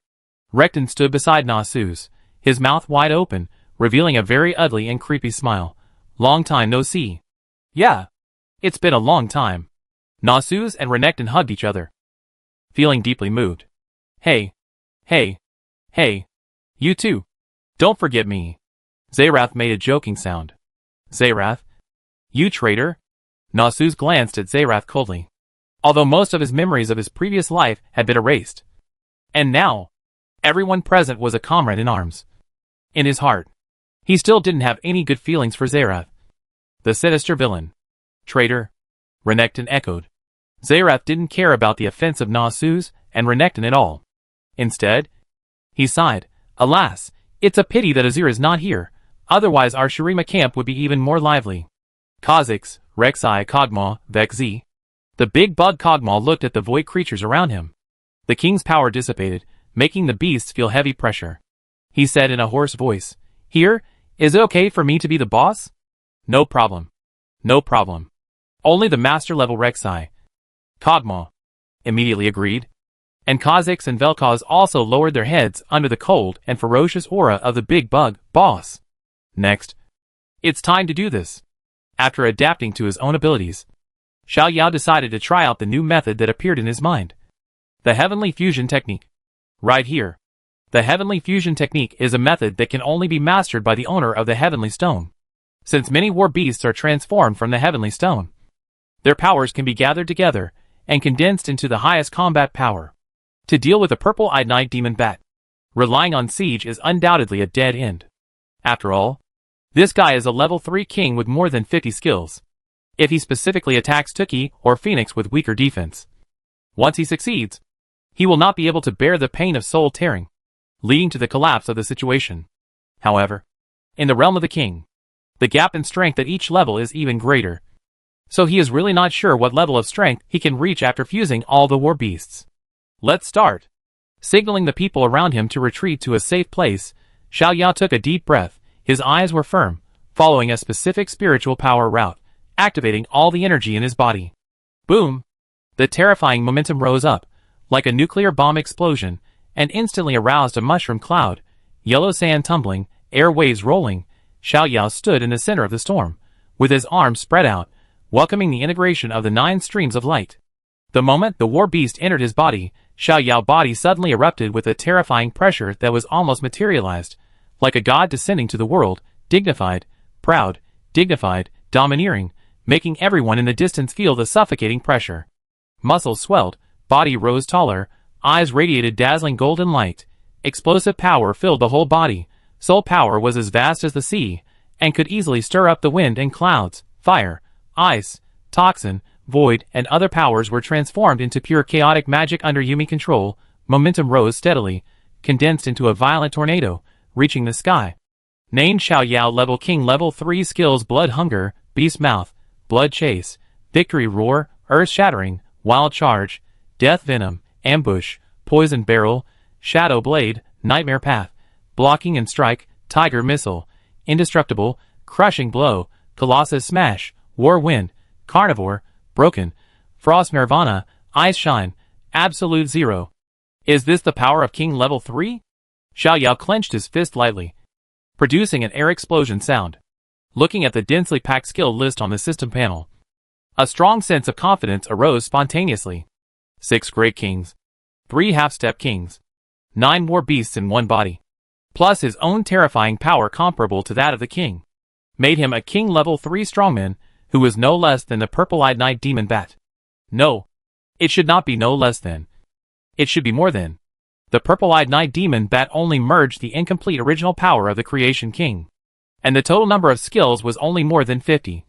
Rekton stood beside Na-Su's, his mouth wide open, revealing a very ugly and creepy smile. Long time no see. Yeah. It's been a long time. Na-Su's and Renekton hugged each other, feeling deeply moved. Hey. Hey. Hey. You too. Don't forget me. Zerath made a joking sound. Zerath? You traitor? Na-Su's glanced at Zerath coldly, although most of his memories of his previous life had been erased. And now, everyone present was a comrade in arms. In his heart, he still didn't have any good feelings for Zerath, the sinister villain. Traitor? Renekton echoed. Zerath didn't care about the offense of Na-Su's and Renekton at all. Instead, he sighed. Alas, it's a pity that Azir is not here, otherwise our Shurima camp would be even more lively. Kha'Zix, Rek'Sai, Kog'Maw, Vex'Zi. The big bug Kog'Maw looked at the void creatures around him. The king's power dissipated, making the beasts feel heavy pressure. He said in a hoarse voice, Here, is it okay for me to be the boss? No problem. No problem. Only the master level Rek'Sai. Kog'Maw immediately agreed. And Kha'Zix and Vel'Koz also lowered their heads under the cold and ferocious aura of the big bug boss. Next, it's time to do this. After adapting to his own abilities, Xiao Yao decided to try out the new method that appeared in his mind. The Heavenly Fusion Technique. Right here. The Heavenly Fusion Technique is a method that can only be mastered by the owner of the Heavenly Stone. Since many war beasts are transformed from the Heavenly Stone, their powers can be gathered together and condensed into the highest combat power. To deal with a purple-eyed night demon bat, relying on siege is undoubtedly a dead end. After all, this guy is a level 3 king with more than 50 skills. If he specifically attacks Tuki or Phoenix with weaker defense, once he succeeds, he will not be able to bear the pain of soul tearing, leading to the collapse of the situation. However, in the realm of the king, the gap in strength at each level is even greater. So he is really not sure what level of strength he can reach after fusing all the war beasts. Let's start. Signaling the people around him to retreat to a safe place, Xiao Yao took a deep breath. His eyes were firm, following a specific spiritual power route, activating all the energy in his body. Boom! The terrifying momentum rose up, like a nuclear bomb explosion, and instantly aroused a mushroom cloud. Yellow sand tumbling, air waves rolling. Xiao Yao stood in the center of the storm, with his arms spread out, welcoming the integration of the 9 streams of light. The moment the war beast entered his body, Xiao Yao's body suddenly erupted with a terrifying pressure that was almost materialized, like a god descending to the world, dignified, proud, domineering, making everyone in the distance feel the suffocating pressure. Muscles swelled, body rose taller, eyes radiated dazzling golden light. Explosive power filled the whole body. Soul power was as vast as the sea, and could easily stir up the wind and clouds. Fire, ice, toxin, void, and other powers were transformed into pure chaotic magic under Yumi control. Momentum rose steadily, condensed into a violent tornado, reaching the sky. Named Xiao Yao Level King Level 3 Skills: Blood Hunger, Beast Mouth, Blood Chase, Victory Roar, Earth Shattering, Wild Charge, Death Venom, Ambush, Poison Barrel, Shadow Blade, Nightmare Path, Blocking and Strike, Tiger Missile, Indestructible, Crushing Blow, Colossus Smash, War Wind, Carnivore, Broken, Frost Nirvana, Ice Shine, Absolute Zero. Is this the power of King Level 3? Xiao Yao clenched his fist lightly, producing an air explosion sound. Looking at the densely packed skill list on the system panel, a strong sense of confidence arose spontaneously. 6 Great Kings, 3 Half-Step Kings, 9 War Beasts in one body, plus his own terrifying power comparable to that of the king, made him a King Level 3 strongman who was no less than the Purple-Eyed Night Demon Bat. No, it should not be no less than. It should be more than. The Purple-Eyed Night Demon Bat only merged the incomplete original power of the Creation King, and the total number of skills was only more than 50,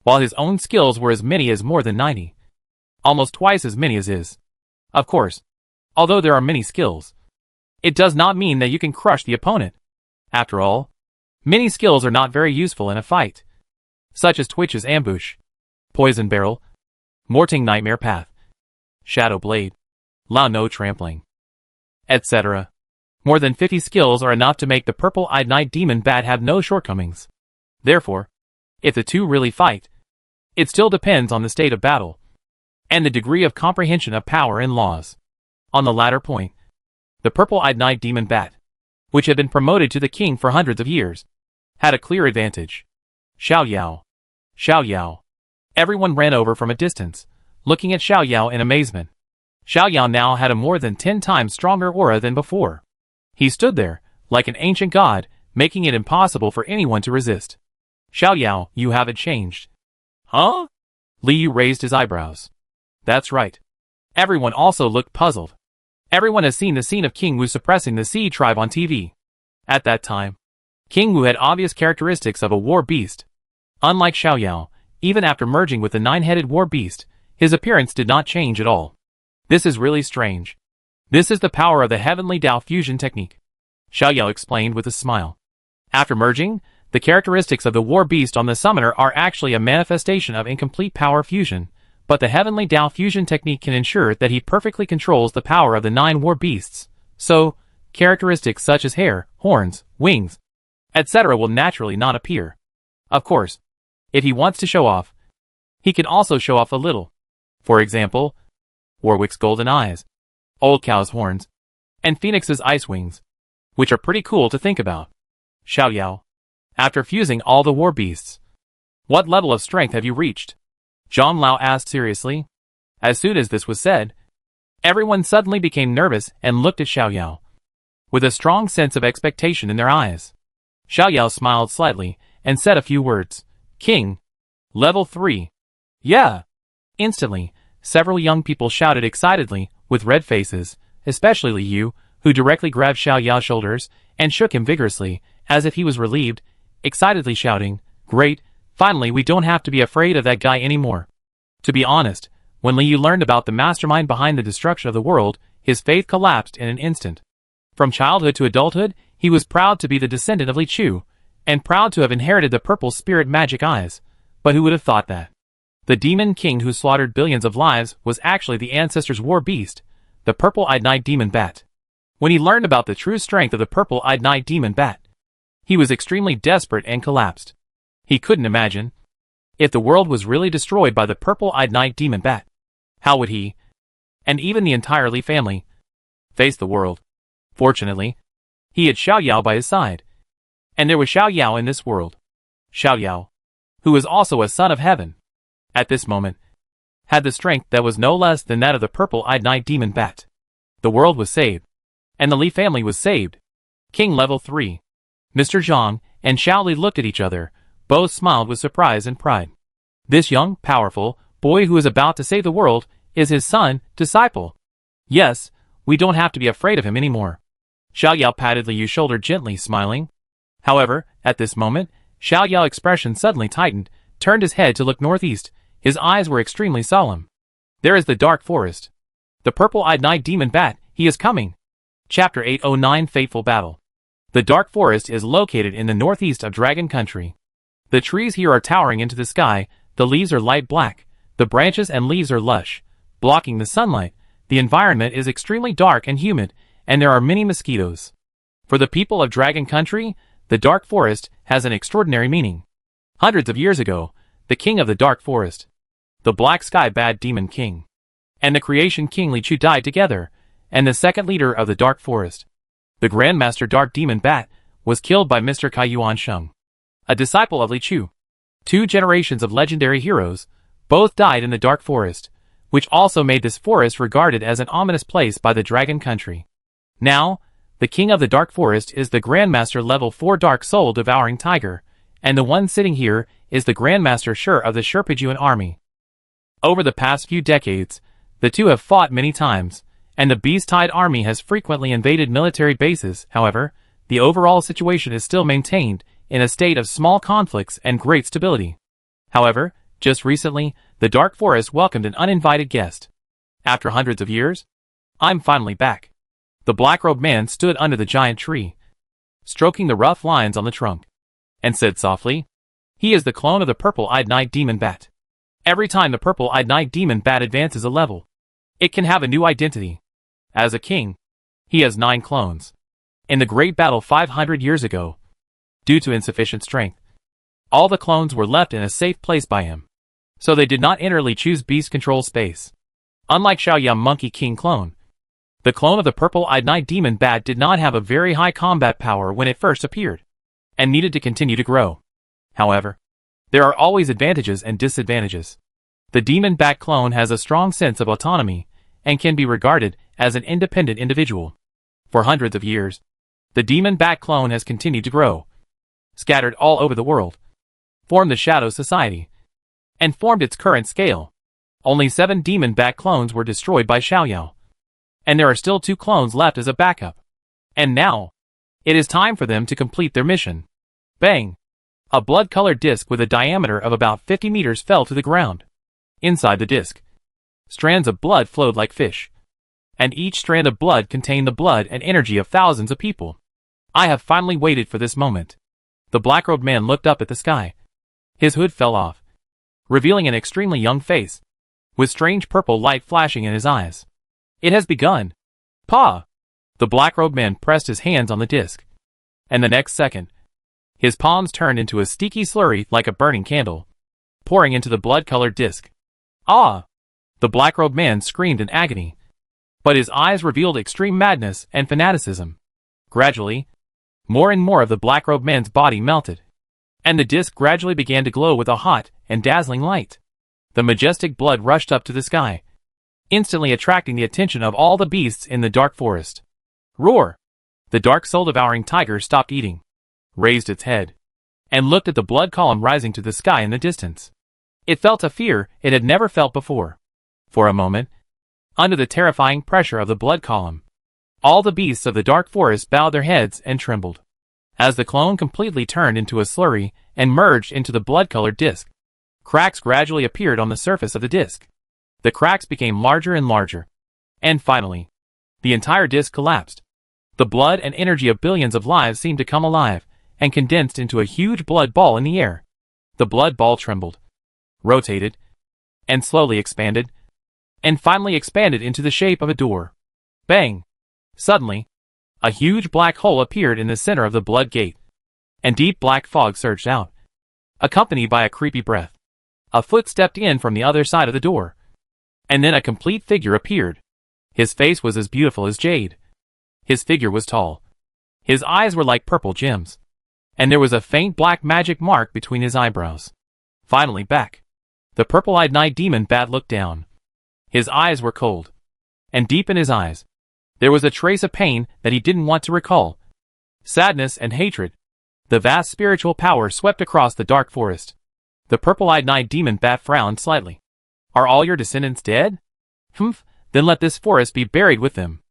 while his own skills were as many as more than 90. Almost twice as many as his. Of course, although there are many skills, it does not mean that you can crush the opponent. After all, many skills are not very useful in a fight, such as Twitch's Ambush, Poison Barrel, Morting Nightmare Path, Shadow Blade, Lao No Trampling, etc. More than 50 skills are enough to make the Purple-Eyed Night Demon Bat have no shortcomings. Therefore, if the two really fight, it still depends on the state of battle, and the degree of comprehension of power and laws. On the latter point, the Purple-Eyed Night Demon Bat, which had been promoted to the king for hundreds of years, had a clear advantage. Xiao Yao. Xiao Yao. Everyone ran over from a distance, looking at Xiao Yao in amazement. Xiao Yao now had a more than 10 times stronger aura than before. He stood there, like an ancient god, making it impossible for anyone to resist. Xiao Yao, you haven't changed. Huh? Li Yu raised his eyebrows. That's right. Everyone also looked puzzled. Everyone has seen the scene of King Wu suppressing the Sea Tribe on TV. At that time, King Wu had obvious characteristics of a war beast. Unlike Xiao Yao, even after merging with the 9-headed war beast, his appearance did not change at all. This is really strange. This is the power of the Heavenly Dao fusion technique, Xiao Yao explained with a smile. After merging, the characteristics of the war beast on the summoner are actually a manifestation of incomplete power fusion, but the Heavenly Dao fusion technique can ensure that he perfectly controls the power of the 9 war beasts, so characteristics such as hair, horns, wings, etc. will naturally not appear. Of course, if he wants to show off, he can also show off a little. For example, Warwick's golden eyes, Old Cow's horns, and Phoenix's ice wings, which are pretty cool to think about. Xiao Yao, after fusing all the war beasts, what level of strength have you reached? Zhang Lao asked seriously. As soon as this was said, everyone suddenly became nervous and looked at Xiao Yao, with a strong sense of expectation in their eyes. Xiao Yao smiled slightly and said a few words. King. Level 3. Yeah. Instantly, several young people shouted excitedly, with red faces, especially Li Yu, who directly grabbed Xiao Yao's shoulders and shook him vigorously, as if he was relieved, excitedly shouting, Great, finally we don't have to be afraid of that guy anymore. To be honest, when Li Yu learned about the mastermind behind the destruction of the world, his faith collapsed in an instant. From childhood to adulthood, he was proud to be the descendant of Li Chu, and proud to have inherited the purple spirit magic eyes, but who would have thought that? The demon king who slaughtered billions of lives was actually the ancestors' war beast, the purple-eyed night demon bat. When he learned about the true strength of the purple-eyed night demon bat, he was extremely desperate and collapsed. He couldn't imagine. If the world was really destroyed by the purple-eyed night demon bat, how would he, and even the entire Li family, face the world? Fortunately, he had Xiao Yao by his side. And there was Xiao Yao in this world. Xiao Yao, who was also a son of heaven, at this moment, had the strength that was no less than that of the purple-eyed night demon bat. The world was saved. And the Li family was saved. King level 3. Mr. Zhang and Xiao Li looked at each other. Both smiled with surprise and pride. This young, powerful boy who is about to save the world is his son, disciple. Yes, we don't have to be afraid of him anymore. Xiao Yao patted Liu's shoulder gently, smiling. However, at this moment, Xiao Yao's expression suddenly tightened, turned his head to look northeast. His eyes were extremely solemn. There is the dark forest. The purple-eyed night demon bat, he is coming. Chapter 809 Fateful Battle. The dark forest is located in the northeast of Dragon Country. The trees here are towering into the sky, the leaves are light black, the branches and leaves are lush, blocking the sunlight. The environment is extremely dark and humid, and there are many mosquitoes. For the people of Dragon Country, the dark forest has an extraordinary meaning. Hundreds of years ago, the king of the dark forest, the Black Sky Bad Demon King, and the Creation King Li Chu died together, and the second leader of the dark forest, the Grandmaster Dark Demon Bat, was killed by Mr. Kai Yuan Sheng, a disciple of Li Chu. 2 generations of legendary heroes, both died in the dark forest, which also made this forest regarded as an ominous place by the Dragon Country. Now, the king of the dark forest is the Grandmaster level 4 Dark Soul Devouring Tiger, and the one sitting here is the Grandmaster Shur of the Sherpajuan army. Over the past few decades, the two have fought many times, and the Beast-Tide army has frequently invaded military bases. However, the overall situation is still maintained in a state of small conflicts and great stability. However, just recently, the Dark Forest welcomed an uninvited guest. After hundreds of years, I'm finally back. The black-robed man stood under the giant tree, stroking the rough lines on the trunk, and said softly, "He is the clone of the purple-eyed night demon bat. Every time the purple-eyed night demon bat advances a level, it can have a new identity. As a king, he has 9 clones. In the great battle 500 years ago, due to insufficient strength, all the clones were left in a safe place by him, so they did not enter Li Chu's beast control space. Unlike Xiao Yao Monkey King clone, the clone of the purple-eyed night demon bat did not have a very high combat power when it first appeared, and needed to continue to grow. However, there are always advantages and disadvantages. The demon bat clone has a strong sense of autonomy, and can be regarded as an independent individual. For hundreds of years, the demon bat clone has continued to grow, scattered all over the world, formed the Shadow Society, and formed its current scale. Only 7 demon bat clones were destroyed by Xiao Yao, and there are still 2 clones left as a backup. And now, it is time for them to complete their mission. Bang! A blood-colored disc with a diameter of about 50 meters fell to the ground. Inside the disc, strands of blood flowed like fish, and each strand of blood contained the blood and energy of thousands of people. I have finally waited for this moment. The black-robed man looked up at the sky. His hood fell off, revealing an extremely young face, with strange purple light flashing in his eyes. It has begun. Pa! The black-robed man pressed his hands on the disc, and the next second, his palms turned into a sticky slurry like a burning candle, pouring into the blood-colored disc. Ah! The black-robed man screamed in agony, but his eyes revealed extreme madness and fanaticism. Gradually, more and more of the black-robed man's body melted, and the disc gradually began to glow with a hot and dazzling light. The majestic blood rushed up to the sky, instantly attracting the attention of all the beasts in the dark forest. Roar! The dark soul-devouring tiger stopped eating, raised its head, and looked at the blood column rising to the sky in the distance. It felt a fear it had never felt before. For a moment, under the terrifying pressure of the blood column, all the beasts of the dark forest bowed their heads and trembled. As the clone completely turned into a slurry and merged into the blood-colored disc, cracks gradually appeared on the surface of the disc. The cracks became larger and larger, and finally, the entire disc collapsed. The blood and energy of billions of lives seemed to come alive and condensed into a huge blood ball in the air. The blood ball trembled, rotated, and slowly expanded, and finally expanded into the shape of a door. Bang! Suddenly, a huge black hole appeared in the center of the blood gate, and deep black fog surged out, accompanied by a creepy breath. A foot stepped in from the other side of the door, and then a complete figure appeared. His face was as beautiful as jade. His figure was tall. His eyes were like purple gems, and there was a faint black magic mark between his eyebrows. Finally back. The purple-eyed night demon bat looked down. His eyes were cold, and deep in his eyes, there was a trace of pain that he didn't want to recall. Sadness and hatred. The vast spiritual power swept across the dark forest. The purple-eyed night demon bat frowned slightly. Are all your descendants dead? Humph, then let this forest be buried with them.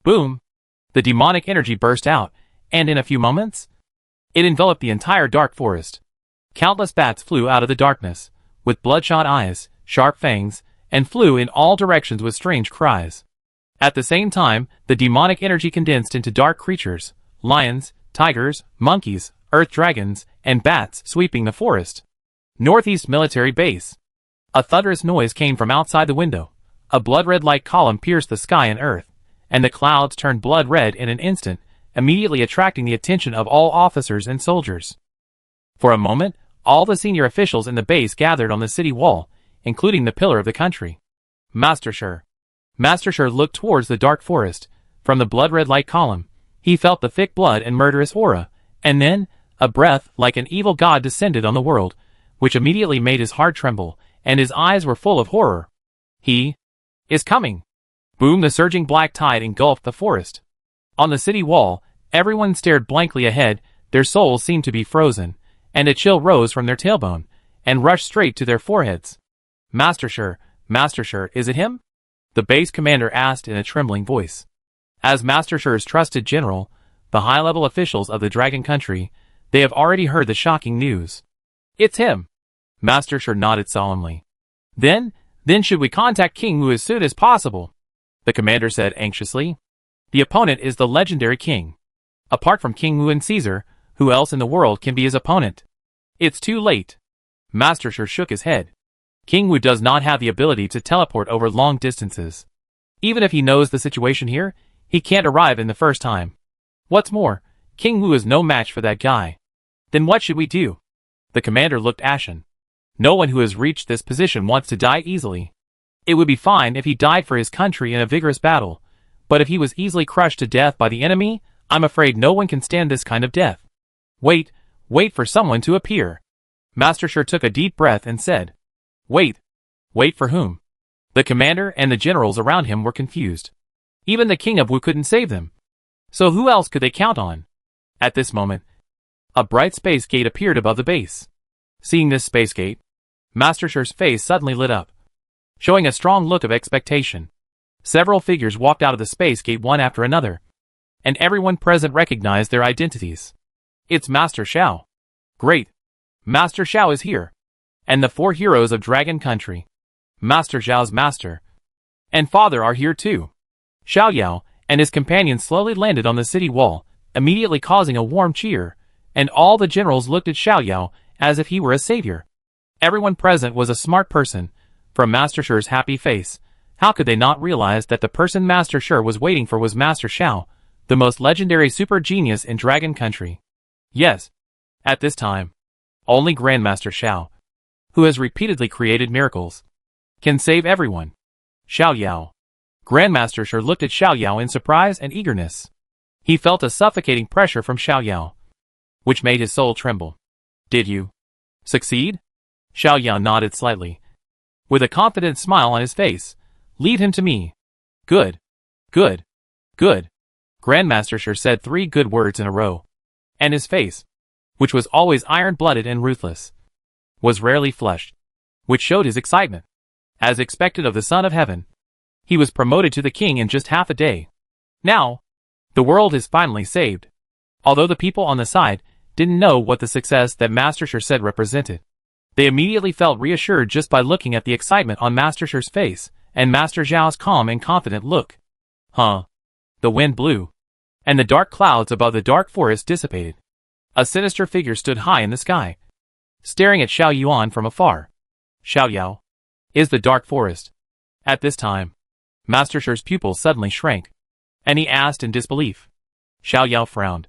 Boom! The demonic energy burst out, and in a few moments, it enveloped the entire dark forest. Countless bats flew out of the darkness, with bloodshot eyes, sharp fangs, and flew in all directions with strange cries. At the same time, the demonic energy condensed into dark creatures, lions, tigers, monkeys, earth dragons, and bats sweeping the forest. Northeast Military Base. A thunderous noise came from outside the window. A blood-red light column pierced the sky and earth, and the clouds turned blood red in an instant, immediately attracting the attention of all officers and soldiers. For a moment, all the senior officials in the base gathered on the city wall, including the pillar of the country. Master Sure looked towards the dark forest. From the blood-red light column, he felt the thick blood and murderous aura, and then, a breath like an evil god descended on the world, which immediately made his heart tremble, and his eyes were full of horror. He is coming. Boom! The surging black tide engulfed the forest. On the city wall, everyone stared blankly ahead, their souls seemed to be frozen, and a chill rose from their tailbone, and rushed straight to their foreheads. Master Sure, is it him? The base commander asked in a trembling voice. As Master Sure's trusted general, the high-level officials of the Dragon Country, they have already heard the shocking news. It's him. Master Sure nodded solemnly. Then should we contact King Wu as soon as possible? The commander said anxiously. The opponent is the legendary king. Apart from King Wu and Caesar, who else in the world can be his opponent? It's too late. Master Sure shook his head. King Wu does not have the ability to teleport over long distances. Even if he knows the situation here, he can't arrive in the first time. What's more, King Wu is no match for that guy. Then what should we do? The commander looked ashen. No one who has reached this position wants to die easily. It would be fine if he died for his country in a vigorous battle, but if he was easily crushed to death by the enemy, I'm afraid no one can stand this kind of death. Wait for someone to appear. Master Sure took a deep breath and said, Wait for whom? The commander and the generals around him were confused. Even the king of Wu couldn't save them. So who else could they count on? At this moment, a bright space gate appeared above the base. Seeing this space gate, Master Sure's face suddenly lit up, showing a strong look of expectation. Several figures walked out of the space gate one after another, and everyone present recognized their identities. It's Master Xiao. Great! Master Xiao is here. And the 4 heroes of Dragon Country, Master Xiao's master and father, are here too. Xiao Yao and his companions slowly landed on the city wall, immediately causing a warm cheer, and all the generals looked at Xiao Yao as if he were a savior. Everyone present was a smart person. From Master Sure's happy face, how could they not realize that the person Master Sure was waiting for was Master Xiao, the most legendary super genius in Dragon Country? Yes, at this time, only Grandmaster Xiao, who has repeatedly created miracles, can save everyone. Xiao Yao. Grandmaster Sure looked at Xiao Yao in surprise and eagerness. He felt a suffocating pressure from Xiao Yao, which made his soul tremble. Did you succeed? Xiao Yao nodded slightly, with a confident smile on his face. Leave him to me. Good. Grandmaster Sure said 3 good words in a row, and his face, which was always iron-blooded and ruthless, was rarely flushed, which showed his excitement. As expected of the Son of Heaven, he was promoted to the king in just half a day. Now, the world is finally saved. Although the people on the side didn't know what the success that Master Sure said represented, they immediately felt reassured just by looking at the excitement on Master Sure's face and Master Zhao's calm and confident look. The wind blew, and the dark clouds above the dark forest dissipated. A sinister figure stood high in the sky, staring at Xiao Yuan from afar. Xiao Yao. is the dark forest. At this time, Master Shi's pupils suddenly shrank, and he asked in disbelief. Xiao Yao frowned,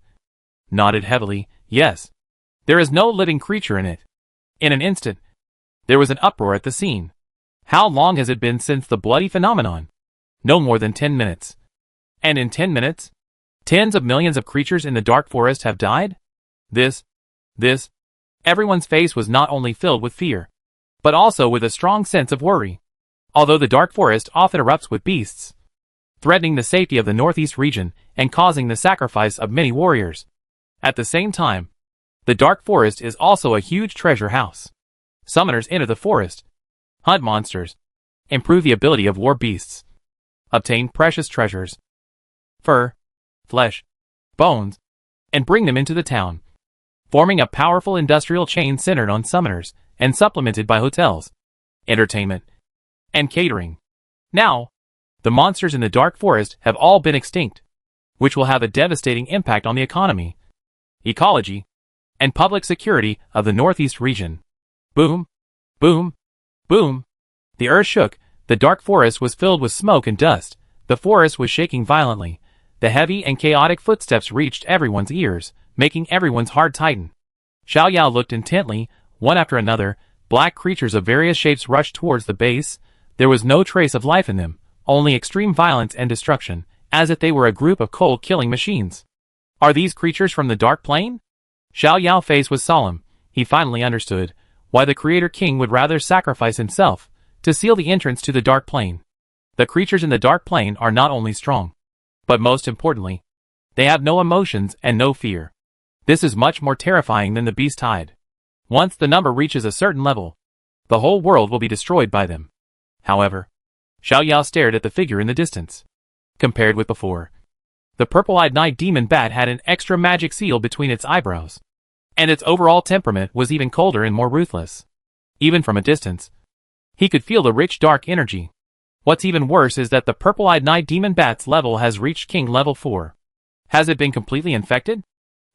nodded heavily, yes. There is no living creature in it. In an instant, there was an uproar at the scene. How long has it been since the bloody phenomenon? No more than 10 minutes. And in 10 minutes, tens of millions of creatures in the dark forest have died? This. Everyone's face was not only filled with fear, but also with a strong sense of worry. Although the dark forest often erupts with beasts, threatening the safety of the northeast region and causing the sacrifice of many warriors. At the same time, the dark forest is also a huge treasure house. Summoners enter the forest, hunt monsters, improve the ability of war beasts, obtain precious treasures, fur, flesh, bones, and bring them into the town, forming a powerful industrial chain centered on summoners and supplemented by hotels, entertainment, and catering. Now, the monsters in the dark forest have all been extinct, which will have a devastating impact on the economy, ecology, and public security of the northeast region. Boom, boom, boom. The earth shook, the dark forest was filled with smoke and dust, the forest was shaking violently, the heavy and chaotic footsteps reached everyone's ears, making everyone's heart tighten. Xiao Yao looked intently, one after another, black creatures of various shapes rushed towards the base. There was no trace of life in them, only extreme violence and destruction, as if they were a group of cold-killing machines. Are these creatures from the Dark Plane? Xiao Yao's face was solemn. He finally understood why the Creator King would rather sacrifice himself to seal the entrance to the Dark Plane. The creatures in the Dark Plane are not only strong, but most importantly, they have no emotions and no fear. This is much more terrifying than the beast tide. Once the number reaches a certain level, the whole world will be destroyed by them. However, Xiao Yao stared at the figure in the distance. Compared with before, the purple-eyed night demon bat had an extra magic seal between its eyebrows, and its overall temperament was even colder and more ruthless. Even from a distance, he could feel the rich dark energy. What's even worse is that the purple-eyed night demon bat's level has reached King level 4. Has it been completely infected?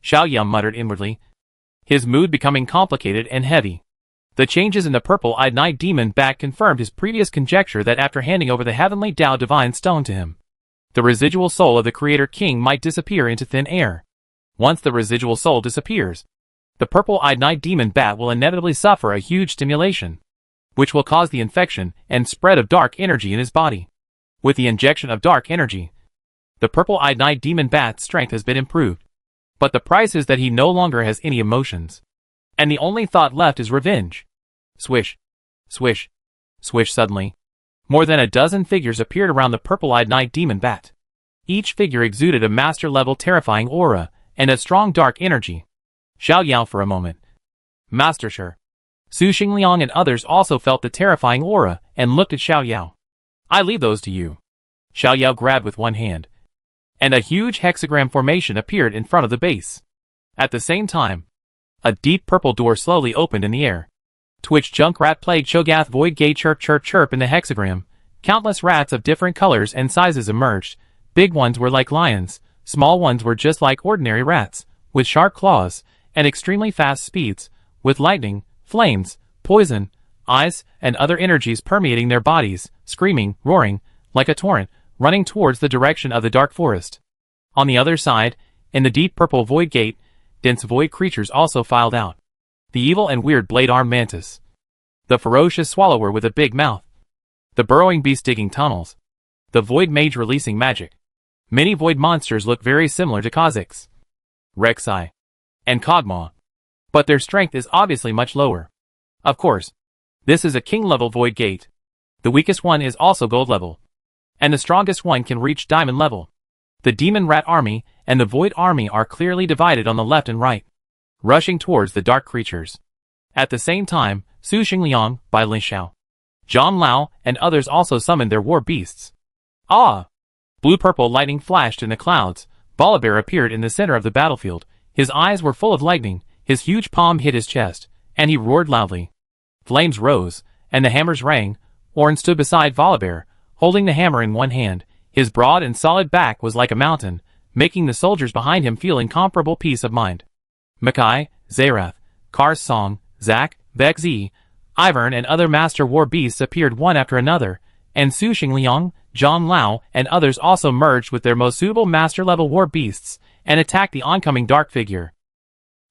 Xiao Yao muttered inwardly, his mood becoming complicated and heavy. The changes in the purple-eyed night demon bat confirmed his previous conjecture that after handing over the heavenly Tao divine stone to him, the residual soul of the Creator King might disappear into thin air. Once the residual soul disappears, the purple-eyed night demon bat will inevitably suffer a huge stimulation, which will cause the infection and spread of dark energy in his body. With the injection of dark energy, the purple-eyed night demon bat's strength has been improved, but the price is that he no longer has any emotions, and the only thought left is revenge. Swish, swish, swish. Suddenly, more than a dozen figures appeared around the purple-eyed night demon bat. Each figure exuded a master-level terrifying aura and a strong dark energy. Xiao Yao for a moment. Master Shi, Su Xingliang and others also felt the terrifying aura and looked at Xiao Yao. I leave those to you. Xiao Yao grabbed with one hand, and a huge hexagram formation appeared in front of the base. At the same time, a deep purple door slowly opened in the air. Twitch Junkrat Plague Cho'Gath Void Gate Chirp Chirp Chirp in the hexagram. Countless rats of different colors and sizes emerged. Big ones were like lions, small ones were just like ordinary rats, with sharp claws, and extremely fast speeds, with lightning, flames, poison, ice, and other energies permeating their bodies, screaming, roaring, like a torrent, running towards the direction of the dark forest. On the other side, in the deep purple void gate, dense void creatures also filed out. The evil and weird blade-armed mantis, the ferocious swallower with a big mouth, the burrowing beast digging tunnels, the void mage releasing magic. Many void monsters look very similar to Kha'Zix, Rek'Sai, and Kog'Maw, but their strength is obviously much lower. Of course, this is a king-level void gate. The weakest one is also gold level, and the strongest one can reach diamond level. The demon rat army and the void army are clearly divided on the left and right, rushing towards the dark creatures. At the same time, Su Xingliang, Bai Linxiao, Zhang Lao, and others also summoned their war beasts. Ah! Blue-purple lightning flashed in the clouds. Volibear appeared in the center of the battlefield. His eyes were full of lightning, his huge palm hit his chest, and he roared loudly. Flames rose, and the hammers rang. Orn stood beside Volibear, holding the hammer in one hand. His broad and solid back was like a mountain, making the soldiers behind him feel incomparable peace of mind. Makai, Zerath, Kars Song, Zack, Vexi, Ivern and other master war beasts appeared one after another, and Su Xingliang, Zhang Lao, and others also merged with their most suitable master-level war beasts and attacked the oncoming dark figure.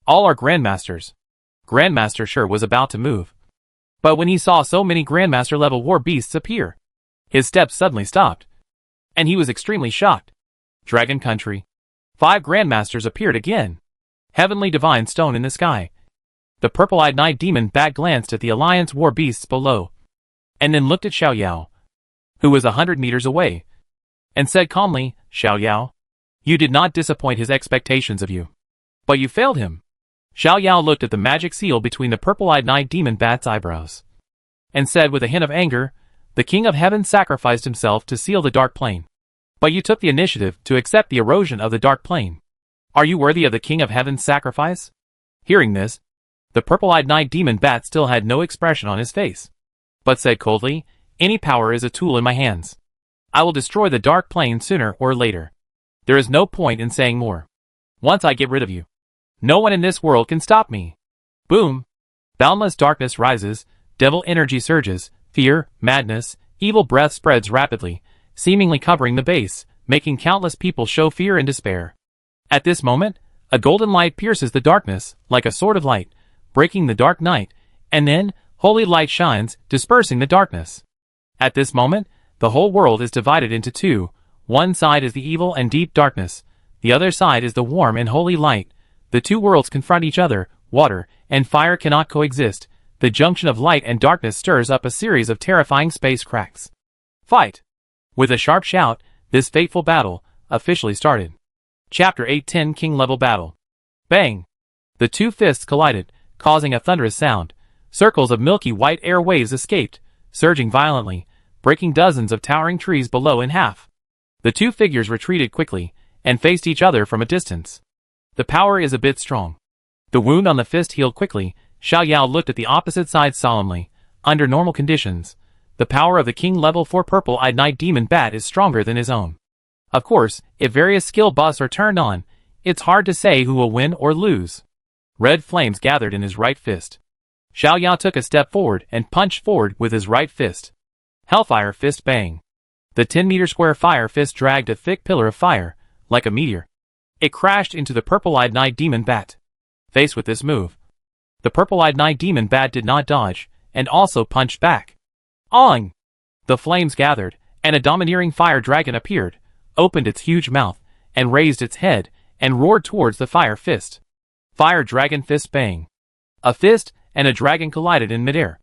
All are grandmasters. Grandmaster Sure was about to move. But when he saw so many grandmaster-level war beasts appear, his steps suddenly stopped, and he was extremely shocked. Dragon Country. 5 grandmasters appeared again. Heavenly divine stone in the sky. The purple-eyed night demon bat glanced at the Alliance war beasts below, and then looked at Xiao Yao, who was 100 meters away, and said calmly, Xiao Yao, you did not disappoint his expectations of you, but you failed him. Xiao Yao looked at the magic seal between the purple-eyed night demon bat's eyebrows, and said with a hint of anger, the King of Heaven sacrificed himself to seal the Dark Plane, but you took the initiative to accept the erosion of the Dark Plane. Are you worthy of the King of Heaven's sacrifice? Hearing this, the purple-eyed night demon bat still had no expression on his face, but said coldly, any power is a tool in my hands. I will destroy the Dark Plane sooner or later. There is no point in saying more. Once I get rid of you, no one in this world can stop me. Boom! Boundless darkness rises, devil energy surges, fear, madness, evil breath spreads rapidly, seemingly covering the base, making countless people show fear and despair. At this moment, a golden light pierces the darkness, like a sword of light, breaking the dark night, and then, holy light shines, dispersing the darkness. At this moment, the whole world is divided into two. One side is the evil and deep darkness, the other side is the warm and holy light. The two worlds confront each other, water and fire cannot coexist. The junction of light and darkness stirs up a series of terrifying space cracks. Fight! With a sharp shout, this fateful battle officially started. Chapter 810 King Level Battle. Bang! The two fists collided, causing a thunderous sound. Circles of milky white air waves escaped, surging violently, breaking dozens of towering trees below in half. The two figures retreated quickly, and faced each other from a distance. The power is a bit strong. The wound on the fist healed quickly. Xiao Yao looked at the opposite side solemnly. Under normal conditions, the power of the King Level 4 purple-eyed night demon bat is stronger than his own. Of course, if various skill buffs are turned on, it's hard to say who will win or lose. Red flames gathered in his right fist. Xiao Yao took a step forward and punched forward with his right fist. Hellfire fist bang. The 10-meter square fire fist dragged a thick pillar of fire, like a meteor. It crashed into the purple-eyed night demon bat. Faced with this move, the purple-eyed night demon bat did not dodge, and also punched back. Ong! The flames gathered, and a domineering fire dragon appeared, opened its huge mouth, and raised its head, and roared towards the fire fist. Fire dragon fist bang. A fist and a dragon collided in midair.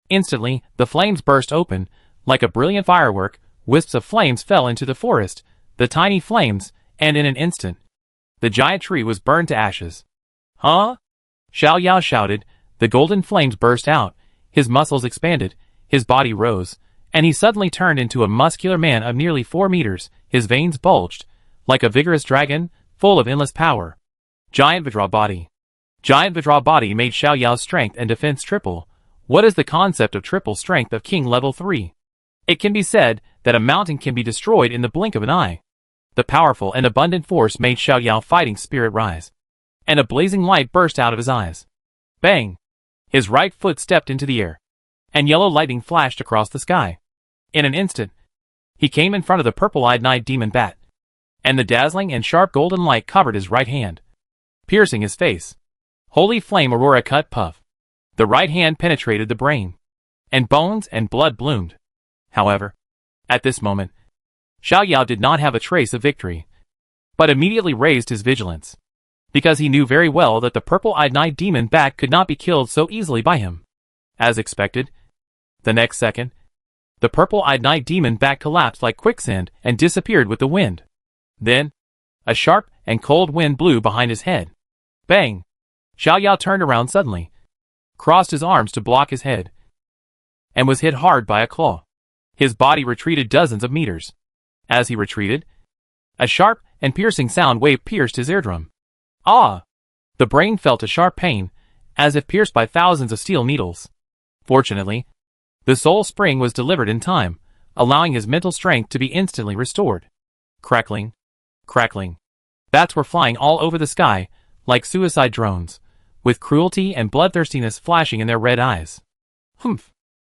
Instantly, the flames burst open, like a brilliant firework. Wisps of flames fell into the forest, the tiny flames, and in an instant, the giant tree was burned to ashes. Huh? Xiao Yao shouted. The golden flames burst out, his muscles expanded, his body rose, and he suddenly turned into a muscular man of nearly 4 meters. His veins bulged, like a vigorous dragon, full of endless power. Giant Vidra body. Giant Vidra body made Xiao Yao's strength and defense triple. What is the concept of triple strength of King Level 3? It can be said that a mountain can be destroyed in the blink of an eye. The powerful and abundant force made Xiao Yao fighting spirit rise, and a blazing light burst out of his eyes. Bang! His right foot stepped into the air, and yellow lightning flashed across the sky. In an instant, he came in front of the purple-eyed night demon bat, and the dazzling and sharp golden light covered his right hand, piercing his face. Holy flame aurora cut puff. The right hand penetrated the brain, and bones and blood bloomed. However, at this moment, Xiao Yao did not have a trace of victory, but immediately raised his vigilance, because he knew very well that the purple-eyed night demon bat could not be killed so easily by him. As expected, the next second, the purple-eyed night demon bat collapsed like quicksand and disappeared with the wind. Then, a sharp and cold wind blew behind his head. Bang! Xiao Yao turned around suddenly, crossed his arms to block his head, and was hit hard by a claw. His body retreated dozens of meters. As he retreated, a sharp and piercing sound wave pierced his eardrum. Ah! The brain felt a sharp pain, as if pierced by thousands of steel needles. Fortunately, the soul spring was delivered in time, allowing his mental strength to be instantly restored. Crackling, crackling. Bats were flying all over the sky, like suicide drones, with cruelty and bloodthirstiness flashing in their red eyes. Humph.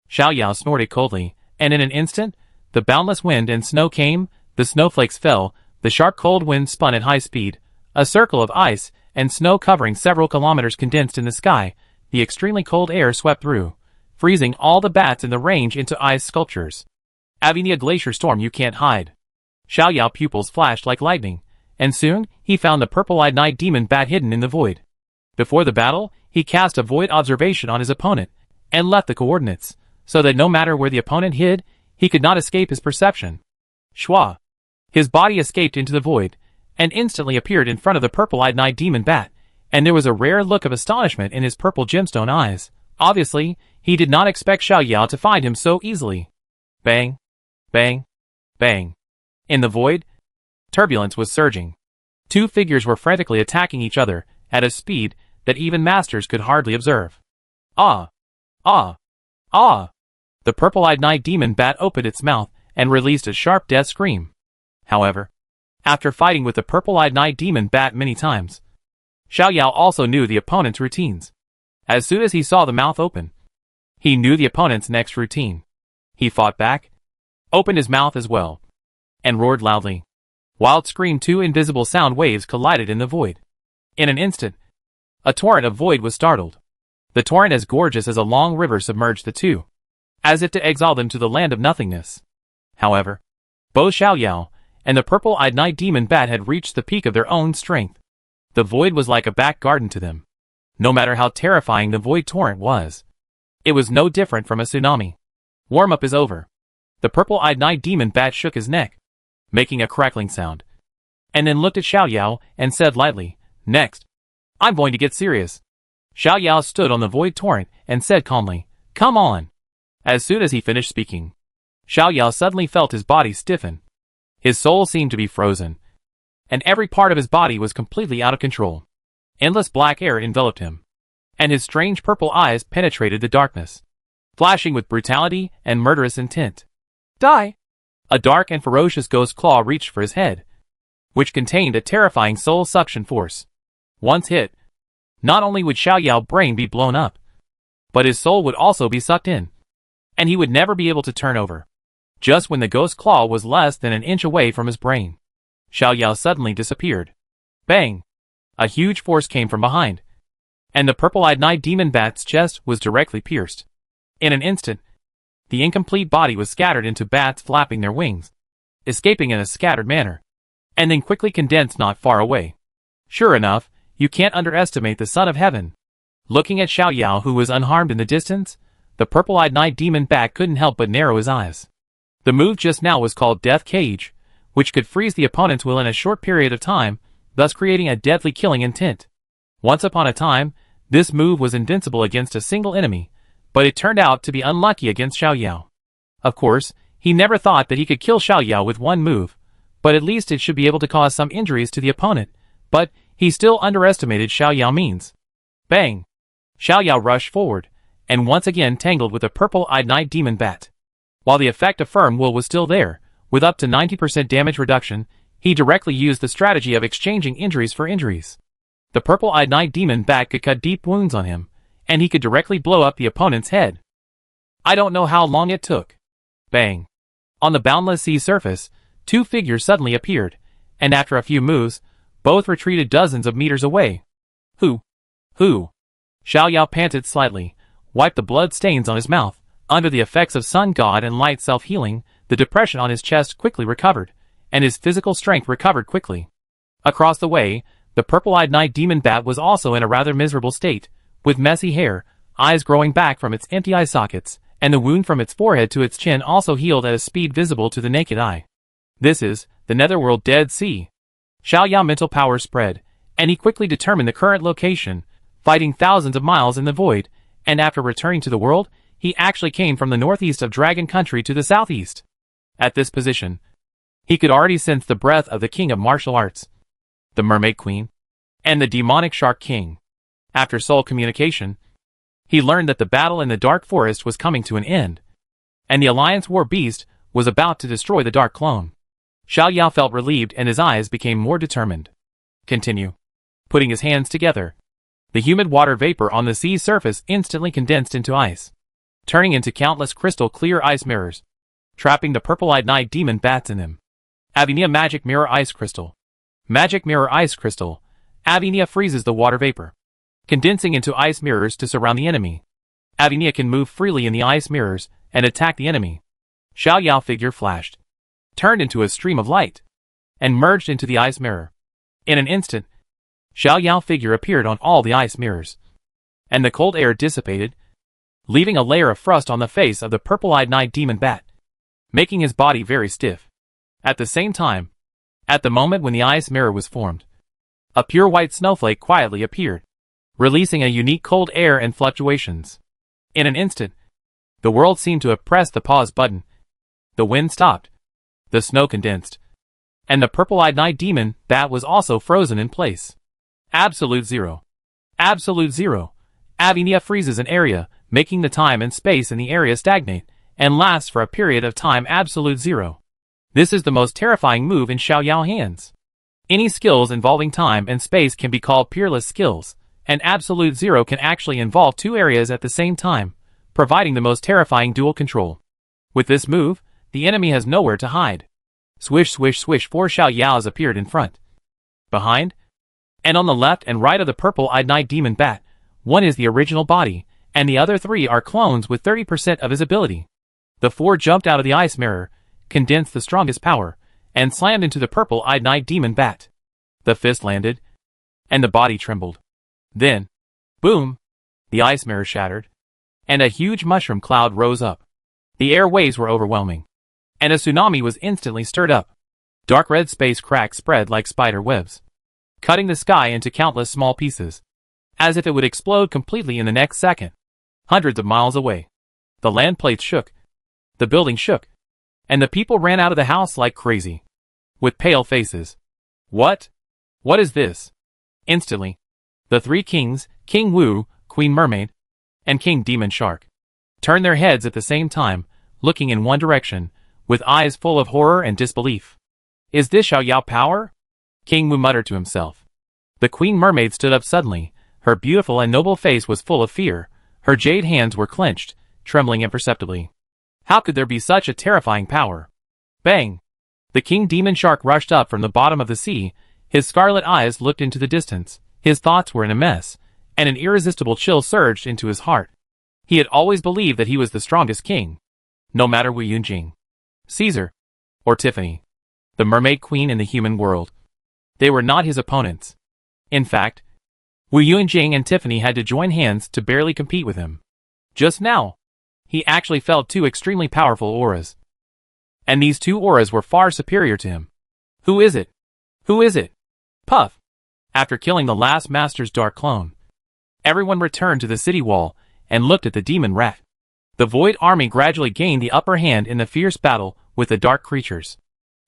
Xiao Yao snorted coldly, and in an instant, the boundless wind and snow came, the snowflakes fell, the sharp cold wind spun at high speed, a circle of ice and snow covering several kilometers condensed in the sky, the extremely cold air swept through, freezing all the bats in the range into ice sculptures. Having a glacier storm you can't hide. Xiao Yao pupils flashed like lightning, and soon, he found the purple-eyed night demon bat hidden in the void. Before the battle, he cast a void observation on his opponent, and left the coordinates, so that no matter where the opponent hid, he could not escape his perception. Shwa. His body escaped into the void, and instantly appeared in front of the purple-eyed night demon bat, and there was a rare look of astonishment in his purple gemstone eyes. Obviously, he did not expect Xiao Yao to find him so easily. Bang. Bang. Bang. In the void, turbulence was surging. Two figures were frantically attacking each other, at a speed that even masters could hardly observe. Ah! Ah! Ah! The purple-eyed night demon bat opened its mouth and released a sharp death scream. However, after fighting with the purple-eyed night demon bat many times, Xiao Yao also knew the opponent's routines. As soon as he saw the mouth open, he knew the opponent's next routine. He fought back, opened his mouth as well, and roared loudly. Wild scream, two invisible sound waves collided in the void. In an instant, a torrent of void was startled. The torrent as gorgeous as a long river submerged the two, as if to exile them to the land of nothingness. However, both Xiao Yao and the purple-eyed night demon bat had reached the peak of their own strength. The void was like a back garden to them. No matter how terrifying the void torrent was, it was no different from a tsunami. Warm-up is over. The purple-eyed night demon bat shook his neck, making a crackling sound, and then looked at Xiao Yao and said lightly, "Next, I'm going to get serious." Xiao Yao stood on the void torrent and said calmly, "Come on." As soon as he finished speaking, Xiao Yao suddenly felt his body stiffen. His soul seemed to be frozen, and every part of his body was completely out of control. Endless black air enveloped him, and his strange purple eyes penetrated the darkness, flashing with brutality and murderous intent. Die! A dark and ferocious ghost claw reached for his head, which contained a terrifying soul suction force. Once hit, not only would Xiao Yao's brain be blown up, but his soul would also be sucked in, and he would never be able to turn over. Just when the ghost claw was less than an inch away from his brain, Xiao Yao suddenly disappeared. Bang! A huge force came from behind, and the purple-eyed night demon bat's chest was directly pierced. In an instant, the incomplete body was scattered into bats flapping their wings, escaping in a scattered manner, and then quickly condensed not far away. Sure enough, you can't underestimate the Son of Heaven. Looking at Xiao Yao, who was unharmed in the distance, the purple-eyed night demon bat couldn't help but narrow his eyes. The move just now was called Death Cage, which could freeze the opponent's will in a short period of time, thus creating a deadly killing intent. Once upon a time, this move was invincible against a single enemy, but it turned out to be unlucky against Xiao Yao. Of course, he never thought that he could kill Xiao Yao with one move, but at least it should be able to cause some injuries to the opponent, but he still underestimated Xiao Yao's means. Bang! Xiao Yao rushed forward, and once again tangled with a purple-eyed night demon bat. While the effect of firm will was still there, with up to 90% damage reduction, he directly used the strategy of exchanging injuries for injuries. The purple-eyed night demon bat could cut deep wounds on him, and he could directly blow up the opponent's head. I don't know how long it took. Bang! On the boundless sea surface, two figures suddenly appeared, and after a few moves, both retreated dozens of meters away. Who? Xiao Yao panted slightly, wiped the blood stains on his mouth. Under the effects of sun god and light self-healing, the depression on his chest quickly recovered, and his physical strength recovered quickly. Across the way, the purple-eyed night demon bat was also in a rather miserable state, with messy hair, eyes growing back from its empty eye sockets, and the wound from its forehead to its chin also healed at a speed visible to the naked eye. This is the Netherworld Dead Sea. Xiao Yao's mental power spread, and he quickly determined the current location, fighting thousands of miles in the void, and after returning to the world, he actually came from the northeast of Dragon Country to the southeast. At this position, he could already sense the breath of the king of martial arts, the mermaid queen, and the demonic shark king. After soul communication, he learned that the battle in the dark forest was coming to an end, and the Alliance war beast was about to destroy the dark clone. Xiao Yao felt relieved and his eyes became more determined. Continue. Putting his hands together, the humid water vapor on the sea's surface instantly condensed into ice. turning into countless crystal-clear ice mirrors, trapping the purple-eyed night demon bats in them. Avinia Magic Mirror Ice Crystal. Magic Mirror Ice Crystal. Avinia freezes the water vapor, condensing into ice mirrors to surround the enemy. Avinia can move freely in the ice mirrors and attack the enemy. Xiao Yao figure flashed, turned into a stream of light, and merged into the ice mirror. In an instant, Xiao Yao figure appeared on all the ice mirrors, and the cold air dissipated, leaving a layer of frost on the face of the purple-eyed night demon bat, making his body very stiff. At the same time, at the moment when the ice mirror was formed, a pure white snowflake quietly appeared, releasing a unique cold air and fluctuations. In an instant, the world seemed to have pressed the pause button. The wind stopped, the snow condensed, and the purple-eyed night demon bat was also frozen in place. Absolute zero. Absolute zero. Avinia freezes an area, making the time and space in the area stagnate, and lasts for a period of time absolute zero. This is the most terrifying move in Xiao Yao hands. Any skills involving time and space can be called peerless skills, and absolute zero can actually involve two areas at the same time, providing the most terrifying dual control. With this move, the enemy has nowhere to hide. Swish swish swish, 4 Xiao Yaos appeared in front, behind, and on the left and right of the purple-eyed night demon bat. One is the original body, and the other 3 are clones with 30% of his ability. The 4 jumped out of the ice mirror, condensed the strongest power, and slammed into the purple-eyed night demon bat. The fist landed, and the body trembled. Then, boom, the ice mirror shattered, and a huge mushroom cloud rose up. The air waves were overwhelming, and a tsunami was instantly stirred up. Dark red space cracks spread like spider webs, cutting the sky into countless small pieces, as if it would explode completely in the next second. Hundreds of miles away, the land plates shook, the building shook, and the people ran out of the house like crazy, with pale faces. What? What is this? Instantly, the 3 kings, King Wu, Queen Mermaid, and King Demon Shark, turned their heads at the same time, looking in one direction, with eyes full of horror and disbelief. Is this Xiao Yao power? King Wu muttered to himself. The Queen Mermaid stood up suddenly. Her beautiful and noble face was full of fear. Her jade hands were clenched, trembling imperceptibly. How could there be such a terrifying power? Bang! The King Demon Shark rushed up from the bottom of the sea. His scarlet eyes looked into the distance. His thoughts were in a mess, and an irresistible chill surged into his heart. He had always believed that he was the strongest king. No matter Wu Yunjing, Caesar, or Tiffany, the mermaid queen in the human world, they were not his opponents. In fact, Wu Yunjing and Tiffany had to join hands to barely compete with him. Just now, he actually felt 2 extremely powerful auras. And these 2 auras were far superior to him. Who is it? Who is it? Puff! After killing the last master's dark clone, everyone returned to the city wall and looked at the demon rat. The Void Army gradually gained the upper hand in the fierce battle with the dark creatures.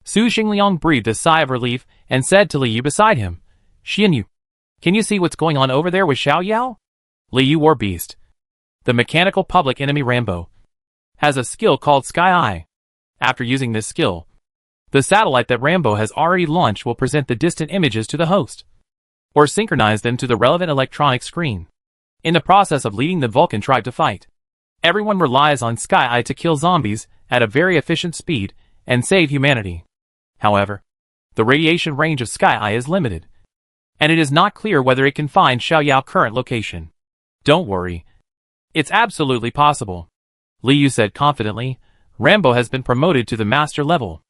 Su Xingliang breathed a sigh of relief and said to Li Yu beside him, Xianyu, can you see what's going on over there with Xiao Yao? Li Yu War Beast, the mechanical public enemy Rambo, has a skill called Sky Eye. After using this skill, the satellite that Rambo has already launched will present the distant images to the host, or synchronize them to the relevant electronic screen. In the process of leading the Vulcan tribe to fight, everyone relies on Sky Eye to kill zombies at a very efficient speed and save humanity. However, the radiation range of Sky Eye is limited, and it is not clear whether it can find Xiao Yao's current location. Don't worry. It's absolutely possible, Li Yu said confidently. Rambo has been promoted to the master level.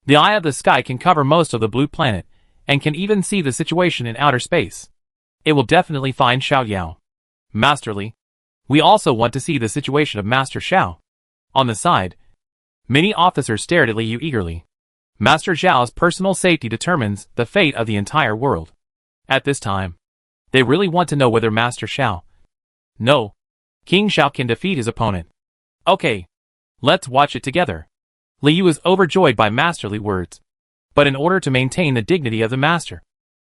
The Eye of the Sky can cover most of the blue planet, and can even see the situation in outer space. It will definitely find Xiao Yao. Master Li, we also want to see the situation of Master Xiao. On the side, many officers stared at Li Yu eagerly. Master Zhao's personal safety determines the fate of the entire world. At this time, they really want to know whether Master Xiao, no, King Xiao can defeat his opponent. Okay, let's watch it together. Li Yu was overjoyed by Master Li's words, but in order to maintain the dignity of the master,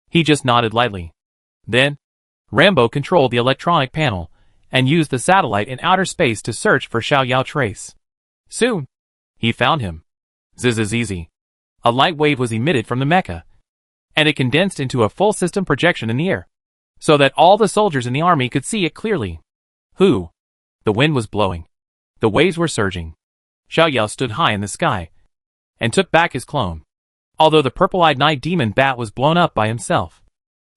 he just nodded lightly. Then, Rambo controlled the electronic panel and used the satellite in outer space to search for Xiao Yao trace. Soon, he found him. Zzz. A light wave was emitted from the mecha, and it condensed into a full system projection in the air, so that all the soldiers in the army could see it clearly. Who? The wind was blowing. The waves were surging. Xiao Yao stood high in the sky and took back his clone. Although the purple-eyed night demon bat was blown up by himself,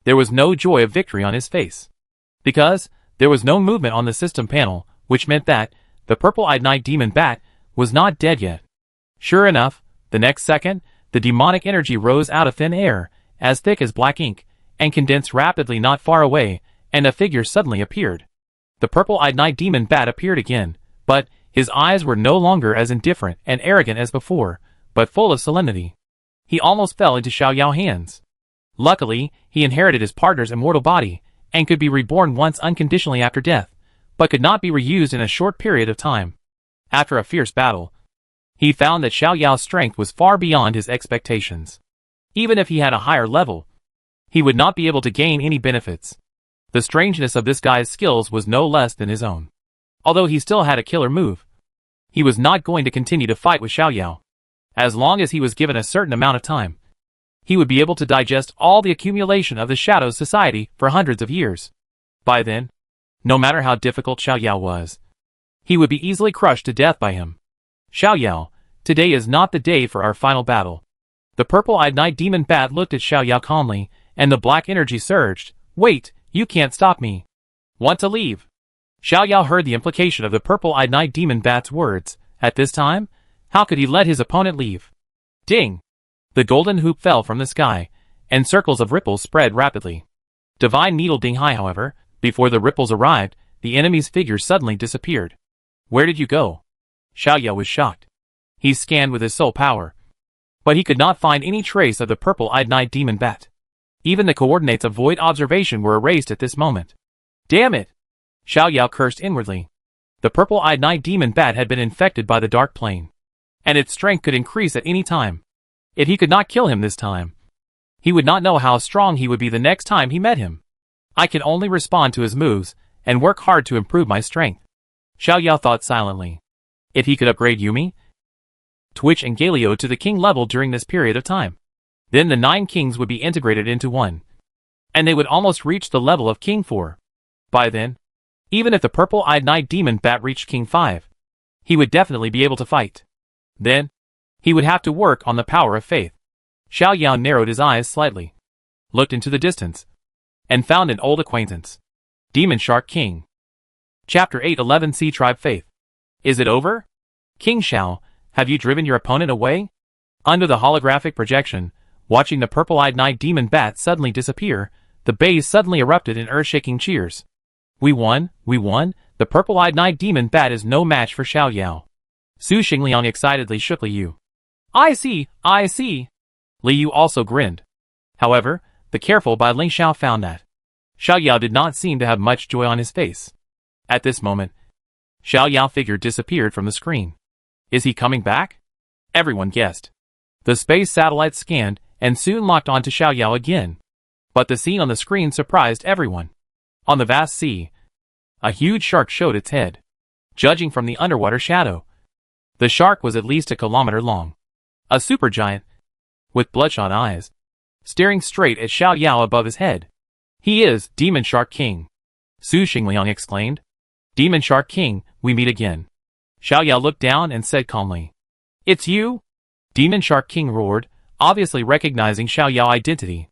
there was no joy of victory on his face, because there was no movement on the system panel, which meant that the purple-eyed night demon bat was not dead yet. Sure enough, the next second, the demonic energy rose out of thin air, as thick as black ink, and condensed rapidly not far away, and a figure suddenly appeared. The purple-eyed night demon bat appeared again, but his eyes were no longer as indifferent and arrogant as before, but full of solemnity. He almost fell into Xiao Yao's hands. Luckily, he inherited his partner's immortal body, and could be reborn once unconditionally after death, but could not be reused in a short period of time. After a fierce battle, he found that Xiao Yao's strength was far beyond his expectations. Even if he had a higher level, he would not be able to gain any benefits. The strangeness of this guy's skills was no less than his own. Although he still had a killer move, he was not going to continue to fight with Xiao Yao. As long as he was given a certain amount of time, he would be able to digest all the accumulation of the Shadows Society for hundreds of years. By then, no matter how difficult Xiao Yao was, he would be easily crushed to death by him. Xiao Yao, today is not the day for our final battle. The purple-eyed night demon bat looked at Xiao Yao calmly, and the black energy surged. Wait, you can't stop me. Want to leave? Xiao Yao heard the implication of the purple-eyed night demon bat's words. At this time, how could he let his opponent leave? Ding! The golden hoop fell from the sky, and circles of ripples spread rapidly. Divine Needle Ding High, however, before the ripples arrived, the enemy's figure suddenly disappeared. Where did you go? Xiao Yao was shocked. He scanned with his soul power, but he could not find any trace of the purple-eyed night demon bat. Even the coordinates of void observation were erased at this moment. Damn it! Xiao Yao cursed inwardly. The purple-eyed night demon bat had been infected by the dark plane, and its strength could increase at any time. If he could not kill him this time, he would not know how strong he would be the next time he met him. I can only respond to his moves, and work hard to improve my strength. Xiao Yao thought silently. If he could upgrade Yumi, Twitch and Galio to the king level during this period of time, then the 9 kings would be integrated into one, and they would almost reach the level of King 4. By then, even if the purple-eyed night demon bat reached King 5, he would definitely be able to fight. Then, he would have to work on the power of faith. Xiao Yao narrowed his eyes slightly, looked into the distance, and found an old acquaintance. Demon Shark King. Chapter 811 Sea Tribe Faith. Is it over? King Xiao, have you driven your opponent away? Under the holographic projection, watching the purple-eyed night demon bat suddenly disappear, the bays suddenly erupted in earth-shaking cheers. We won, the purple-eyed night demon bat is no match for Xiao Yao. Su Xingliang excitedly shook Li Yu. I see. Li Yu also grinned. However, the careful Bai Ling Xiao found that Xiao Yao did not seem to have much joy on his face. At this moment, Xiao Yao's figure disappeared from the screen. Is he coming back? Everyone guessed. The space satellites scanned and soon locked onto Xiao Yao again. But the scene on the screen surprised everyone. On the vast sea, a huge shark showed its head. Judging from the underwater shadow, the shark was at least a kilometer long. A supergiant, with bloodshot eyes, staring straight at Xiao Yao above his head. He is Demon Shark King. Su Xingliang exclaimed. Demon Shark King, we meet again. Xiao Yao looked down and said calmly. It's you? Demon Shark King roared, obviously recognizing Xiao Yao's identity.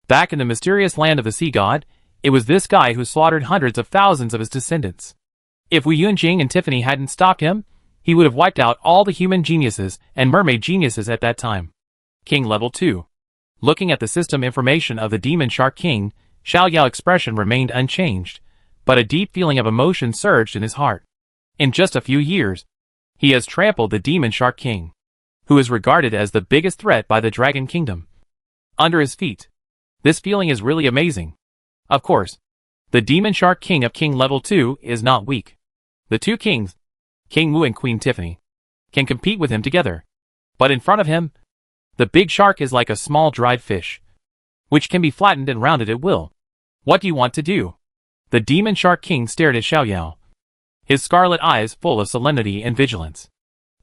Back in the mysterious land of the sea god, it was this guy who slaughtered hundreds of thousands of his descendants. If Wu Yunjing and Tiffany hadn't stopped him, he would have wiped out all the human geniuses and mermaid geniuses at that time. King Level 2. Looking at the system information of the Demon Shark King, Xiao Yao's expression remained unchanged, but a deep feeling of emotion surged in his heart. In just a few years, he has trampled the Demon Shark King, who is regarded as the biggest threat by the Dragon Kingdom, under his feet. This feeling is really amazing. Of course, the Demon Shark King of King Level 2 is not weak. The two kings, King Wu and Queen Tiffany, can compete with him together. But in front of him, the big shark is like a small dried fish, which can be flattened and rounded at will. What do you want to do? The Demon Shark King stared at Xiao Yao, his scarlet eyes full of solemnity and vigilance.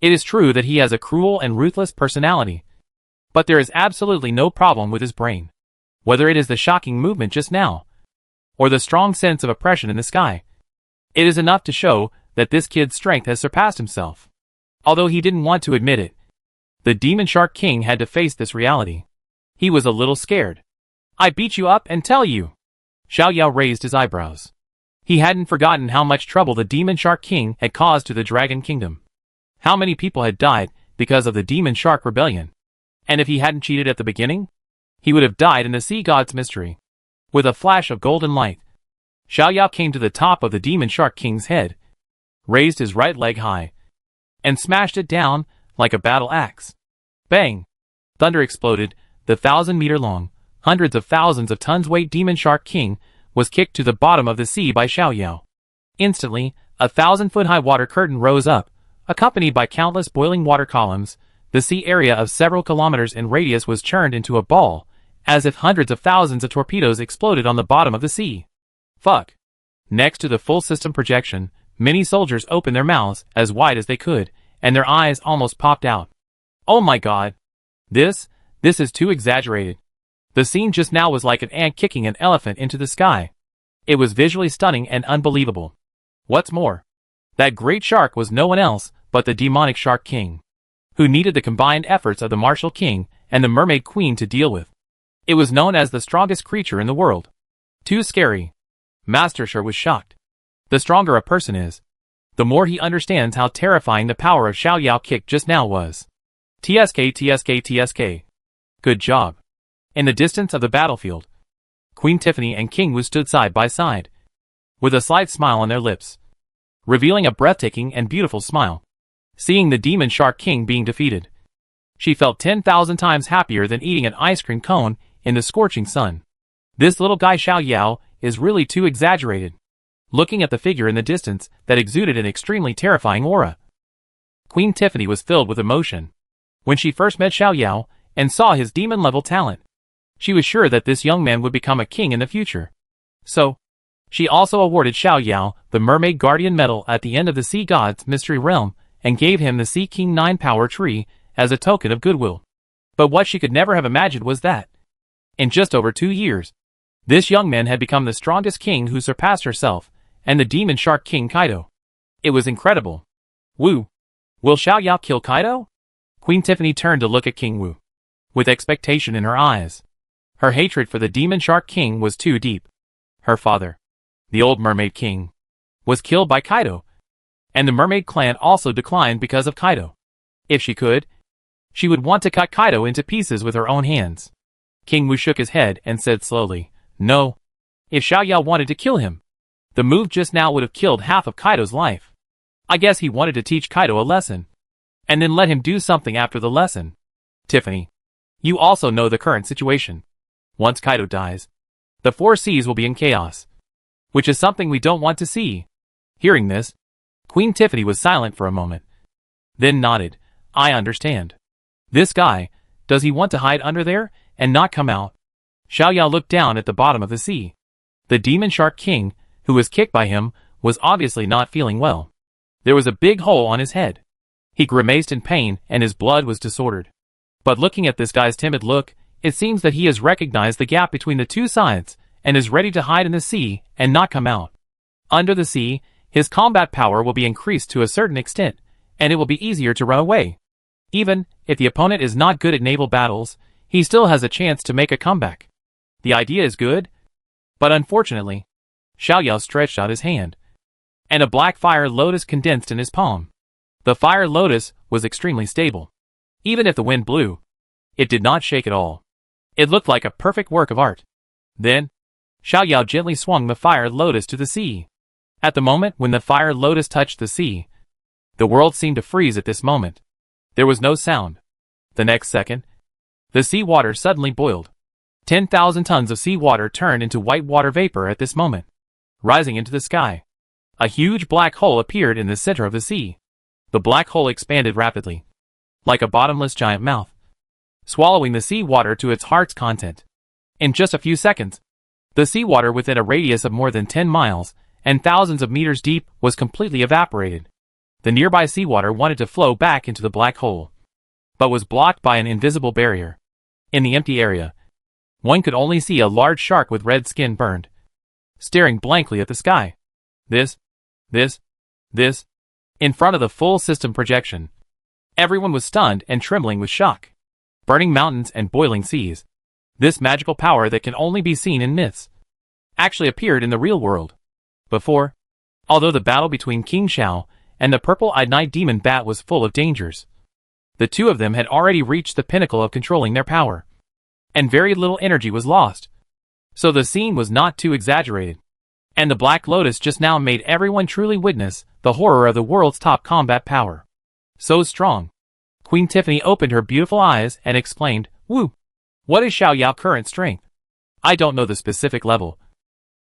It is true that he has a cruel and ruthless personality, but there is absolutely no problem with his brain. Whether it is the shocking movement just now, or the strong sense of oppression in the sky, it is enough to show that this kid's strength has surpassed himself. Although he didn't want to admit it, the Demon Shark King had to face this reality. He was a little scared. I beat you up and tell you. Xiao Yao raised his eyebrows. He hadn't forgotten how much trouble the Demon Shark King had caused to the Dragon Kingdom. How many people had died because of the Demon Shark Rebellion. And if he hadn't cheated at the beginning, he would have died in the Sea God's mystery. With a flash of golden light, Xiao Yao came to the top of the Demon Shark King's head, raised his right leg high, and smashed it down like a battle axe. Bang! Thunder exploded. The 1,000-meter-long, hundreds of thousands of tons weight Demon Shark King was kicked to the bottom of the sea by Xiao Yao. Instantly, a 1,000-foot-high water curtain rose up, accompanied by countless boiling water columns. The sea area of several kilometers in radius was churned into a ball, as if hundreds of thousands of torpedoes exploded on the bottom of the sea. Fuck. Next to the full system projection, many soldiers opened their mouths as wide as they could, and their eyes almost popped out. Oh my god. This is too exaggerated. The scene just now was like an ant kicking an elephant into the sky. It was visually stunning and unbelievable. What's more, that great shark was no one else but the demonic Shark King, who needed the combined efforts of the Martial King and the Mermaid Queen to deal with. It was known as the strongest creature in the world. Too scary. Master Shi was shocked. The stronger a person is, the more he understands how terrifying the power of Xiao Yao kick just now was. TSK. Good job. In the distance of the battlefield, Queen Tiffany and King Wu stood side by side, with a slight smile on their lips, revealing a breathtaking and beautiful smile. Seeing the Demon Shark King being defeated, she felt 10,000 times happier than eating an ice cream cone in the scorching sun. This little guy Xiao Yao is really too exaggerated. Looking at the figure in the distance that exuded an extremely terrifying aura, Queen Tiffany was filled with emotion. When she first met Xiao Yao and saw his demon-level talent, she was sure that this young man would become a king in the future. So, she also awarded Xiao Yao the Mermaid Guardian Medal at the end of the Sea God's Mystery Realm and gave him the Sea King 9-Power Tree as a token of goodwill. But what she could never have imagined was that, in just over 2 years, this young man had become the strongest king who surpassed herself and the Demon Shark King Kaido. It was incredible. Wu, will Xiao Yao kill Kaido? Queen Tiffany turned to look at King Wu, with expectation in her eyes. Her hatred for the Demon Shark King was too deep. Her father, the old Mermaid King, was killed by Kaido, and the Mermaid clan also declined because of Kaido. If she could, she would want to cut Kaido into pieces with her own hands. King Wu shook his head and said slowly, no. If Xiao Yao wanted to kill him, the move just now would have killed half of Kaido's life. I guess he wanted to teach Kaido a lesson, and then let him do something after the lesson. Tiffany, you also know the current situation. Once Kaido dies, the 4 seas will be in chaos, which is something we don't want to see. Hearing this, Queen Tiffany was silent for a moment, then nodded. I understand. This guy, does he want to hide under there and not come out? Xiao Yao looked down at the bottom of the sea. The Demon Shark King, who was kicked by him, was obviously not feeling well. There was a big hole on his head. He grimaced in pain and his blood was disordered. But looking at this guy's timid look, it seems that he has recognized the gap between the two sides and is ready to hide in the sea and not come out. Under the sea, his combat power will be increased to a certain extent, and it will be easier to run away. Even if the opponent is not good at naval battles, he still has a chance to make a comeback. The idea is good, but unfortunately, Xiao Yao stretched out his hand, and a black fire lotus condensed in his palm. The fire lotus was extremely stable. Even if the wind blew, it did not shake at all. It looked like a perfect work of art. Then, Xiao Yao gently swung the fire lotus to the sea. At the moment when the fire lotus touched the sea, the world seemed to freeze at this moment. There was no sound. The next second, the sea water suddenly boiled. 10,000 tons of seawater turned into white water vapor at this moment, rising into the sky. A huge black hole appeared in the center of the sea. The black hole expanded rapidly, like a bottomless giant mouth, swallowing the seawater to its heart's content. In just a few seconds, the seawater within a radius of more than 10 miles and thousands of meters deep was completely evaporated. The nearby seawater wanted to flow back into the black hole, but was blocked by an invisible barrier. In the empty area, one could only see a large shark with red skin burned, staring blankly at the sky. This This, in front of the full system projection. Everyone was stunned and trembling with shock. Burning mountains and boiling seas. This magical power that can only be seen in myths actually appeared in the real world before. Although the battle between King Xiao and the purple-eyed night demon bat was full of dangers, the two of them had already reached the pinnacle of controlling their power, and very little energy was lost. So the scene was not too exaggerated, and the Black Lotus just now made everyone truly witness the horror of the world's top combat power. So strong. Queen Tiffany opened her beautiful eyes and exclaimed, "Woo! What is Xiao Yao's current strength? I don't know the specific level,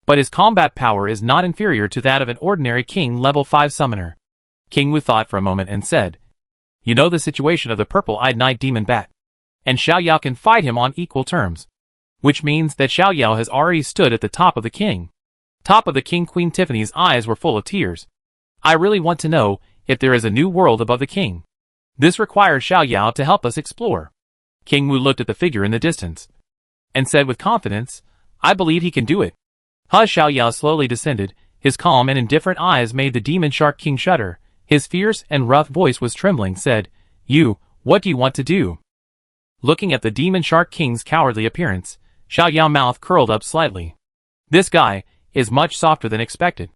but his combat power is not inferior to that of an ordinary King level 5 summoner." King Wu thought for a moment and said, "You know the situation of the purple-eyed night demon bat, and Xiao Yao can fight him on equal terms, which means that Xiao Yao has already stood at the top of the king." Top of the king. Queen Tiffany's eyes were full of tears. "I really want to know if there is a new world above the king. This requires Xiao Yao to help us explore." King Wu looked at the figure in the distance and said with confidence, "I believe he can do it." Xiao Yao slowly descended. His calm and indifferent eyes made the demon shark king shudder. His fierce and rough voice was trembling. Said, What do you want to do?" Looking at the demon shark king's cowardly appearance, Xiao Yao's mouth curled up slightly. This guy is much softer than expected.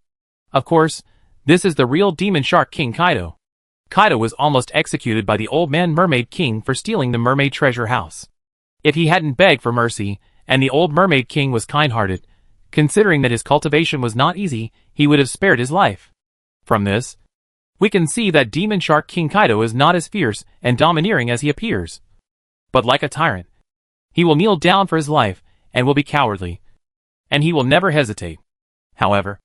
Of course, this is the real demon shark king Kaido. Kaido was almost executed by the old man mermaid king for stealing the mermaid treasure house. If he hadn't begged for mercy, and the old mermaid king was kind-hearted, considering that his cultivation was not easy, he would have spared his life. From this, we can see that demon shark king Kaido is not as fierce and domineering as he appears, but like a tyrant. He will kneel down for his life, and will be cowardly, and he will never hesitate. However,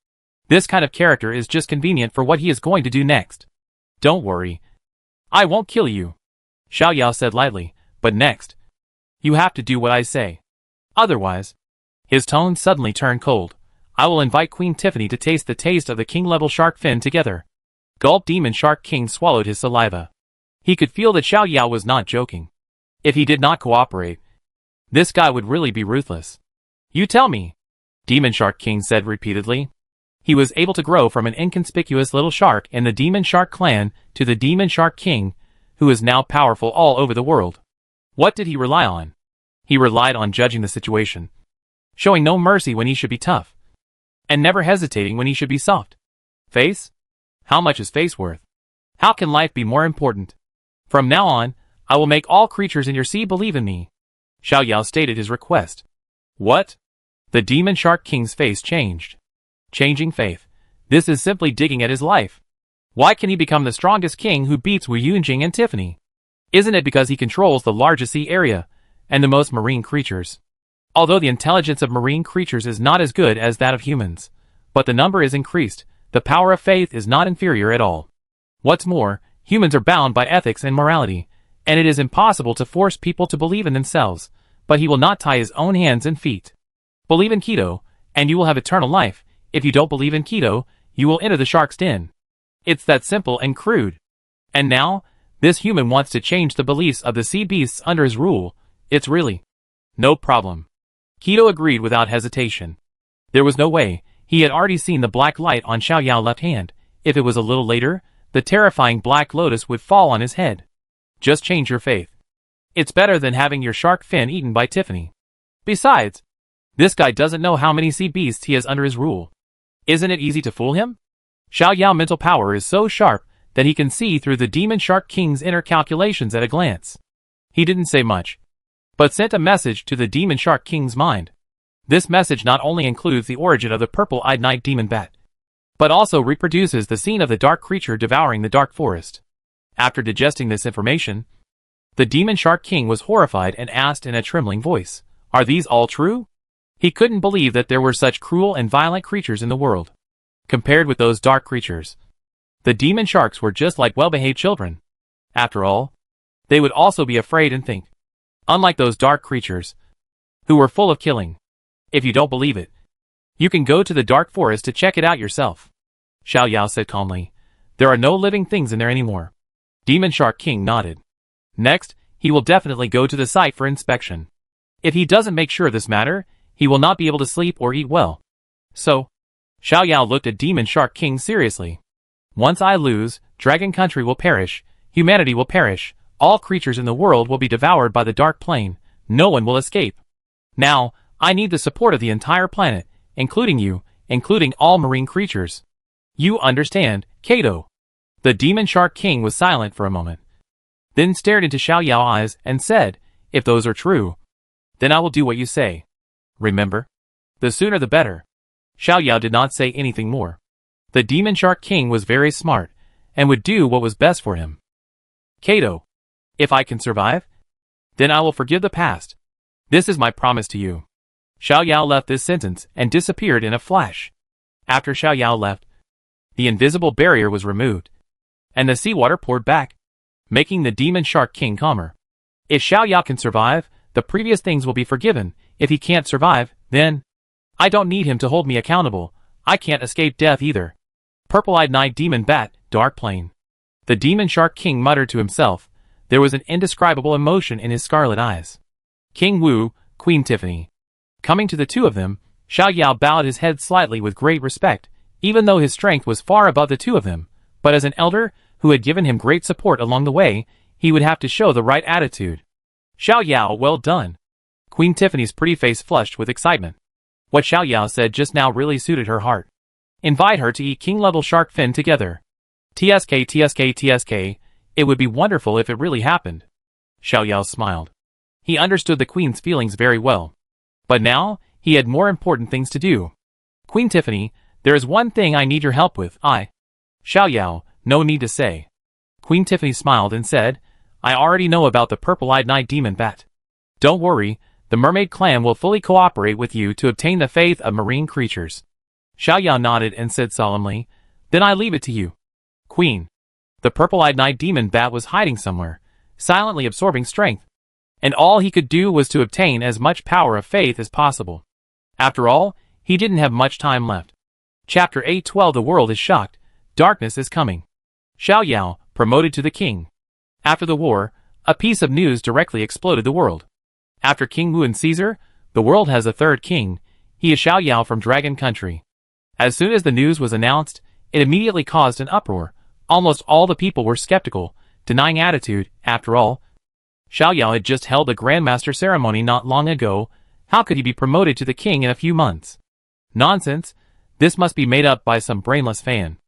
this kind of character is just convenient for what he is going to do next. "Don't worry. I won't kill you," Xiao Yao said lightly, "but next, you have to do what I say. Otherwise," his tone suddenly turned cold, "I will invite Queen Tiffany to taste the taste of the king-level shark fin together." Gulp. Demon Shark King swallowed his saliva. He could feel that Xiao Yao was not joking. If he did not cooperate, this guy would really be ruthless. "You tell me," Demon Shark King said repeatedly. He was able to grow from an inconspicuous little shark in the Demon Shark clan to the Demon Shark King, who is now powerful all over the world. What did he rely on? He relied on judging the situation, showing no mercy when he should be tough, and never hesitating when he should be soft. Face? How much is face worth? How can life be more important? From now on, I will make all creatures in your sea believe in me. Xiao Yao stated his request. What? The Demon Shark King's face changed. Changing faith. This is simply digging at his life. Why can he become the strongest king who beats Wu Yunjing and Tiffany? Isn't it because he controls the largest sea area and the most marine creatures? Although the intelligence of marine creatures is not as good as that of humans, but the number is increased, the power of faith is not inferior at all. What's more, humans are bound by ethics and morality, and it is impossible to force people to believe in themselves, but he will not tie his own hands and feet. Believe in Kido, and you will have eternal life. If you don't believe in Kido, you will enter the shark's den. It's that simple and crude. And now, this human wants to change the beliefs of the sea beasts under his rule. It's really no problem. Kido agreed without hesitation. There was no way. He had already seen the black light on Xiao Yao's left hand. If it was a little later, the terrifying black lotus would fall on his head. Just change your faith. It's better than having your shark fin eaten by Tiffany. Besides, this guy doesn't know how many sea beasts he has under his rule. Isn't it easy to fool him? Xiao Yao's mental power is so sharp that he can see through the Demon Shark King's inner calculations at a glance. He didn't say much, but sent a message to the Demon Shark King's mind. This message not only includes the origin of the purple-eyed night demon bat, but also reproduces the scene of the dark creature devouring the dark forest. After digesting this information, the Demon Shark King was horrified and asked in a trembling voice, "Are these all true?" He couldn't believe that there were such cruel and violent creatures in the world. Compared with those dark creatures, the demon sharks were just like well-behaved children. After all, they would also be afraid and think, unlike those dark creatures, who were full of killing. If you don't believe it, you can go to the dark forest to check it out yourself. Xiao Yao said calmly, "There are no living things in there anymore." Demon Shark King nodded. Next, he will definitely go to the site for inspection. If he doesn't make sure of this matter, he will not be able to sleep or eat well. So, Xiao Yao looked at Demon Shark King seriously. Once I lose, Dragon Country will perish, humanity will perish, all creatures in the world will be devoured by the Dark Plane, no one will escape. Now, I need the support of the entire planet, including you, including all marine creatures. You understand, Kato. The Demon Shark King was silent for a moment, then stared into Xiao Yao's eyes and said, if those are true, then I will do what you say. Remember? The sooner the better. Xiao Yao did not say anything more. The Demon Shark King was very smart, and would do what was best for him. Kato. If I can survive, then I will forgive the past. This is my promise to you. Xiao Yao left this sentence and disappeared in a flash. After Xiao Yao left, the invisible barrier was removed, and the seawater poured back, making the Demon Shark King calmer. If Xiao Yao can survive, the previous things will be forgiven. If he can't survive, then I don't need him to hold me accountable. I can't escape death either. Purple-eyed Night Demon Bat, Dark Plane. The Demon Shark King muttered to himself. There was an indescribable emotion in his scarlet eyes. King Wu, Queen Tiffany. Coming to the two of them, Xiao Yao bowed his head slightly with great respect, even though his strength was far above the two of them. But as an elder, who had given him great support along the way, he would have to show the right attitude. Xiao Yao, well done. Queen Tiffany's pretty face flushed with excitement. What Xiao Yao said just now really suited her heart. Invite her to eat king-level shark fin together. TSK, TSK, TSK, it would be wonderful if it really happened. Xiao Yao smiled. He understood the queen's feelings very well. But now, he had more important things to do. Queen Tiffany, there is one thing I need your help with. Xiao Yao, no need to say. Queen Tiffany smiled and said, I already know about the purple-eyed Night Demon Bat. Don't worry, the mermaid clan will fully cooperate with you to obtain the faith of marine creatures. Xiao Yao nodded and said solemnly, then I leave it to you. Queen. The purple-eyed Night Demon Bat was hiding somewhere, silently absorbing strength. And all he could do was to obtain as much power of faith as possible. After all, he didn't have much time left. Chapter 812. The world is shocked. Darkness is coming. Xiao Yao, promoted to the king. After the war, a piece of news directly exploded the world. After King Wu and Caesar, the world has a third king. He is Xiao Yao from Dragon Country. As soon as the news was announced, it immediately caused an uproar. Almost all the people were skeptical, denying attitude. After all, Xiao Yao had just held a Grandmaster ceremony not long ago. How could he be promoted to the king in a few months? Nonsense. This must be made up by some brainless fan.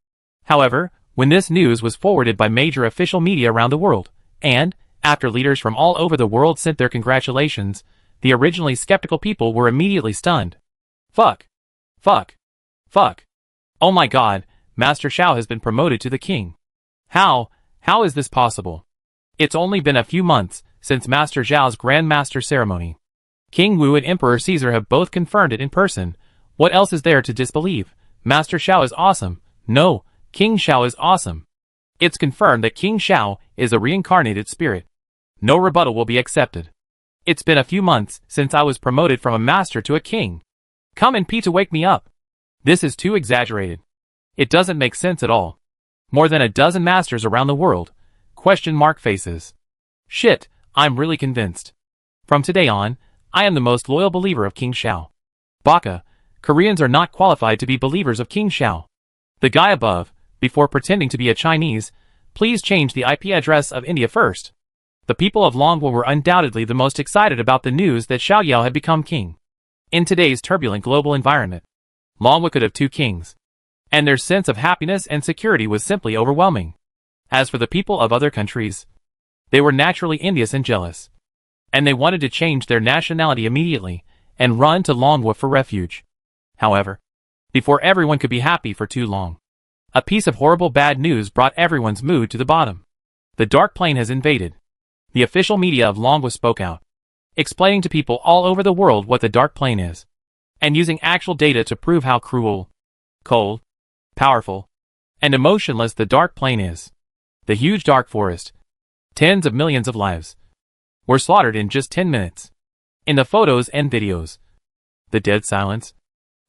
However, when this news was forwarded by major official media around the world, and, after leaders from all over the world sent their congratulations, the originally skeptical people were immediately stunned. Fuck. Fuck. Fuck. Oh my god, Master Xiao has been promoted to the king. How is this possible? It's only been a few months since Master Zhao's Grandmaster ceremony. King Wu and Emperor Caesar have both confirmed it in person. What else is there to disbelieve? Master Xiao is awesome. No, King Xiao is awesome. It's confirmed that King Xiao is a reincarnated spirit. No rebuttal will be accepted. It's been a few months since I was promoted from a master to a king. Come and pee to wake me up. This is too exaggerated. It doesn't make sense at all. More than a dozen masters around the world. Question mark faces. Shit, I'm really convinced. From today on, I am the most loyal believer of King Xiao. Baka, Koreans are not qualified to be believers of King Xiao. The guy above, before pretending to be a Chinese, please change the IP address of India first. The people of Longwa were undoubtedly the most excited about the news that Xiao Yao had become king. In today's turbulent global environment, Longwa could have two kings. And their sense of happiness and security was simply overwhelming. As for the people of other countries, they were naturally envious and jealous. And they wanted to change their nationality immediately and run to Longwa for refuge. However, before everyone could be happy for too long, a piece of horrible bad news brought everyone's mood to the bottom. The Dark Plane has invaded. The official media of Longwa spoke out, explaining to people all over the world what the Dark Plane is, and using actual data to prove how cruel, cold, powerful, and emotionless the Dark Plane is. The huge dark forest, tens of millions of lives, were slaughtered in just 10 minutes. In the photos and videos, the dead silence,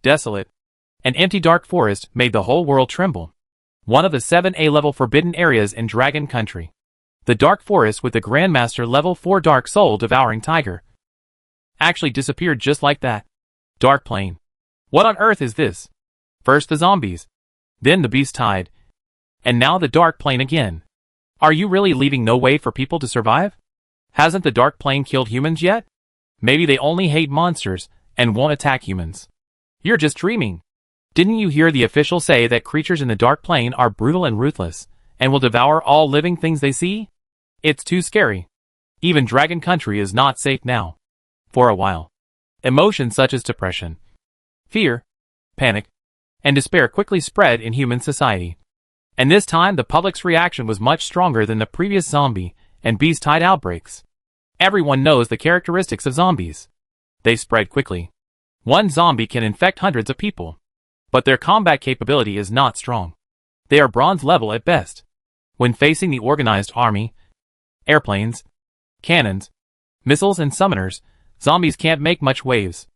desolate, and empty dark forest made the whole world tremble. One of the 7 A-level forbidden areas in Dragon Country. The dark forest with the Grandmaster level 4 dark soul devouring tiger actually disappeared just like that. Dark Plane. What on earth is this? First the zombies, then the beast tide, And now the dark plane again. Are you really leaving no way for people to survive? Hasn't the dark plane killed humans yet? Maybe they only hate monsters and won't attack humans. You're just dreaming. Didn't you hear the officials say that creatures in the dark plane are brutal and ruthless, and will devour all living things they see? It's too scary. Even Dragon Country is not safe now. For a while. Emotions such as depression, fear, panic, and despair quickly spread in human society. And this time the public's reaction was much stronger than the previous zombie and beast-tide outbreaks. Everyone knows the characteristics of zombies. They spread quickly. One zombie can infect hundreds of people. But their combat capability is not strong. They are bronze level at best. When facing the organized army, airplanes, cannons, missiles and summoners, zombies can't make much waves.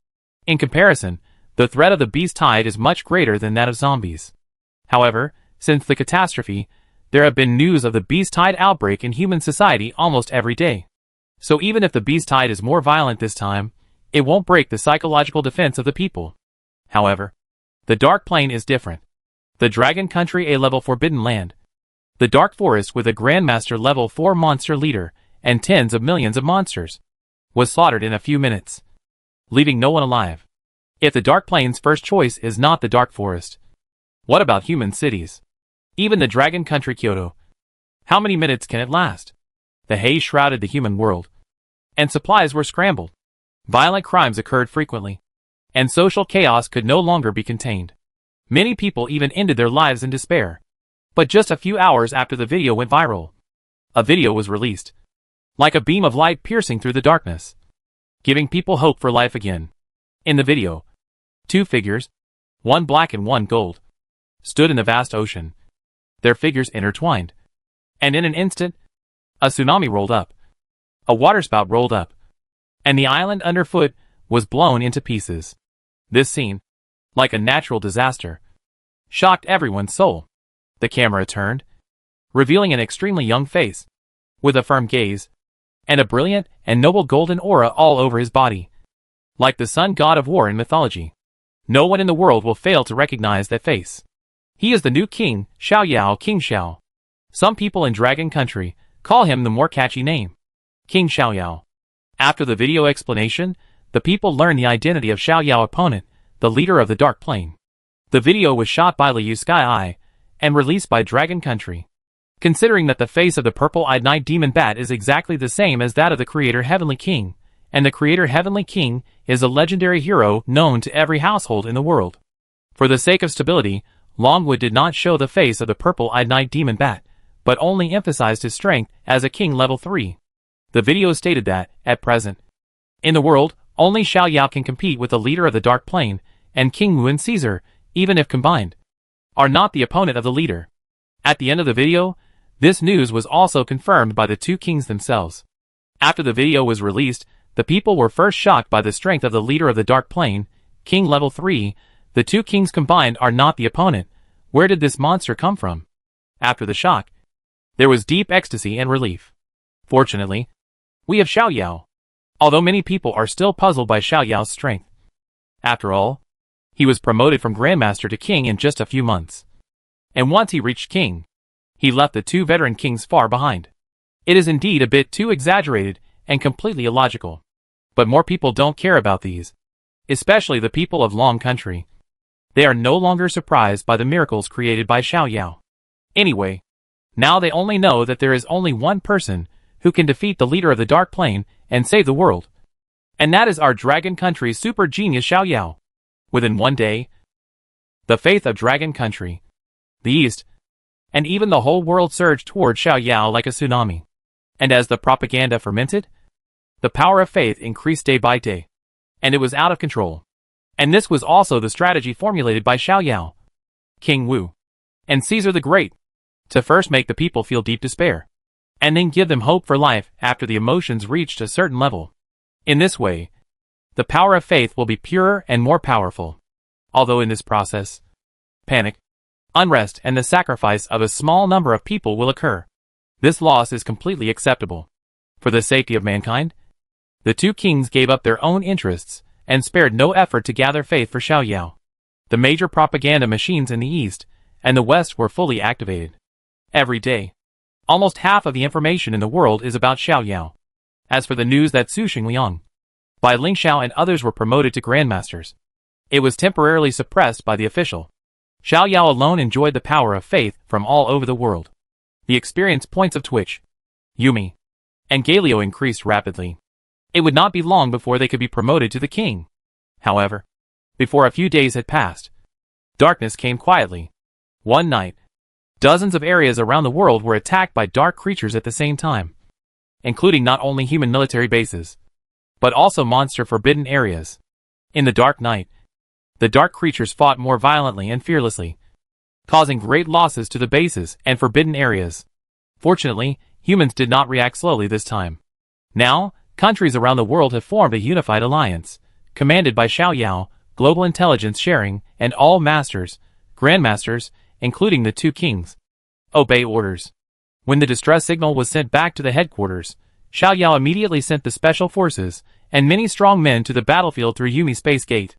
In comparison, the threat of the beast-tide is much greater than that of zombies. However, since the catastrophe, there have been news of the beast-tide outbreak in human society almost every day. So even if the beast-tide is more violent this time, it won't break the psychological defense of the people. However, the dark plane is different. The Dragon Country A-level Forbidden Land. The Dark Forest with a Grandmaster level 4 monster leader and tens of millions of monsters was slaughtered in a few minutes, leaving no one alive. If the Dark Plane's first choice is not the Dark Forest, what about human cities? Even the Dragon Country Kyoto. How many minutes can it last? The haze shrouded the human world, and supplies were scrambled. Violent crimes occurred frequently, and social chaos could no longer be contained. Many people even ended their lives in despair. But just a few hours after the video went viral, a video was released, like a beam of light piercing through the darkness, giving people hope for life again. In the video, two figures, one black and one gold, stood in the vast ocean, their figures intertwined. And in an instant, a tsunami rolled up, a waterspout rolled up, and the island underfoot was blown into pieces. This scene, like a natural disaster, shocked everyone's soul. The camera turned, revealing an extremely young face, with a firm gaze, and a brilliant and noble golden aura all over his body. Like the sun god of war in mythology. No one in the world will fail to recognize that face. He is the new king, Xiaoyao King Xiao. Some people in Dragon Country call him the more catchy name, King Xiaoyao. After the video explanation, the people learn the identity of Xiaoyao opponent, the leader of the Dark Plane. The video was shot by Liu Sky Eye, and released by Dragon Country. Considering that the face of the purple-eyed night demon bat is exactly the same as that of the creator Heavenly King, and the creator Heavenly King is a legendary hero known to every household in the world. For the sake of stability, Longwood did not show the face of the purple-eyed night demon bat, but only emphasized his strength as a king level 3. The video stated that, at present, in the world, only Xiaoyao can compete with the leader of the Dark Plane, and King Wu and Caesar, even if combined, are not the opponent of the leader. At the end of the video, this news was also confirmed by the two kings themselves. After the video was released, the people were first shocked by the strength of the leader of the Dark Plane, King Level 3. The two kings combined are not the opponent. Where did this monster come from? After the shock, there was deep ecstasy and relief. Fortunately, we have Xiaoyao. Although many people are still puzzled by Xiaoyao's strength. After all, he was promoted from Grandmaster to King in just a few months. And once he reached King, he left the two veteran kings far behind. It is indeed a bit too exaggerated and completely illogical. But more people don't care about these. Especially the people of Long Country. They are no longer surprised by the miracles created by Xiaoyao. Anyway, now they only know that there is only one person who can defeat the leader of the Dark Plane and save the world. And that is our Dragon Country super genius Xiaoyao. Within one day, the faith of Dragon Country, the East, and even the whole world surged toward Xiaoyao like a tsunami. And as the propaganda fermented, the power of faith increased day by day, and it was out of control. And this was also the strategy formulated by Xiaoyao, King Wu, and Caesar the Great, to first make the people feel deep despair, and then give them hope for life after the emotions reached a certain level. In this way, the power of faith will be purer and more powerful. Although in this process, panic, unrest, and the sacrifice of a small number of people will occur. This loss is completely acceptable. For the safety of mankind, the two kings gave up their own interests and spared no effort to gather faith for Xiaoyao. The major propaganda machines in the East and the West were fully activated. every day. Almost half of the information in the world is about Xiao Yao. As for the news that Su Xingliang, Bai Ling Xiao and others were promoted to grandmasters, it was temporarily suppressed by the official. Xiao Yao alone enjoyed the power of faith from all over the world. The experience points of Twitch, Yumi, and Galio increased rapidly. It would not be long before they could be promoted to the king. However, before a few days had passed, darkness came quietly. One night, dozens of areas around the world were attacked by dark creatures at the same time, including not only human military bases, but also monster forbidden areas. In the dark night, the dark creatures fought more violently and fearlessly, causing great losses to the bases and forbidden areas. Fortunately, humans did not react slowly this time. Now, countries around the world have formed a unified alliance, commanded by Xiao Yao, global intelligence sharing, and all masters, grandmasters, including the two kings. Obey orders. When the distress signal was sent back to the headquarters, Xiao Yao immediately sent the special forces and many strong men to the battlefield through Yumi Space Gate.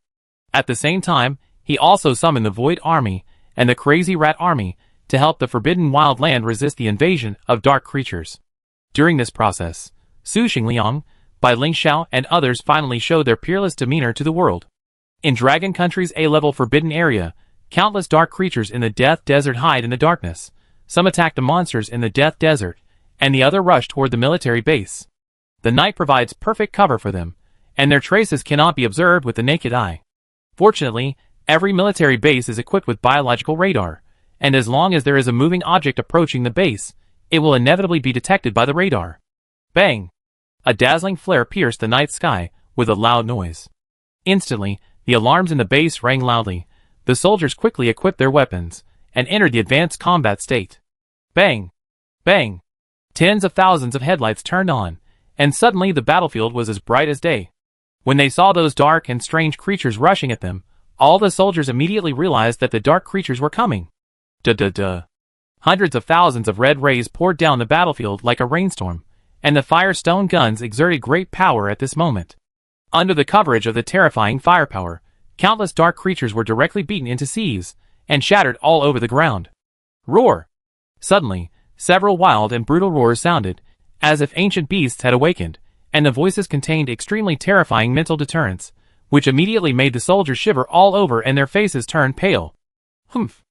At the same time, he also summoned the Void Army and the Crazy Rat Army to help the Forbidden Wild Land resist the invasion of dark creatures. During this process, Su Xingliang, Bai Ling Xiao, and others finally showed their peerless demeanor to the world. In Dragon Country's A-level forbidden area, countless dark creatures in the Death Desert hide in the darkness. Some attack the monsters in the Death Desert, and the other rush toward the military base. The night provides perfect cover for them, and their traces cannot be observed with the naked eye. Fortunately, every military base is equipped with biological radar, and as long as there is a moving object approaching the base, it will inevitably be detected by the radar. Bang! A dazzling flare pierced the night sky with a loud noise. Instantly, the alarms in the base rang loudly. The soldiers quickly equipped their weapons and entered the advanced combat state. Bang! Bang! Tens of thousands of headlights turned on, and suddenly the battlefield was as bright as day. When they saw those dark and strange creatures rushing at them, all the soldiers immediately realized that the dark creatures were coming. Duh. Hundreds of thousands of red rays poured down the battlefield like a rainstorm, and the firestone guns exerted great power at this moment. Under the coverage of the terrifying firepower, countless dark creatures were directly beaten into sieves and shattered all over the ground. Roar! Suddenly, several wild and brutal roars sounded, as if ancient beasts had awakened, and the voices contained extremely terrifying mental deterrents, which immediately made the soldiers shiver all over and their faces turn pale. Humph!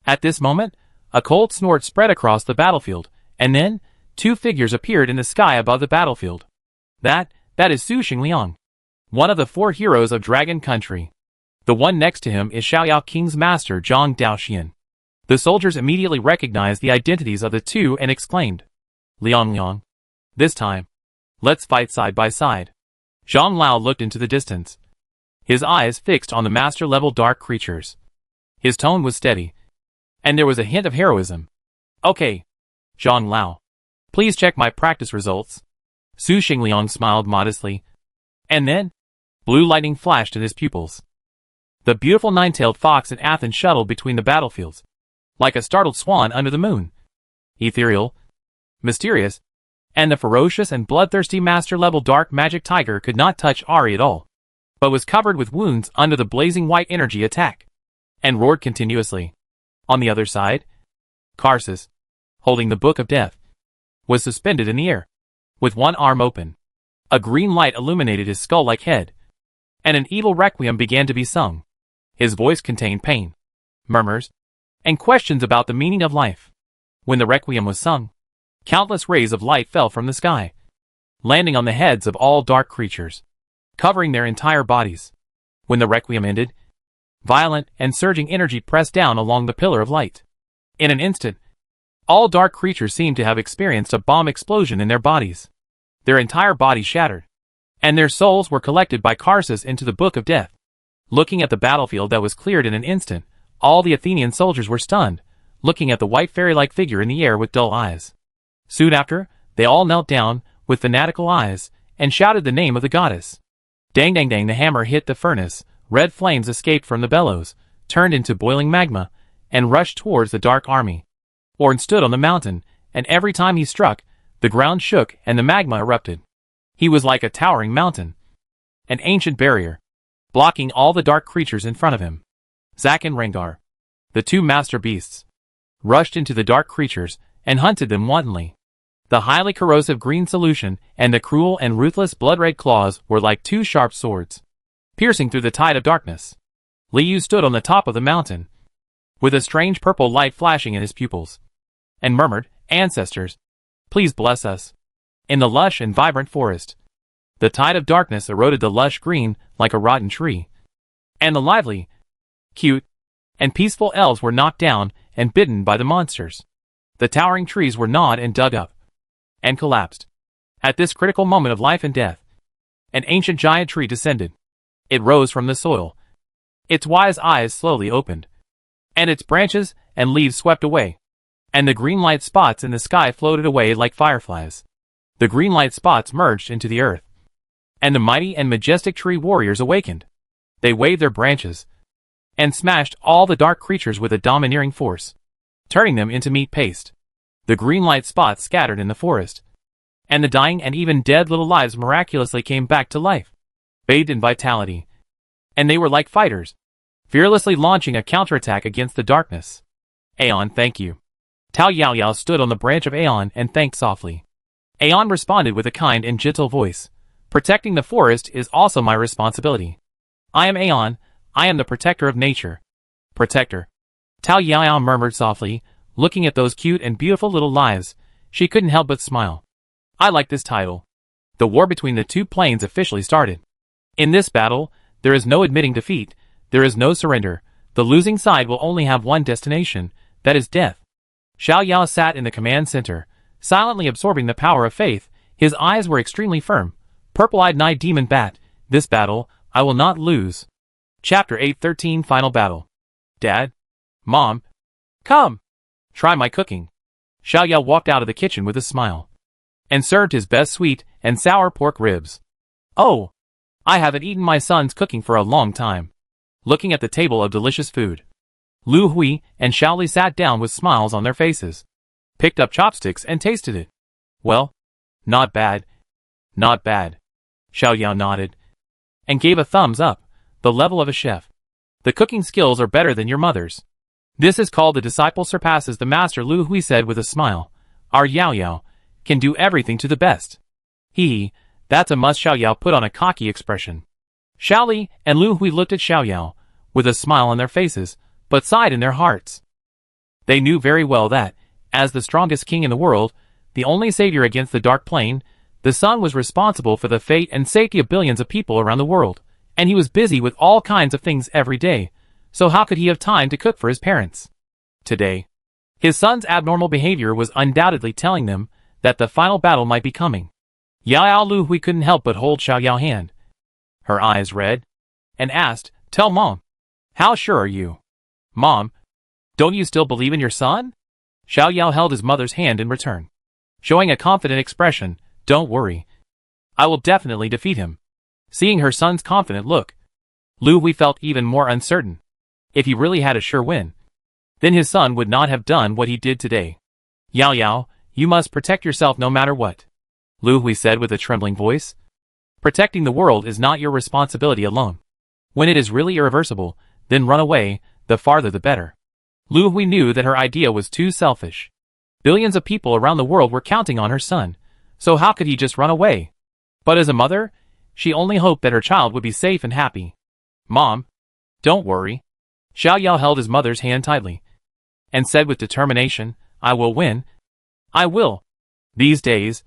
At this moment, a cold snort spread across the battlefield, and then, two figures appeared in the sky above the battlefield. That is Su Xingliang, one of the 4 heroes of Dragon Country. The one next to him is Xiao Yao King's master Zhang Daoxian. The soldiers immediately recognized the identities of the two and exclaimed, Liang. This time, let's fight side by side. Zhang Lao looked into the distance, his eyes fixed on the master-level dark creatures. His tone was steady, and there was a hint of heroism. Okay, Zhang Lao, please check my practice results. Su Xingliang smiled modestly, and then, blue lightning flashed in his pupils. The beautiful nine-tailed fox in Athens shuttled between the battlefields, like a startled swan under the moon. Ethereal, mysterious, and the ferocious and bloodthirsty master-level dark magic tiger could not touch Ari at all, but was covered with wounds under the blazing white energy attack, and roared continuously. On the other side, Karsus, holding the Book of Death, was suspended in the air, with one arm open. A green light illuminated his skull-like head, and an evil requiem began to be sung. His voice contained pain, murmurs, and questions about the meaning of life. When the requiem was sung, countless rays of light fell from the sky, landing on the heads of all dark creatures, covering their entire bodies. When the requiem ended, violent and surging energy pressed down along the pillar of light. In an instant, all dark creatures seemed to have experienced a bomb explosion in their bodies. Their entire bodies shattered, and their souls were collected by Karsus into the Book of Death. Looking at the battlefield that was cleared in an instant, all the Athenian soldiers were stunned, looking at the white fairy-like figure in the air with dull eyes. Soon after, they all knelt down, with fanatical eyes, and shouted the name of the goddess. Dang, the hammer hit the furnace, red flames escaped from the bellows, turned into boiling magma, and rushed towards the dark army. Orn stood on the mountain, and every time he struck, the ground shook and the magma erupted. He was like a towering mountain, an ancient barrier, blocking all the dark creatures in front of him. Zack and Rengar, the two master beasts, rushed into the dark creatures and hunted them wantonly. The highly corrosive green solution and the cruel and ruthless blood-red claws were like two sharp swords, piercing through the tide of darkness. Liu stood on the top of the mountain, with a strange purple light flashing in his pupils, and murmured, "Ancestors, please bless us." In the lush and vibrant forest, the tide of darkness eroded the lush green like a rotten tree, and the lively, cute, and peaceful elves were knocked down and bitten by the monsters. The towering trees were gnawed and dug up, and collapsed. At this critical moment of life and death, an ancient giant tree descended. It rose from the soil. Its wise eyes slowly opened, and its branches and leaves swept away, and the green light spots in the sky floated away like fireflies. The green light spots merged into the earth, and the mighty and majestic tree warriors awakened. They waved their branches, and smashed all the dark creatures with a domineering force, turning them into meat paste. The green light spots scattered in the forest, and the dying and even dead little lives miraculously came back to life, bathed in vitality. And they were like fighters, fearlessly launching a counterattack against the darkness. "Aeon, thank you." Tao Yaoyao stood on the branch of Aeon and thanked softly. Aeon responded with a kind and gentle voice. "Protecting the forest is also my responsibility. I am Aeon, I am the protector of nature." "Protector." Tao Yaoyao murmured softly, looking at those cute and beautiful little lives. She couldn't help but smile. "I like this title." The war between the two planes officially started. In this battle, there is no admitting defeat, there is no surrender. The losing side will only have one destination, that is death. Xiao Yao sat in the command center, silently absorbing the power of faith. His eyes were extremely firm. Purple-eyed night demon bat, this battle, I will not lose. Chapter 813 Final Battle. "Dad? Mom? Come! Try my cooking." Xiao Yao walked out of the kitchen with a smile, and served his best sweet and sour pork ribs. "Oh! I haven't eaten my son's cooking for a long time." Looking at the table of delicious food, Lu Hui and Xiaoli sat down with smiles on their faces, picked up chopsticks and tasted it. "Well, not bad. Not bad." Xiao Yao nodded, and gave a thumbs up, the level of a chef. "The cooking skills are better than your mother's. This is called the disciple surpasses the master," Lu Hui said with a smile. "Our Yao Yao can do everything to the best." "Hee, that's a must." Xiao Yao put on a cocky expression. Xiaoli and Lu Hui looked at Xiao Yao, with a smile on their faces, but sighed in their hearts. They knew very well that, as the strongest king in the world, the only savior against the dark plane, the sun was responsible for the fate and safety of billions of people around the world, and he was busy with all kinds of things every day, so how could he have time to cook for his parents? Today, his son's abnormal behavior was undoubtedly telling them that the final battle might be coming. Yao Lu Hui couldn't help but hold Xiao Yao's hand. Her eyes red, and asked, "Tell Mom, how sure are you?" "Mom, don't you still believe in your son?" Xiao Yao held his mother's hand in return, showing a confident expression. "Don't worry. I will definitely defeat him." Seeing her son's confident look, Lu Hui felt even more uncertain. If he really had a sure win, then his son would not have done what he did today. "Yao Yao, you must protect yourself no matter what," Lu Hui said with a trembling voice. "Protecting the world is not your responsibility alone. When it is really irreversible, then run away, the farther the better." Lu Hui knew that her idea was too selfish. Billions of people around the world were counting on her son, so how could he just run away? But as a mother, she only hoped that her child would be safe and happy. "Mom, don't worry." Xiao Yao held his mother's hand tightly, and said with determination, "I will win. I will." These days,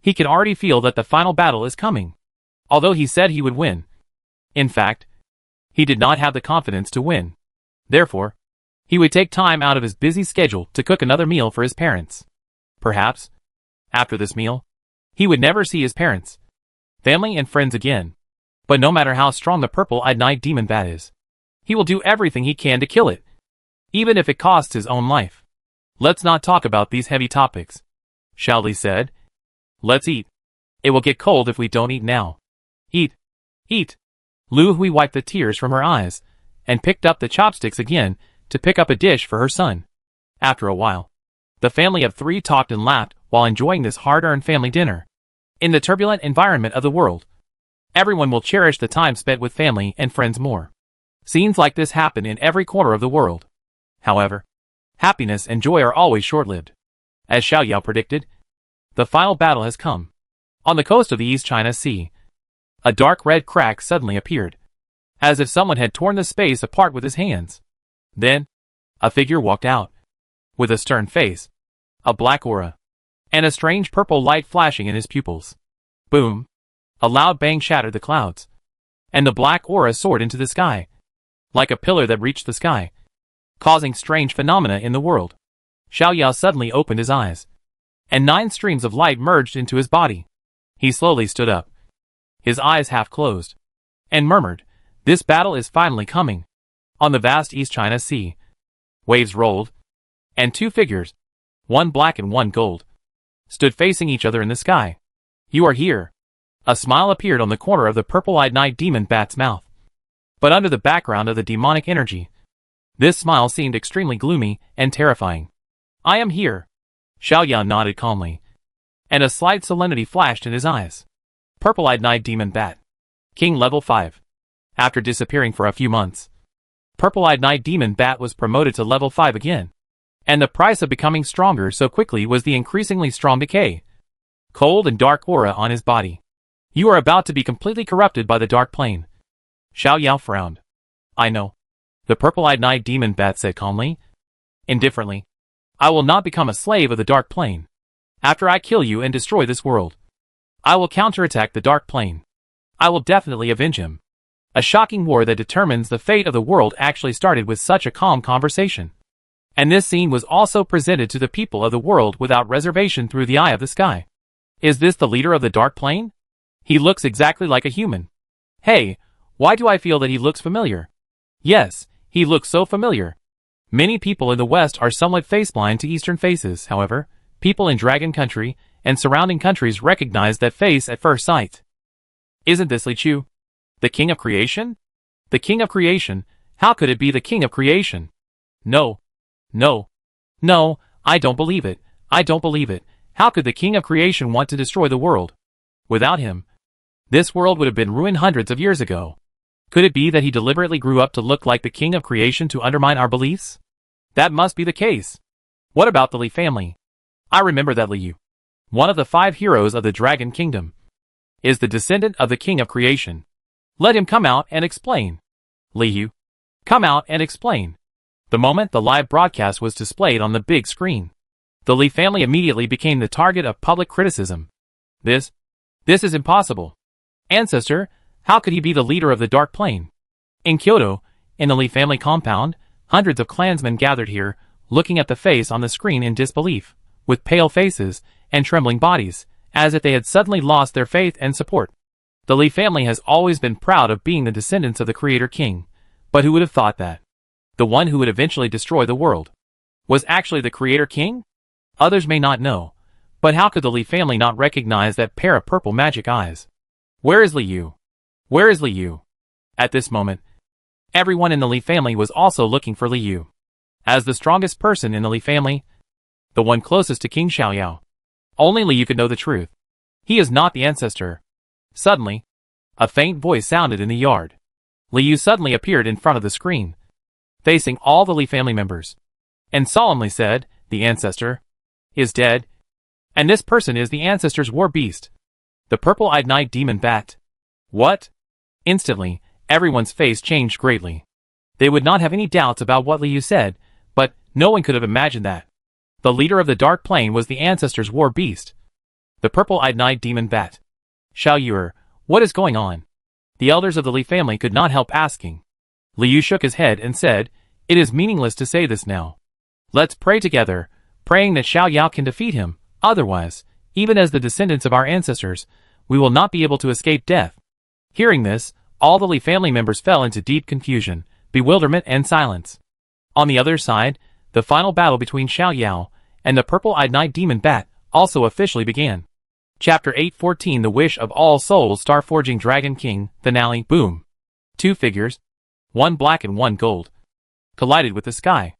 he could already feel that the final battle is coming. Although he said he would win, in fact, he did not have the confidence to win. Therefore, he would take time out of his busy schedule to cook another meal for his parents. Perhaps, after this meal, he would never see his parents, family and friends again. But no matter how strong the purple-eyed night demon bat is, he will do everything he can to kill it, even if it costs his own life. "Let's not talk about these heavy topics," Xiaoli said. "Let's eat. It will get cold if we don't eat now." "Eat. Eat." Lu Hui wiped the tears from her eyes, and picked up the chopsticks again to pick up a dish for her son. After a while, the family of three talked and laughed while enjoying this hard-earned family dinner. In the turbulent environment of the world, everyone will cherish the time spent with family and friends more. Scenes like this happen in every corner of the world. However, happiness and joy are always short-lived. As Xiao Yao predicted, the final battle has come. On the coast of the East China Sea, a dark red crack suddenly appeared, as if someone had torn the space apart with his hands. Then, a figure walked out, with a stern face, a black aura, and a strange purple light flashing in his pupils. Boom! A loud bang shattered the clouds, and the black aura soared into the sky, like a pillar that reached the sky, causing strange phenomena in the world. Xiao Yao suddenly opened his eyes, and 9 streams of light merged into his body. He slowly stood up, his eyes half closed, and murmured, "This battle is finally coming." On the vast East China Sea, waves rolled, and 2 figures, one black and one gold, stood facing each other in the sky. "You are here." A smile appeared on the corner of the purple-eyed night demon bat's mouth. But under the background of the demonic energy, this smile seemed extremely gloomy and terrifying. "I am here." Xiao Yao nodded calmly, and a slight solemnity flashed in his eyes. Purple-eyed night demon bat. King level 5. After disappearing for a few months, Purple-eyed night demon bat was promoted to level 5 again. And the price of becoming stronger so quickly was the increasingly strong decay. Cold and dark aura on his body. "You are about to be completely corrupted by the dark plane." Xiao Yao frowned. "I know," the purple-eyed night demon bat said calmly. Indifferently, "I will not become a slave of the dark plane. After I kill you and destroy this world, I will counterattack the dark plane. I will definitely avenge him." A shocking war that determines the fate of the world actually started with such a calm conversation. And this scene was also presented to the people of the world without reservation through the eye of the sky. Is this the leader of the dark plane? He looks exactly like a human. Hey, why do I feel that he looks familiar? Yes, he looks so familiar. Many people in the West are somewhat face-blind to Eastern faces, however, people in Dragon Country and surrounding countries recognize that face at first sight. Isn't this Li Chu? The King of Creation? The King of Creation? How could it be the King of Creation? No. No. No, I don't believe it. I don't believe it. How could the King of Creation want to destroy the world? Without him, this world would have been ruined hundreds of years ago. Could it be that he deliberately grew up to look like the King of Creation to undermine our beliefs? That must be the case. What about the Li family? I remember that Liu, one of the 5 heroes of the Dragon Kingdom, is the descendant of the King of Creation. Let him come out and explain. Liu, come out and explain. The moment the live broadcast was displayed on the big screen, the Li family immediately became the target of public criticism. This is impossible. Ancestor, how could he be the leader of the Dark Plane? In Kyoto, in the Li family compound, hundreds of clansmen gathered here, looking at the face on the screen in disbelief, with pale faces and trembling bodies, as if they had suddenly lost their faith and support. The Li family has always been proud of being the descendants of the Creator King, but who would have thought that the one who would eventually destroy the world was actually the Creator King? Others may not know, but how could the Li family not recognize that pair of purple magic eyes? Where is Liu? Where is Liu? At this moment, everyone in the Li family was also looking for Liu. As the strongest person in the Li family, the one closest to King Xiao Yao, only Liu could know the truth. He is not the ancestor. Suddenly, a faint voice sounded in the yard. Liu suddenly appeared in front of the screen, facing all the Li family members, and solemnly said, "The ancestor is dead, and this person is the ancestor's war beast, the purple-eyed night demon bat." What? Instantly, everyone's face changed greatly. They would not have any doubts about what Liu said, but no one could have imagined that the leader of the Dark Plane was the ancestor's war beast, the purple-eyed night demon bat. Xiao Yuer, what is going on? The elders of the Li family could not help asking. Liu shook his head and said, "It is meaningless to say this now. Let's pray together, praying that Xiao Yao can defeat him. Otherwise, even as the descendants of our ancestors, we will not be able to escape death." Hearing this, all the Li family members fell into deep confusion, bewilderment and silence. On the other side, the final battle between Xiao Yao and the purple-eyed night demon bat also officially began. Chapter 814 The Wish of All Souls Starforging Dragon King, Finale, Boom. 2 figures, one black and one gold, collided with the sky.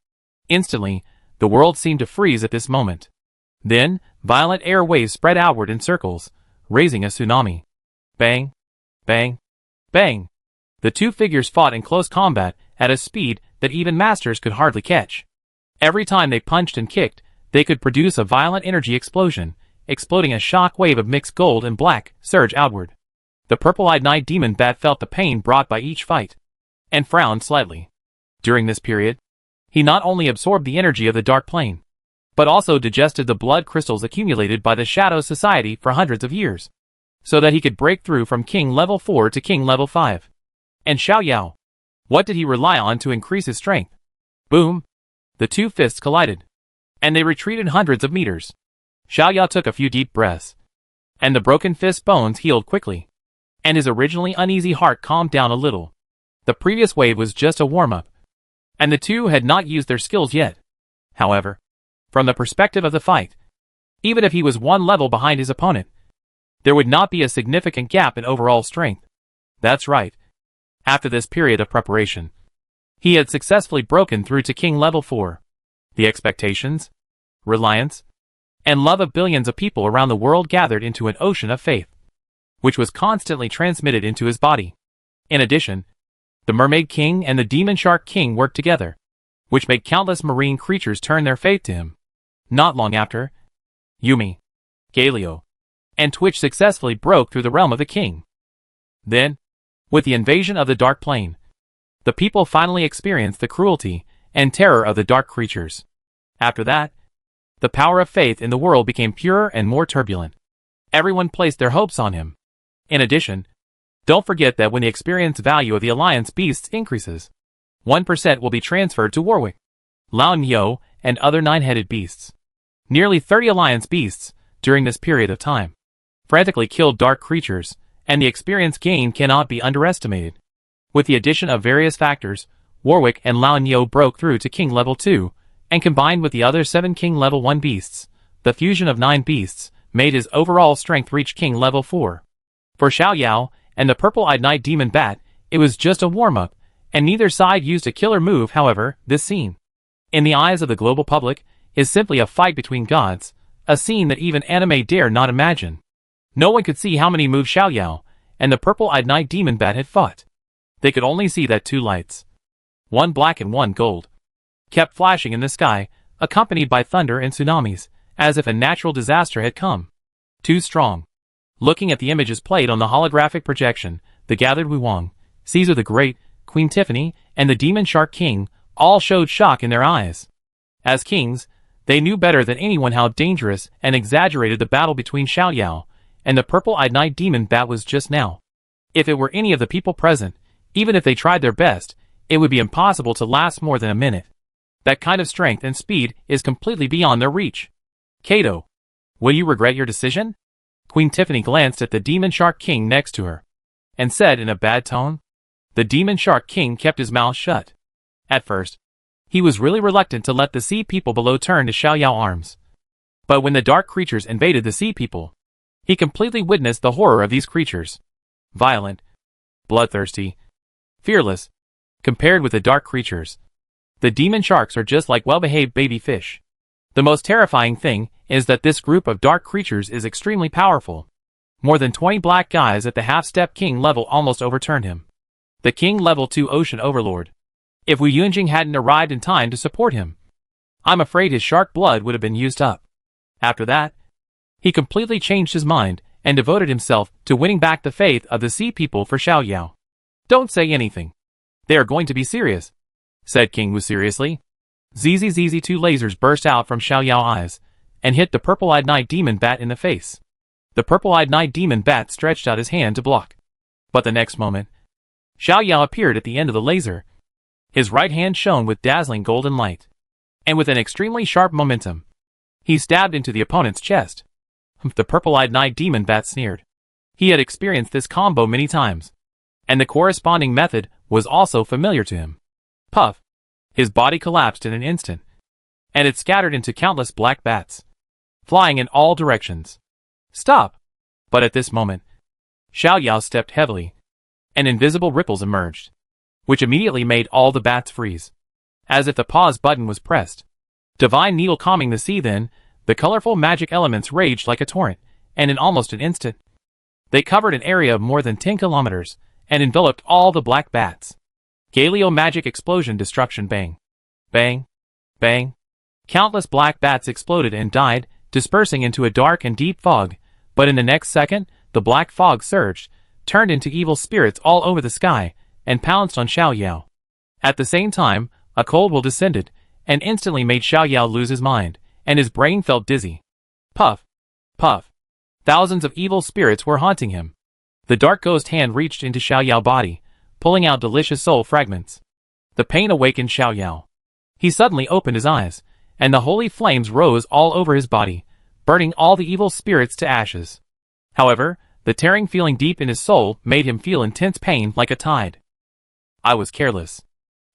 Instantly, the world seemed to freeze at this moment. Then, violent air waves spread outward in circles, raising a tsunami. Bang, bang, bang. The 2 figures fought in close combat at a speed that even masters could hardly catch. Every time they punched and kicked, they could produce a violent energy explosion, exploding a shock wave of mixed gold and black, surge outward. The purple-eyed night demon bat felt the pain brought by each fight, and frowned slightly. During this period, he not only absorbed the energy of the dark plane, but also digested the blood crystals accumulated by the Shadow Society for hundreds of years, so that he could break through from King Level 4 to King Level 5. And Xiao Yao, what did he rely on to increase his strength? Boom! The two fists collided, and they retreated hundreds of meters. Xiao Yao took a few deep breaths, and the broken fist bones healed quickly, and his originally uneasy heart calmed down a little. The previous wave was just a warm-up, and the two had not used their skills yet. However, from the perspective of the fight, even if he was one level behind his opponent, there would not be a significant gap in overall strength. That's right. After this period of preparation, he had successfully broken through to King Level 4. The expectations, reliance, and love of billions of people around the world gathered into an ocean of faith, which was constantly transmitted into his body. In addition, the Mermaid King and the Demon Shark King worked together, which made countless marine creatures turn their faith to him. Not long after, Yumi, Galio, and Twitch successfully broke through the realm of the king. Then, with the invasion of the Dark Plane, the people finally experienced the cruelty and terror of the dark creatures. After that, the power of faith in the world became purer and more turbulent. Everyone placed their hopes on him. In addition, don't forget that when the experience value of the Alliance beasts increases, 1% will be transferred to Warwick, Lao Nyo, and other 9-headed beasts. Nearly 30 Alliance beasts, during this period of time, frantically killed dark creatures, and the experience gain cannot be underestimated. With the addition of various factors, Warwick and Lao Nyo broke through to King Level 2, and combined with the other 7 King Level 1 beasts, the fusion of 9 beasts made his overall strength reach King Level 4. For Xiao Yao and the purple-eyed night demon bat, it was just a warm-up, and neither side used a killer move. However, this scene, in the eyes of the global public, is simply a fight between gods, a scene that even anime dare not imagine. No one could see how many moves Xiao Yao and the purple-eyed night demon bat had fought. They could only see that 2 lights, one black and one gold, kept flashing in the sky, accompanied by thunder and tsunamis, as if a natural disaster had come. Too strong. Looking at the images played on the holographic projection, the gathered Wu Wang, Caesar the Great, Queen Tiffany, and the Demon Shark King all showed shock in their eyes. As kings, they knew better than anyone how dangerous and exaggerated the battle between Xiao Yao and the purple-eyed night demon bat was just now. If it were any of the people present, even if they tried their best, it would be impossible to last more than a minute. That kind of strength and speed is completely beyond their reach. Kato, will you regret your decision? Queen Tiffany glanced at the Demon Shark King next to her, and said in a bad tone. The Demon Shark King kept his mouth shut. At first, he was really reluctant to let the sea people below turn to Xiao Yao arms. But when the dark creatures invaded the sea people, he completely witnessed the horror of these creatures. Violent, bloodthirsty, fearless, compared with the dark creatures. The demon sharks are just like well-behaved baby fish. The most terrifying thing is that this group of dark creatures is extremely powerful. More than 20 black guys at the half-step king level almost overturned him. The King Level 2 Ocean Overlord. If Wu Yunjing hadn't arrived in time to support him, I'm afraid his shark blood would have been used up. After that, he completely changed his mind and devoted himself to winning back the faith of the sea people for Xiao Yao. Don't say anything. They are going to be serious, said King Wu seriously. ZZZZ, 2 lasers burst out from Xiao Yao's eyes and hit the purple-eyed night demon bat in the face. The purple-eyed night demon bat stretched out his hand to block. But the next moment, Xiao Yao appeared at the end of the laser. His right hand shone with dazzling golden light, and with an extremely sharp momentum, he stabbed into the opponent's chest. The purple-eyed night demon bat sneered. He had experienced this combo many times, and the corresponding method was also familiar to him. Puff! His body collapsed in an instant, and it scattered into countless black bats, flying in all directions. Stop! But at this moment, Xiao Yao stepped heavily, and invisible ripples emerged, which immediately made all the bats freeze, as if the pause button was pressed. Divine needle calming the sea. Then, the colorful magic elements raged like a torrent, and in almost an instant, they covered an area of more than 10 kilometers, and enveloped all the black bats. Galio magic explosion destruction. Bang! Bang! Bang! Countless black bats exploded and died, dispersing into a dark and deep fog, but in the next second, the black fog surged, turned into evil spirits all over the sky, and pounced on Xiao Yao. At the same time, a cold wind descended, and instantly made Xiao Yao lose his mind, and his brain felt dizzy. Puff! Puff! Thousands of evil spirits were haunting him. The dark ghost hand reached into Xiao Yao's body, pulling out delicious soul fragments. The pain awakened Xiao Yao. He suddenly opened his eyes, and the holy flames rose all over his body, burning all the evil spirits to ashes. However, the tearing feeling deep in his soul made him feel intense pain like a tide. I was careless.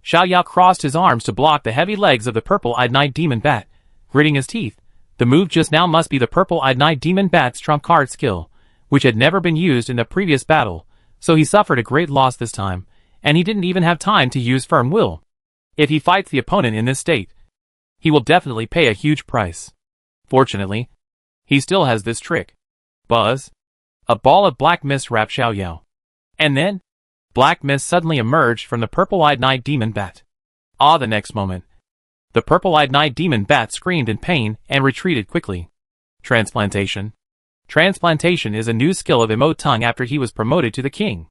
Xiao Yao crossed his arms to block the heavy legs of the purple-eyed night demon bat, gritting his teeth. The move just now must be the purple-eyed night demon bat's trump card skill, which had never been used in the previous battle, so he suffered a great loss this time, and he didn't even have time to use firm will. If he fights the opponent in this state, he will definitely pay a huge price. Fortunately, he still has this trick. Buzz! A ball of black mist wrapped Xiao Yao. And then, black mist suddenly emerged from the purple-eyed night demon bat. The next moment, the purple-eyed night demon bat screamed in pain and retreated quickly. Transplantation. Transplantation is a new skill of Emote Tongue after he was promoted to the king.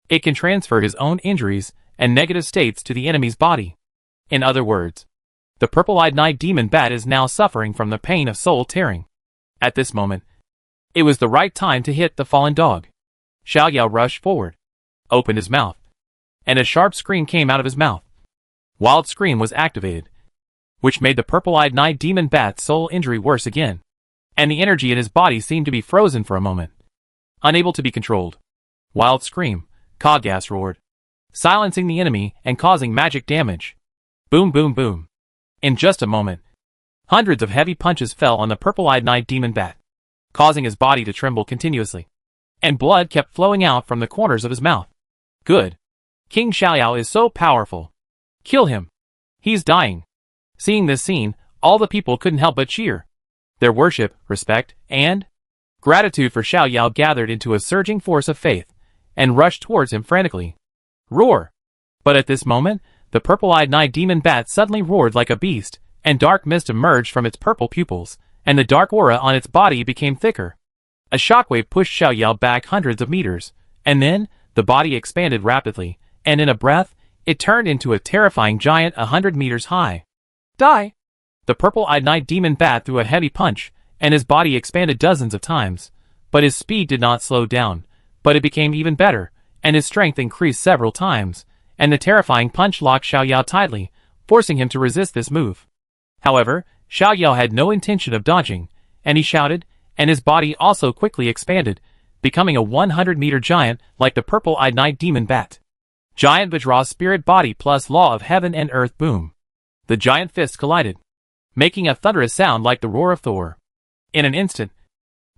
It can transfer his own injuries and negative states to the enemy's body. In other words, the purple-eyed night demon bat is now suffering from the pain of soul tearing. At this moment, it was the right time to hit the fallen dog. Xiao Yao rushed forward, opened his mouth, and a sharp scream came out of his mouth. Wild Scream was activated, which made the purple-eyed night demon bat's soul injury worse again, and the energy in his body seemed to be frozen for a moment. Unable to be controlled, Wild Scream, Coggas roared, silencing the enemy and causing magic damage. Boom boom boom. In just a moment, hundreds of heavy punches fell on the purple-eyed night demon bat, causing his body to tremble continuously, and blood kept flowing out from the corners of his mouth. Good. King Xiao Yao is so powerful. Kill him. He's dying. Seeing this scene, all the people couldn't help but cheer. Their worship, respect, and gratitude for Xiao Yao gathered into a surging force of faith, and rushed towards him frantically. Roar! But at this moment, the purple-eyed night demon bat suddenly roared like a beast, and dark mist emerged from its purple pupils, and the dark aura on its body became thicker. A shockwave pushed Xiao Yao back hundreds of meters, and then, the body expanded rapidly, and in a breath, it turned into a terrifying giant 100 meters high. Die! The purple-eyed night demon bat threw a heavy punch, and his body expanded dozens of times, but his speed did not slow down, but it became even better, and his strength increased several times, and the terrifying punch locked Xiao Yao tightly, forcing him to resist this move. However, Xiao Yao had no intention of dodging, and he shouted, and his body also quickly expanded, becoming a 100-meter giant like the purple-eyed night demon bat. Giant Vajra spirit body plus law of heaven and earth boom. The giant fists collided, making a thunderous sound like the roar of Thor. In an instant,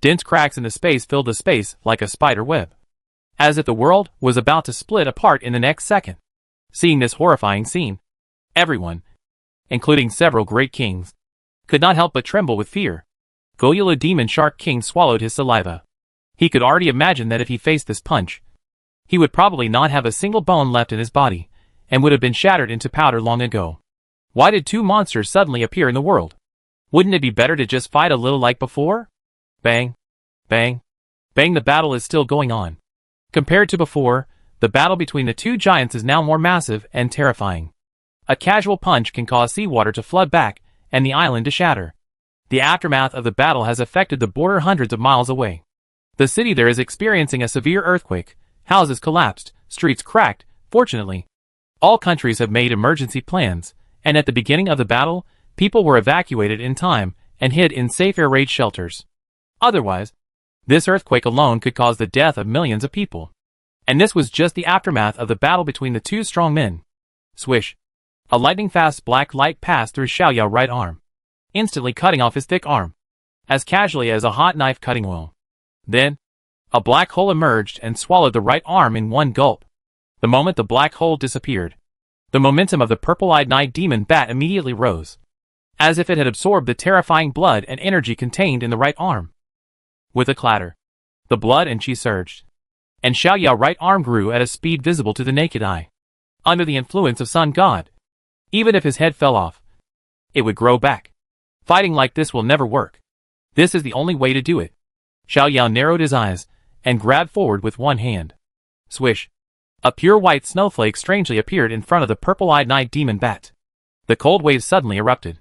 dense cracks in the space filled the space like a spider web, as if the world was about to split apart in the next second. Seeing this horrifying scene, everyone, including several great kings, could not help but tremble with fear. Goyula Demon Shark King swallowed his saliva. He could already imagine that if he faced this punch, he would probably not have a single bone left in his body, and would have been shattered into powder long ago. Why did two monsters suddenly appear in the world? Wouldn't it be better to just fight a little like before? Bang, bang, bang. The battle is still going on. Compared to before, the battle between the two giants is now more massive and terrifying. A casual punch can cause seawater to flood back, and the island to shatter. The aftermath of the battle has affected the border hundreds of miles away. The city there is experiencing a severe earthquake, houses collapsed, streets cracked. Fortunately, all countries have made emergency plans, and at the beginning of the battle, people were evacuated in time and hid in safe air raid shelters. Otherwise, this earthquake alone could cause the death of millions of people. And this was just the aftermath of the battle between the two strong men. Swish! A lightning-fast black light passed through Xiao Yao's right arm, instantly cutting off his thick arm, as casually as a hot knife cutting will. Then, a black hole emerged and swallowed the right arm in one gulp. The moment the black hole disappeared, the momentum of the purple-eyed night demon bat immediately rose, as if it had absorbed the terrifying blood and energy contained in the right arm. With a clatter, the blood and chi surged, and Xiao Yao's right arm grew at a speed visible to the naked eye. Under the influence of Sun God, even if his head fell off, it would grow back. Fighting like this will never work. This is the only way to do it. Xiao Yao narrowed his eyes and grabbed forward with one hand. Swish. A pure white snowflake strangely appeared in front of the purple-eyed night demon bat. The cold wave suddenly erupted,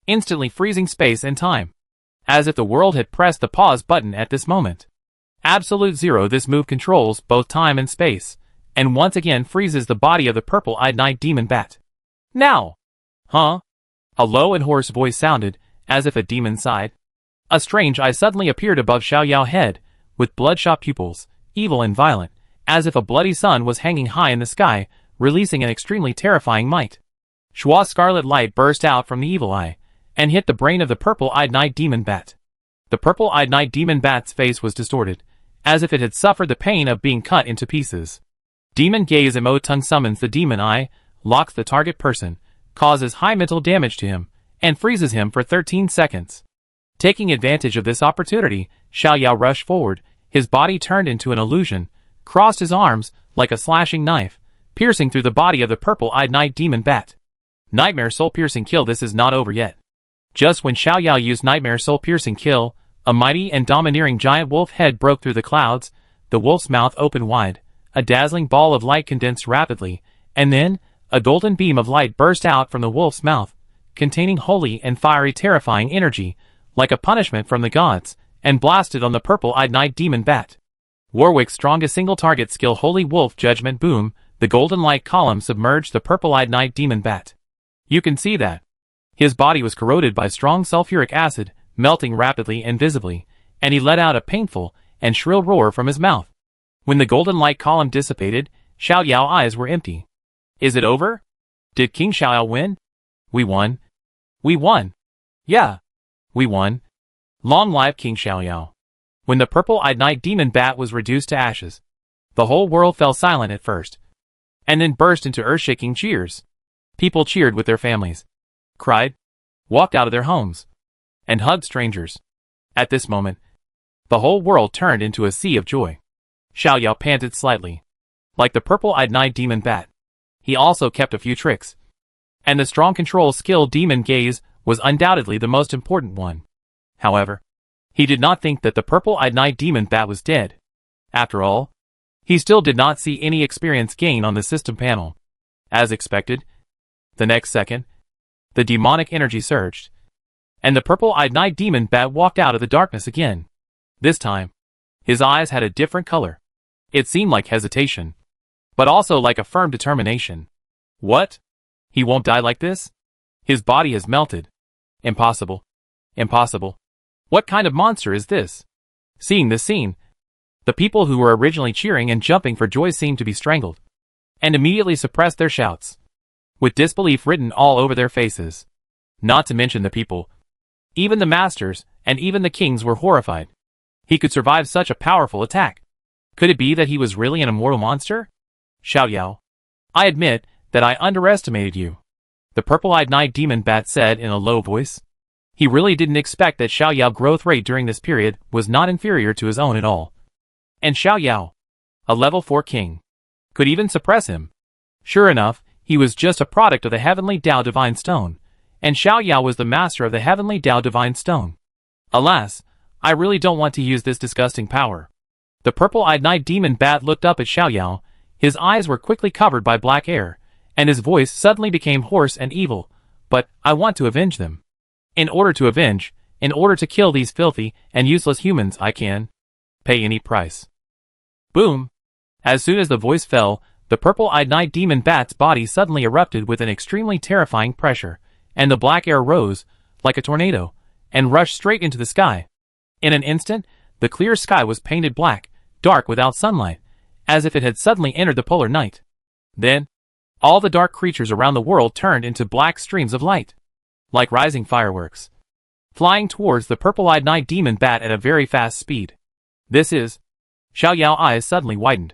instantly freezing space and time, as if the world had pressed the pause button at this moment. Absolute Zero. This move controls both time and space, and once again freezes the body of the purple-eyed night demon bat. Now! Huh? A low and hoarse voice sounded, as if a demon sighed. A strange eye suddenly appeared above Xiao Yao's head, with bloodshot pupils, evil and violent, as if a bloody sun was hanging high in the sky, releasing an extremely terrifying might. Shua's scarlet light burst out from the evil eye, and hit the brain of the purple-eyed night demon bat. The purple-eyed night demon bat's face was distorted, as if it had suffered the pain of being cut into pieces. Demon Gaze Tongue summons the demon eye, locks the target person, causes high mental damage to him, and freezes him for 13 seconds. Taking advantage of this opportunity, Xiao Yao rushed forward, his body turned into an illusion, crossed his arms like a slashing knife, piercing through the body of the purple-eyed night demon bat. Nightmare Soul-Piercing Kill. This is not over yet. Just when Xiao Yao used Nightmare Soul-Piercing Kill, a mighty and domineering giant wolf head broke through the clouds, the wolf's mouth opened wide, a dazzling ball of light condensed rapidly, and then, a golden beam of light burst out from the wolf's mouth, containing holy and fiery terrifying energy, like a punishment from the gods, and blasted on the purple-eyed night demon bat. Warwick's strongest single-target skill Holy Wolf Judgment Boom. The golden light column submerged the purple-eyed night demon bat. You can see that his body was corroded by strong sulfuric acid, melting rapidly and visibly, and he let out a painful and shrill roar from his mouth. When the golden light column dissipated, Xiao Yao's eyes were empty. Is it over? Did King Xiao Yao win? We won. We won. Yeah. We won. Long live King Xiao Yao. When the purple-eyed night demon bat was reduced to ashes, the whole world fell silent at first, and then burst into earth-shaking cheers. People cheered with their families, cried, walked out of their homes, and hugged strangers. At this moment, the whole world turned into a sea of joy. Xiao Yao panted slightly. Like the purple-eyed night demon bat, he also kept a few tricks, and the strong control skill Demon Gaze was undoubtedly the most important one. However, he did not think that the purple-eyed night demon bat was dead. After all, he still did not see any experience gain on the system panel. As expected, the next second, the demonic energy surged, and the purple-eyed night demon bat walked out of the darkness again. This time, his eyes had a different color. It seemed like hesitation, but also like a firm determination. What? He won't die like this? His body has melted. Impossible. Impossible. What kind of monster is this? Seeing this scene, the people who were originally cheering and jumping for joy seemed to be strangled, and immediately suppressed their shouts, with disbelief written all over their faces. Not to mention the people. Even the masters, and even the kings were horrified. He could survive such a powerful attack. Could it be that he was really an immortal monster? Xiao Yao, I admit that I underestimated you, the purple-eyed night demon bat said in a low voice. He really didn't expect that Xiao Yao's growth rate during this period was not inferior to his own at all. And Xiao Yao, a level 4 king, could even suppress him. Sure enough, he was just a product of the Heavenly Tao Divine Stone, and Xiao Yao was the master of the Heavenly Tao Divine Stone. Alas, I really don't want to use this disgusting power. The purple-eyed night demon bat looked up at Xiao Yao. His eyes were quickly covered by black air, and his voice suddenly became hoarse and evil. But I want to avenge them. In order to kill these filthy and useless humans, I can pay any price. Boom! As soon as the voice fell, the purple-eyed night demon bat's body suddenly erupted with an extremely terrifying pressure, and the black air rose, like a tornado, and rushed straight into the sky. In an instant, the clear sky was painted black, dark without sunlight, as if it had suddenly entered the polar night. Then, all the dark creatures around the world turned into black streams of light, like rising fireworks, flying towards the purple-eyed night demon bat at a very fast speed. This is... Xiao Yao's eyes suddenly widened,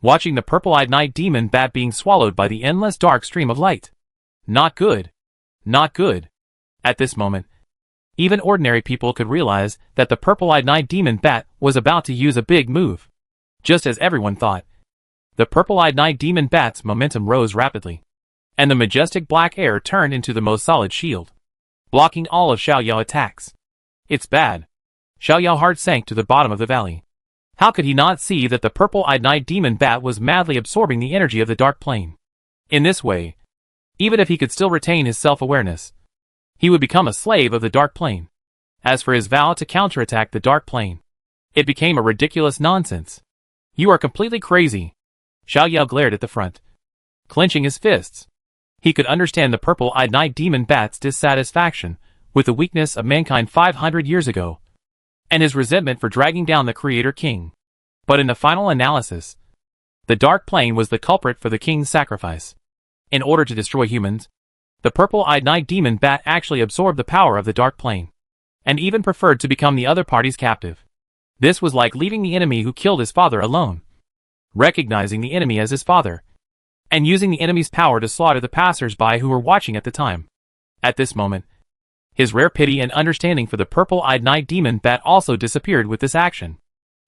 watching the purple-eyed night demon bat being swallowed by the endless dark stream of light. Not good. Not good. At this moment, even ordinary people could realize that the purple-eyed night demon bat was about to use a big move. Just as everyone thought, the purple-eyed night demon bat's momentum rose rapidly, and the majestic black air turned into the most solid shield. blocking all of Xiaoyao attacks. It's bad. Xiaoyao's heart sank to the bottom of the valley. How could he not see that the purple-eyed night demon bat was madly absorbing the energy of the dark plane? In this way, even if he could still retain his self-awareness, he would become a slave of the dark plane. As for his vow to counterattack the dark plane, it became a ridiculous nonsense. You are completely crazy. Xiaoyao glared at the front, clenching his fists. He could understand the purple-eyed night demon bat's dissatisfaction with the weakness of mankind 500 years ago, and his resentment for dragging down the Creator King. But in the final analysis, the dark plane was the culprit for the king's sacrifice. In order to destroy humans, the purple-eyed night demon bat actually absorbed the power of the dark plane, and even preferred to become the other party's captive. This was like leaving the enemy who killed his father alone, recognizing the enemy as his father, and using the enemy's power to slaughter the passers-by who were watching at the time. At this moment, his rare pity and understanding for the purple-eyed night demon bat also disappeared with this action.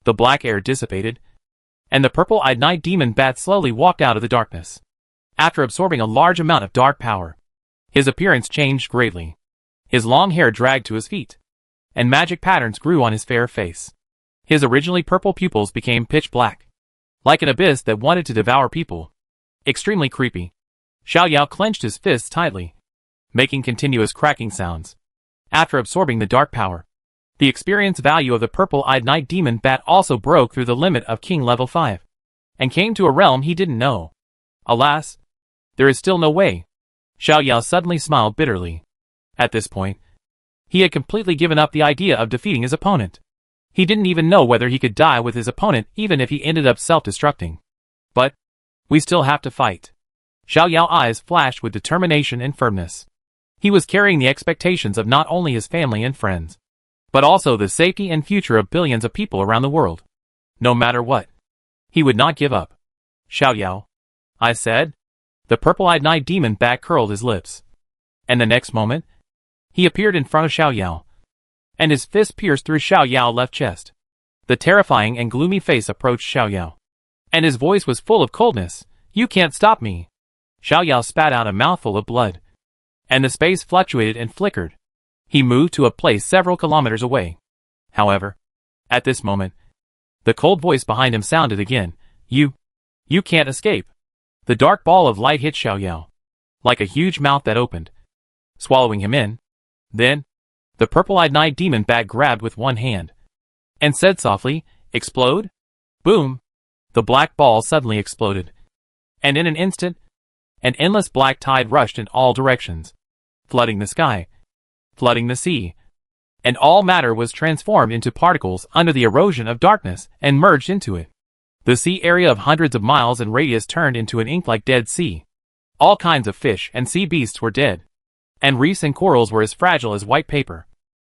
The black air dissipated, and the purple-eyed night demon bat slowly walked out of the darkness. After absorbing a large amount of dark power, his appearance changed greatly. His long hair dragged to his feet, and magic patterns grew on his fair face. His originally purple pupils became pitch black, like an abyss that wanted to devour people. Extremely creepy. Xiaoyao clenched his fists tightly, making continuous cracking sounds. After absorbing the dark power, the experience value of the purple-eyed night demon bat also broke through the limit of King Level 5, and came to a realm he didn't know. Alas, there is still no way. Xiaoyao suddenly smiled bitterly. At this point, he had completely given up the idea of defeating his opponent. He didn't even know whether he could die with his opponent even if he ended up self-destructing. But we still have to fight. Xiaoyao's eyes flashed with determination and firmness. He was carrying the expectations of not only his family and friends, but also the safety and future of billions of people around the world. No matter what, he would not give up. Xiaoyao, I said. The purple-eyed night demon bat curled his lips. And the next moment, he appeared in front of Xiaoyao, and his fist pierced through Xiaoyao's left chest. The terrifying and gloomy face approached Xiaoyao, and his voice was full of coldness. You can't stop me. Xiaoyao spat out a mouthful of blood, and the space fluctuated and flickered. He moved to a place several kilometers away. However, at this moment, the cold voice behind him sounded again. You can't escape. The dark ball of light hit Xiaoyao, like a huge mouth that opened, swallowing him in. Then, the purple-eyed night demon bat grabbed with one hand, and said softly, Explode? Boom! The black ball suddenly exploded, and in an instant, an endless black tide rushed in all directions, flooding the sky, flooding the sea, and all matter was transformed into particles under the erosion of darkness and merged into it. The sea area of hundreds of miles in radius turned into an ink-like Dead Sea. All kinds of fish and sea beasts were dead, and reefs and corals were as fragile as white paper.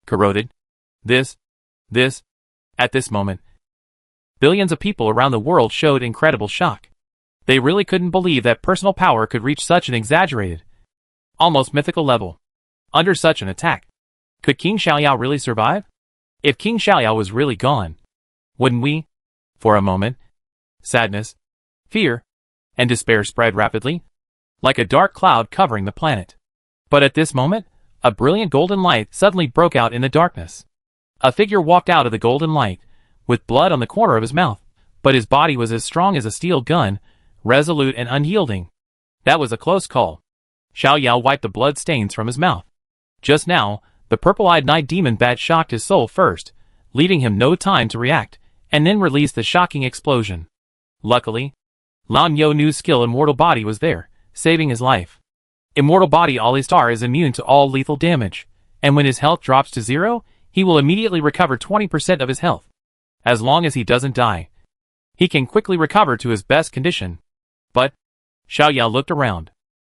Corroded. At this moment, billions of people around the world showed incredible shock. They really couldn't believe that personal power could reach such an exaggerated, almost mythical level. Under such an attack, could King Xiaoyao really survive? If King Xiaoyao was really gone, wouldn't we? For a moment, sadness, fear, and despair spread rapidly, like a dark cloud covering the planet. But at this moment, a brilliant golden light suddenly broke out in the darkness. A figure walked out of the golden light, with blood on the corner of his mouth, but his body was as strong as a steel gun, resolute and unyielding. That was a close call. Xiaoyao wiped the blood stains from his mouth. Just now, the purple-eyed night demon bat shocked his soul first, leaving him no time to react, and then released the shocking explosion. Luckily, Lan You's skill Immortal Body was there, saving his life. Immortal Body All-Star is immune to all lethal damage, and when his health drops to 0, he will immediately recover 20% of his health. As long as he doesn't die, he can quickly recover to his best condition. But, Xiaoyao looked around.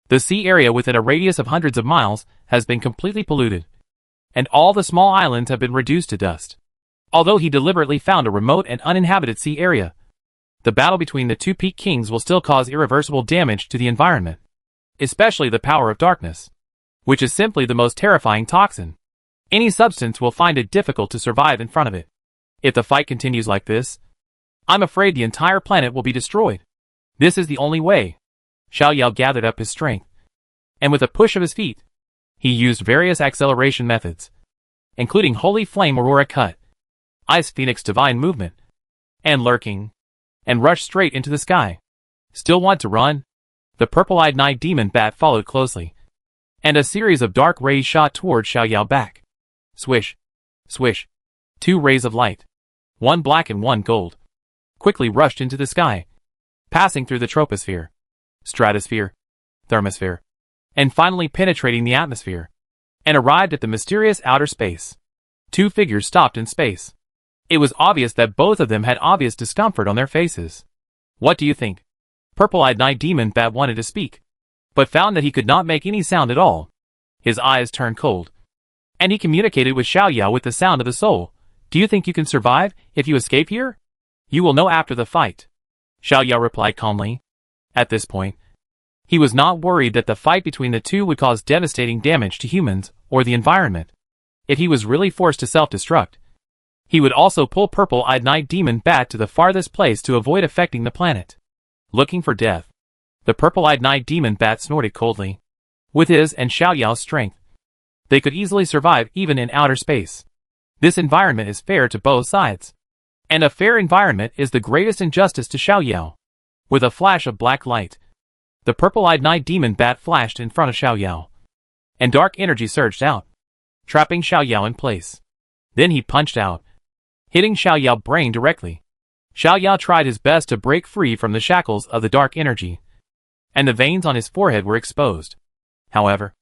The sea area within a radius of hundreds of miles has been completely polluted, and all the small islands have been reduced to dust. Although he deliberately found a remote and uninhabited sea area, the battle between the two peak kings will still cause irreversible damage to the environment, especially the power of darkness, which is simply the most terrifying toxin. Any substance will find it difficult to survive in front of it. If the fight continues like this, I'm afraid the entire planet will be destroyed. This is the only way. Xiaoyao gathered up his strength, and with a push of his feet, He used various acceleration methods, including Holy Flame Aurora Cut, Ice Phoenix Divine Movement, and Lurking, and rushed straight into the sky. Still want to run? The purple-eyed night demon bat followed closely, and a series of dark rays shot toward Xiaoyao back. Swish, swish. 2 rays of light, one black and one gold, quickly rushed into the sky, passing through the troposphere, stratosphere, thermosphere, and finally penetrating the atmosphere, and arrived at the mysterious outer space. 2 figures stopped in space. It was obvious that both of them had obvious discomfort on their faces. What do you think? Purple-eyed night demon bat wanted to speak, but found that he could not make any sound at all. His eyes turned cold, and he communicated with Xiaoyao with the sound of the soul. Do you think you can survive if you escape here? You will know after the fight. Xiaoyao replied calmly. At this point, he was not worried that the fight between the two would cause devastating damage to humans or the environment. If he was really forced to self-destruct, he would also pull purple-eyed night demon bat to the farthest place to avoid affecting the planet. Looking for death. The purple-eyed night demon bat snorted coldly. With his and Xiaoyao's strength, they could easily survive even in outer space. This environment is fair to both sides, and a fair environment is the greatest injustice to Xiaoyao. With a flash of black light, the purple-eyed night demon bat flashed in front of Xiaoyao, and dark energy surged out, trapping Xiaoyao in place. Then he punched out, hitting Xiaoyao's brain directly. Xiaoyao tried his best to break free from the shackles of the dark energy, and the veins on his forehead were exposed. However,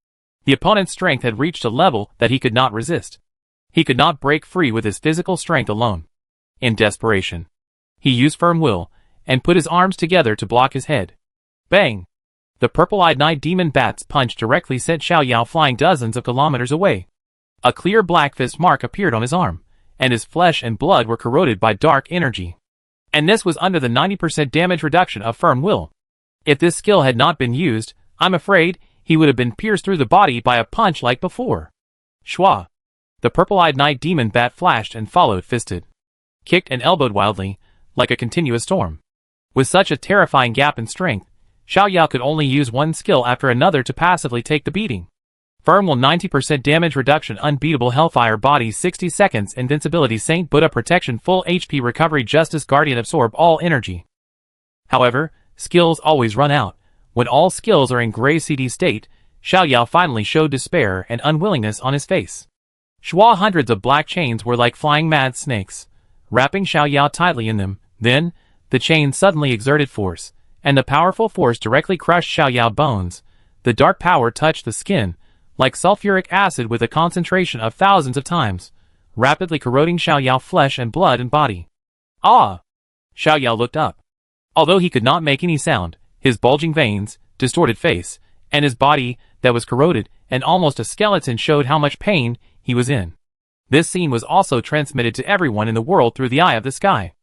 the opponent's strength had reached a level that he could not resist. He could not break free with his physical strength alone. In desperation, he used firm will, and put his arms together to block his head. Bang! The purple-eyed night demon bat's punch directly sent Xiaoyao flying dozens of kilometers away. A clear black fist mark appeared on his arm, and his flesh and blood were corroded by dark energy. And this was under the 90% damage reduction of firm will. If this skill had not been used, I'm afraid he would have been pierced through the body by a punch like before. Shwa! The purple-eyed night demon bat flashed and followed fisted, kicked and elbowed wildly, like a continuous storm. With such a terrifying gap in strength, Xiaoyao could only use one skill after another to passively take the beating. Firm will 90% damage reduction, unbeatable hellfire body, 60 seconds invincibility, Saint Buddha protection, full HP recovery, justice guardian, absorb all energy. However, skills always run out. When all skills are in gray CD state, Xiaoyao finally showed despair and unwillingness on his face. Shwa, hundreds of black chains were like flying mad snakes, wrapping Xiaoyao tightly in them. Then, the chains suddenly exerted force, and the powerful force directly crushed Xiaoyao's bones. The dark power touched the skin, like sulfuric acid with a concentration of thousands of times, rapidly corroding Xiaoyao's flesh and blood and body. Ah! Xiaoyao looked up. Although he could not make any sound, his bulging veins, distorted face, and his body, that was corroded and almost a skeleton, showed how much pain he was in. This scene was also transmitted to everyone in the world through the eye of the sky.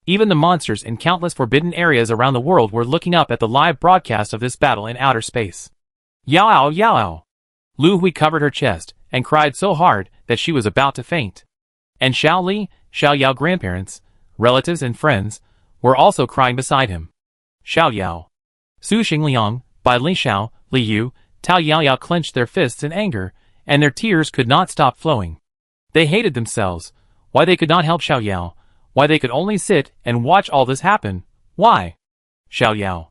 Even the monsters in countless forbidden areas around the world were looking up at the live broadcast of this battle in outer space. Yao! Yao! Lu Hui covered her chest and cried so hard that she was about to faint. And Xiao Li, Xiaoyao's grandparents, relatives and friends, were also crying beside him. Xiaoyao. Su Xingliang, Bai Li Xiao, Li Yu, Tao Yaoyao clenched their fists in anger, and their tears could not stop flowing. They hated themselves, why they could not help Xiaoyao, why they could only sit and watch all this happen, why? Xiaoyao.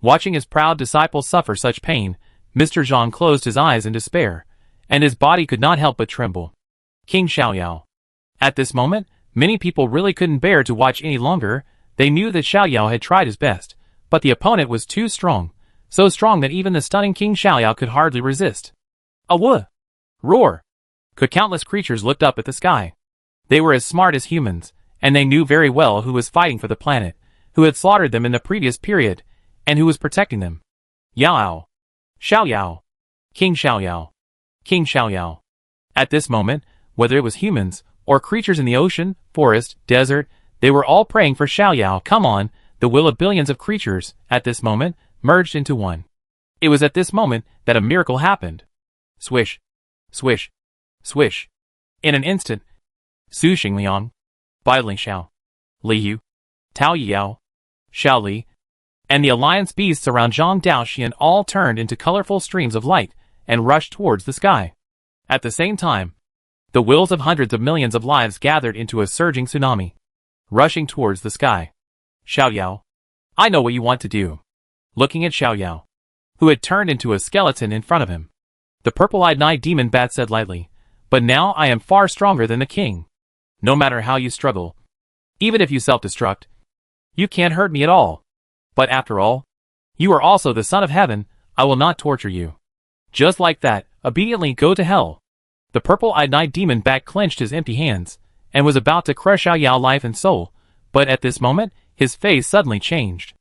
Watching his proud disciples suffer such pain, Mr. Zhang closed his eyes in despair, and his body could not help but tremble. King Xiaoyao. At this moment, many people really couldn't bear to watch any longer. They knew that Xiaoyao had tried his best, but the opponent was too strong, so strong that even the stunning King Xiaoyao could hardly resist. Awoo! Roar! Countless creatures looked up at the sky. They were as smart as humans, and they knew very well who was fighting for the planet, who had slaughtered them in the previous period, and who was protecting them. Yao! Xiaoyao! King Xiaoyao! King Xiaoyao! At this moment, whether it was humans, or creatures in the ocean, forest, desert, they were all praying for Xiaoyao. Come on, the will of billions of creatures, at this moment, merged into one. It was at this moment that a miracle happened. Swish! Swish! Swish! In an instant, Su Xingliang, Bai Li Xiao, Li Yu, Tao Yao, Xiao Li, and the alliance beasts around Zhang Daoxian all turned into colorful streams of light, and rushed towards the sky. At the same time, the wills of hundreds of millions of lives gathered into a surging tsunami, rushing towards the sky. Xiaoyao, I know what you want to do. Looking at Xiaoyao, who had turned into a skeleton in front of him, the purple-eyed night demon bat said lightly, but now I am far stronger than the king. No matter how you struggle, even if you self-destruct, you can't hurt me at all. But after all, you are also the son of heaven. I will not torture you. Just like that, obediently go to hell. The purple-eyed night demon bat clenched his empty hands, and was about to crush Xiaoyao life and soul, but at this moment, his face suddenly changed.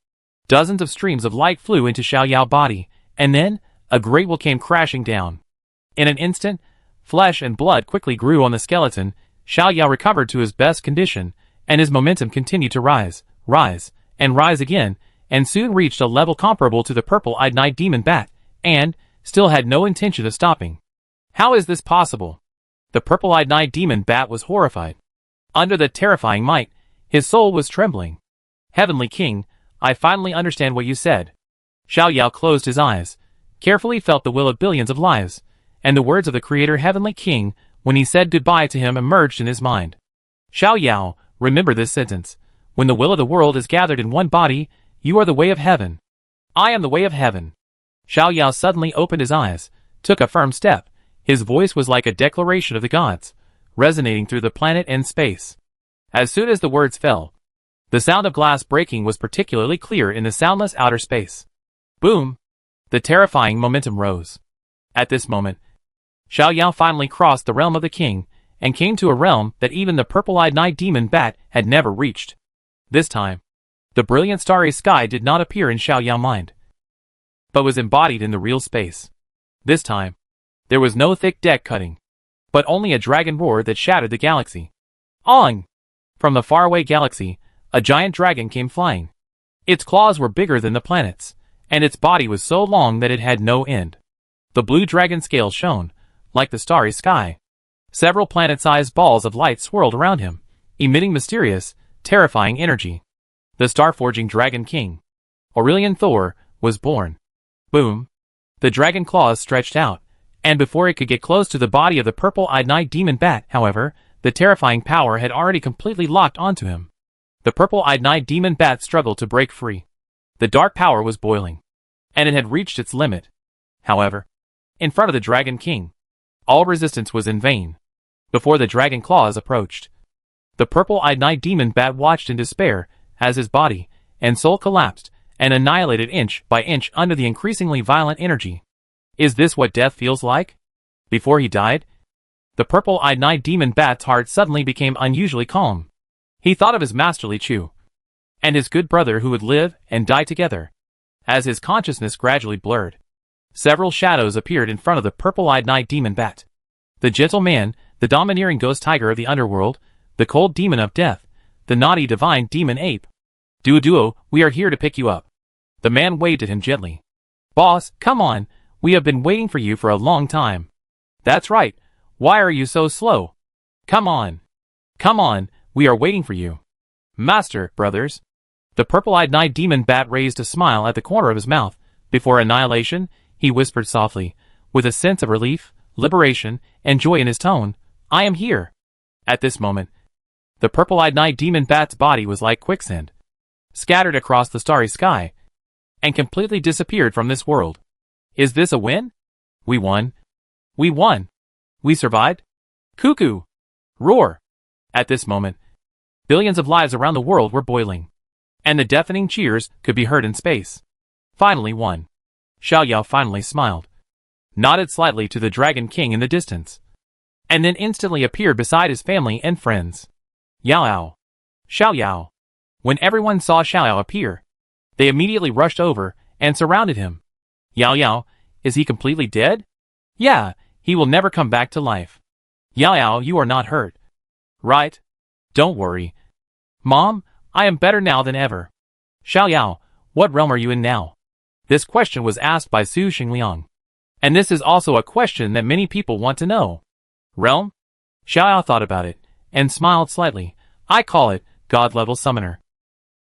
Dozens of streams of light flew into Xiaoyao's body, and then, a great will came crashing down. In an instant, flesh and blood quickly grew on the skeleton. Xiaoyao recovered to his best condition, and his momentum continued to rise, and rise again, and soon reached a level comparable to the purple-eyed night demon bat, and still had no intention of stopping. How is this possible? The purple-eyed night demon bat was horrified. Under the terrifying might, his soul was trembling. Heavenly King, I finally understand what you said. Xiaoyao closed his eyes, carefully felt the will of billions of lives, and the words of the Creator Heavenly King, when he said goodbye to him, emerged in his mind. Xiaoyao, remember this sentence. When the will of the world is gathered in one body, you are the way of heaven. I am the way of heaven. Xiaoyao suddenly opened his eyes, took a firm step. His voice was like a declaration of the gods, resonating through the planet and space. As soon as the words fell, the sound of glass breaking was particularly clear in the soundless outer space. Boom! The terrifying momentum rose. At this moment, Xiaoyao finally crossed the realm of the king, and came to a realm that even the purple-eyed night demon bat had never reached. This time, the brilliant starry sky did not appear in Xiaoyao's mind, but was embodied in the real space. This time, there was no thick deck cutting, but only a dragon roar that shattered the galaxy. Ong! From the faraway galaxy, a giant dragon came flying. Its claws were bigger than the planets, and its body was so long that it had no end. The blue dragon scales shone, like the starry sky. Several planet-sized balls of light swirled around him, emitting mysterious, terrifying energy. The star-forging Dragon King, Aurelian Thor, was born. Boom! The dragon claws stretched out, and before it could get close to the body of the purple-eyed night demon bat, however, the terrifying power had already completely locked onto him. The purple-eyed night demon bat struggled to break free. The dark power was boiling, and it had reached its limit. However, in front of the Dragon King, all resistance was in vain. Before the dragon claws approached, the purple-eyed night demon bat watched in despair as his body and soul collapsed and annihilated inch by inch under the increasingly violent energy. Is this what death feels like? Before he died, the purple-eyed night demon bat's heart suddenly became unusually calm. He thought of his masterly Chu, and his good brother who would live and die together. As his consciousness gradually blurred, several shadows appeared in front of the purple-eyed night demon bat. The gentle man, the domineering ghost tiger of the underworld, the cold demon of death, the naughty divine demon ape. Duo, we are here to pick you up. The man waved at him gently. Boss, come on, we have been waiting for you for a long time. That's right, why are you so slow? Come on, we are waiting for you. Master, brothers. The purple-eyed night demon bat raised a smile at the corner of his mouth. Before annihilation, he whispered softly, with a sense of relief, liberation, and joy in his tone, I am here. At this moment, the purple-eyed night demon bat's body was like quicksand, scattered across the starry sky, and completely disappeared from this world. Is this a win? We won. We won. We survived. Cuckoo! Roar! At this moment, billions of lives around the world were boiling, and the deafening cheers could be heard in space. Finally won. Xiaoyao finally smiled, nodded slightly to the Dragon King in the distance, and then instantly appeared beside his family and friends. Yao! Xiaoyao! When everyone saw Xiaoyao appear, they immediately rushed over and surrounded him. Yao, is he completely dead? Yeah, he will never come back to life. Yao, you are not hurt, right? Don't worry. Mom, I am better now than ever. Xiaoyao, what realm are you in now? This question was asked by Su Xingliang. And this is also a question that many people want to know. Realm? Xiaoyao thought about it, and smiled slightly. I call it God-level summoner.